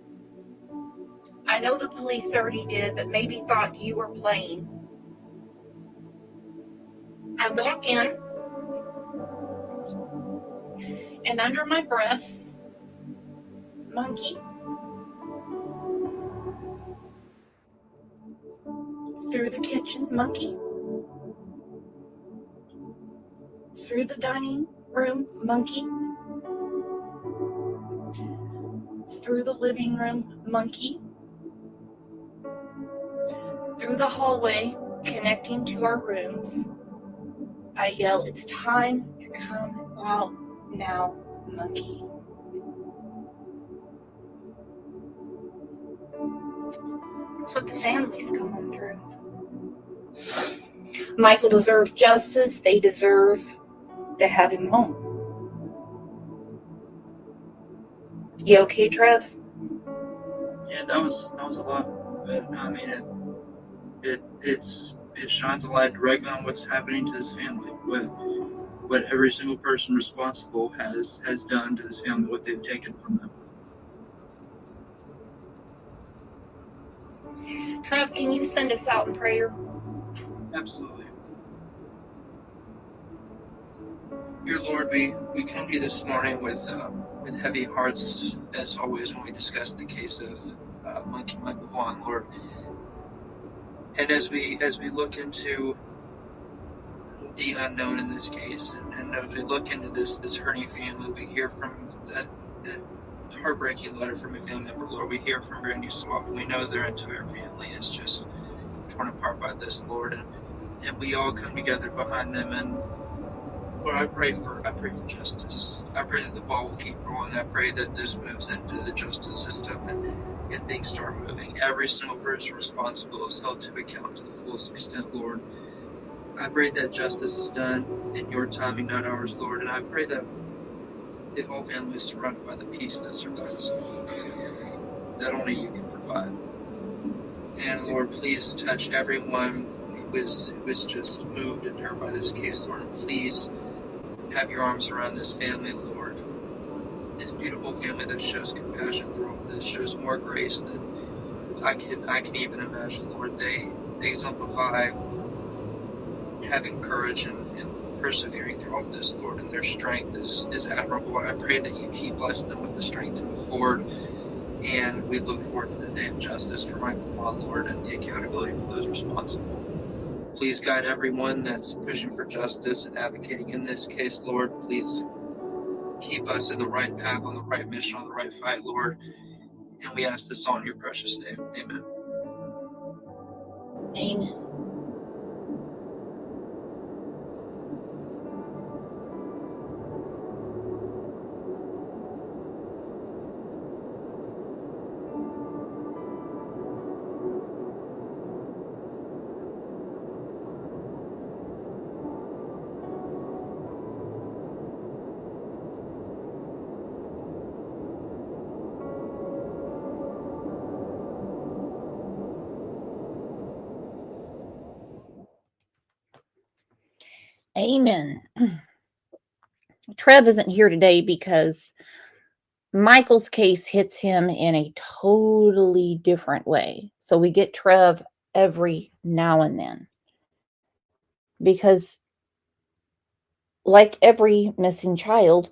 I know the police already did, but maybe thought you were playing. I walk in, and under my breath, monkey. Through the kitchen, monkey. Through the dining room, monkey. Through the living room, monkey. Through the hallway connecting to our rooms, I yell, "It's time to come out now, monkey." That's what the family's going through. Michael deserves justice. They deserve to have him home. You okay, Trev? Yeah, that was a lot. But I mean, it shines a light directly on what's happening to this family. What every single person responsible has done to this family, what they've taken from them. Trev, can you send us out in prayer? Absolutely. Dear Lord, we come to you this morning with heavy hearts, as always, when we discuss the case of Monkey Michael Vaughn, Lord. And as we look into the unknown in this case, and as we look into this hurting family, we hear from that heartbreaking letter from a family member, Lord. We hear from Brandy Swap. We know their entire family is just torn apart by this, Lord, and we all come together behind them. And Lord, I pray for justice. I pray that the ball will keep rolling. I pray that this moves into the justice system and things start moving. Every single person responsible is held to account to the fullest extent, Lord. I pray that justice is done in your timing, not ours, Lord. And I pray that the whole family is surrounded by the peace that survives, that only you can provide. And Lord, please touch everyone who is just moved and hurt by this case, Lord. And please have your arms around this family, Lord. This beautiful family that shows compassion through all this, shows more grace than I can even imagine, Lord. They exemplify having courage and persevering through all of this, Lord, and their strength is admirable. I pray that you keep blessing them with the strength to move forward, and we look forward to the day of justice for Michael Vaughn, Lord, and the accountability for those responsible. Please guide everyone that's pushing for justice and advocating in this case, Lord. Please keep us in the right path, on the right mission, on the right fight, Lord. And we ask this all in your precious name. Amen. Amen. Amen. Trev isn't here today because Michael's case hits him in a totally different way. So we get Trev every now and then because, like every missing child,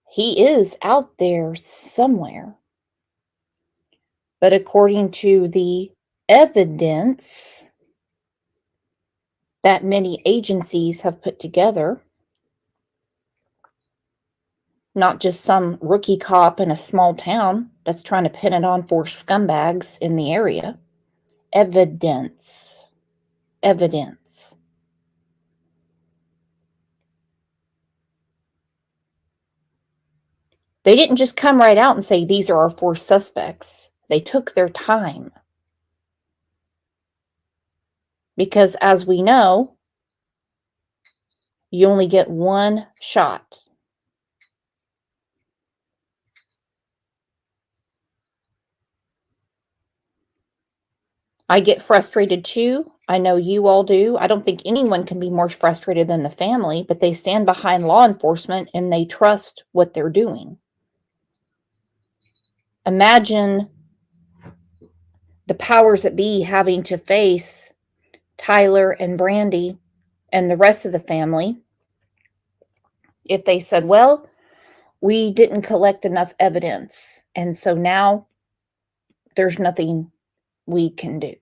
he is out there somewhere. But according to the evidence that many agencies have put together, not just some rookie cop in a small town that's trying to pin it on 4 scumbags in the area. Evidence. Evidence. They didn't just come right out and say, these are our 4 suspects. They took their time. Because as we know, you only get one shot. I get frustrated too. I know you all do. I don't think anyone can be more frustrated than the family, but they stand behind law enforcement and they trust what they're doing. Imagine the powers that be having to face Tyler and Brandy and the rest of the family if they said, well, we didn't collect enough evidence, and so now there's nothing we can do.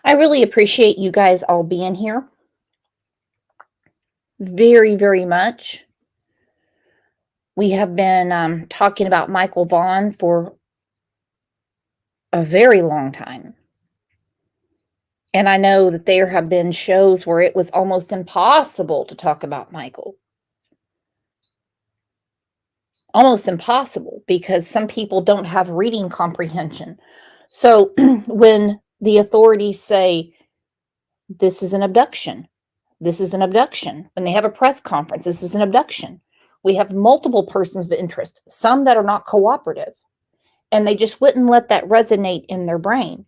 I really appreciate you guys all being here. Very, very much. We have been talking about Michael Vaughn for a very long time. And I know that there have been shows where it was almost impossible to talk about Michael. Almost impossible, because some people don't have reading comprehension. So when the authorities say, this is an abduction. This is an abduction. When they have a press conference, this is an abduction. We have multiple persons of interest, some that are not cooperative, and they just wouldn't let that resonate in their brain.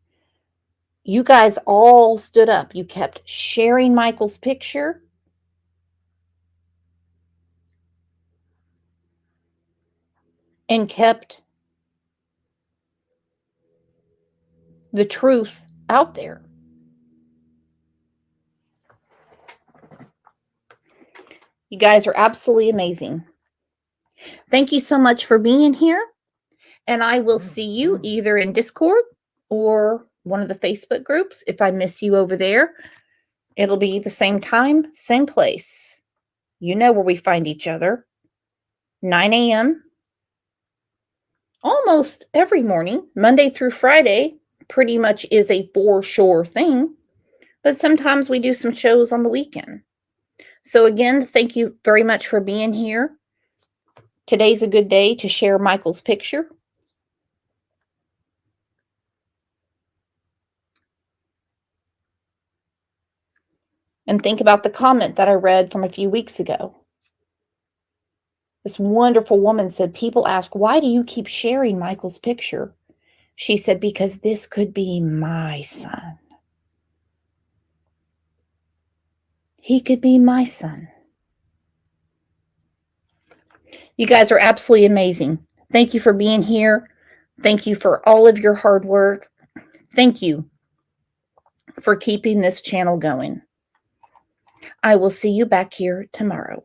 You guys all stood up. You kept sharing Michael's picture. And kept the truth out there. You guys are absolutely amazing. Thank you so much for being here. And I will see you either in Discord or one of the Facebook groups. If I miss you over there, it'll be the same time, same place. You know where we find each other. 9 a.m. almost every morning, Monday through Friday, pretty much is a for sure thing. But sometimes we do some shows on the weekend. So again, thank you very much for being here. Today's a good day to share Michael's picture. And think about the comment that I read from a few weeks ago. This wonderful woman said, people ask, why do you keep sharing Michael's picture? She said, because this could be my son. He could be my son. You guys are absolutely amazing. Thank you for being here. Thank you for all of your hard work. Thank you for keeping this channel going. I will see you back here tomorrow.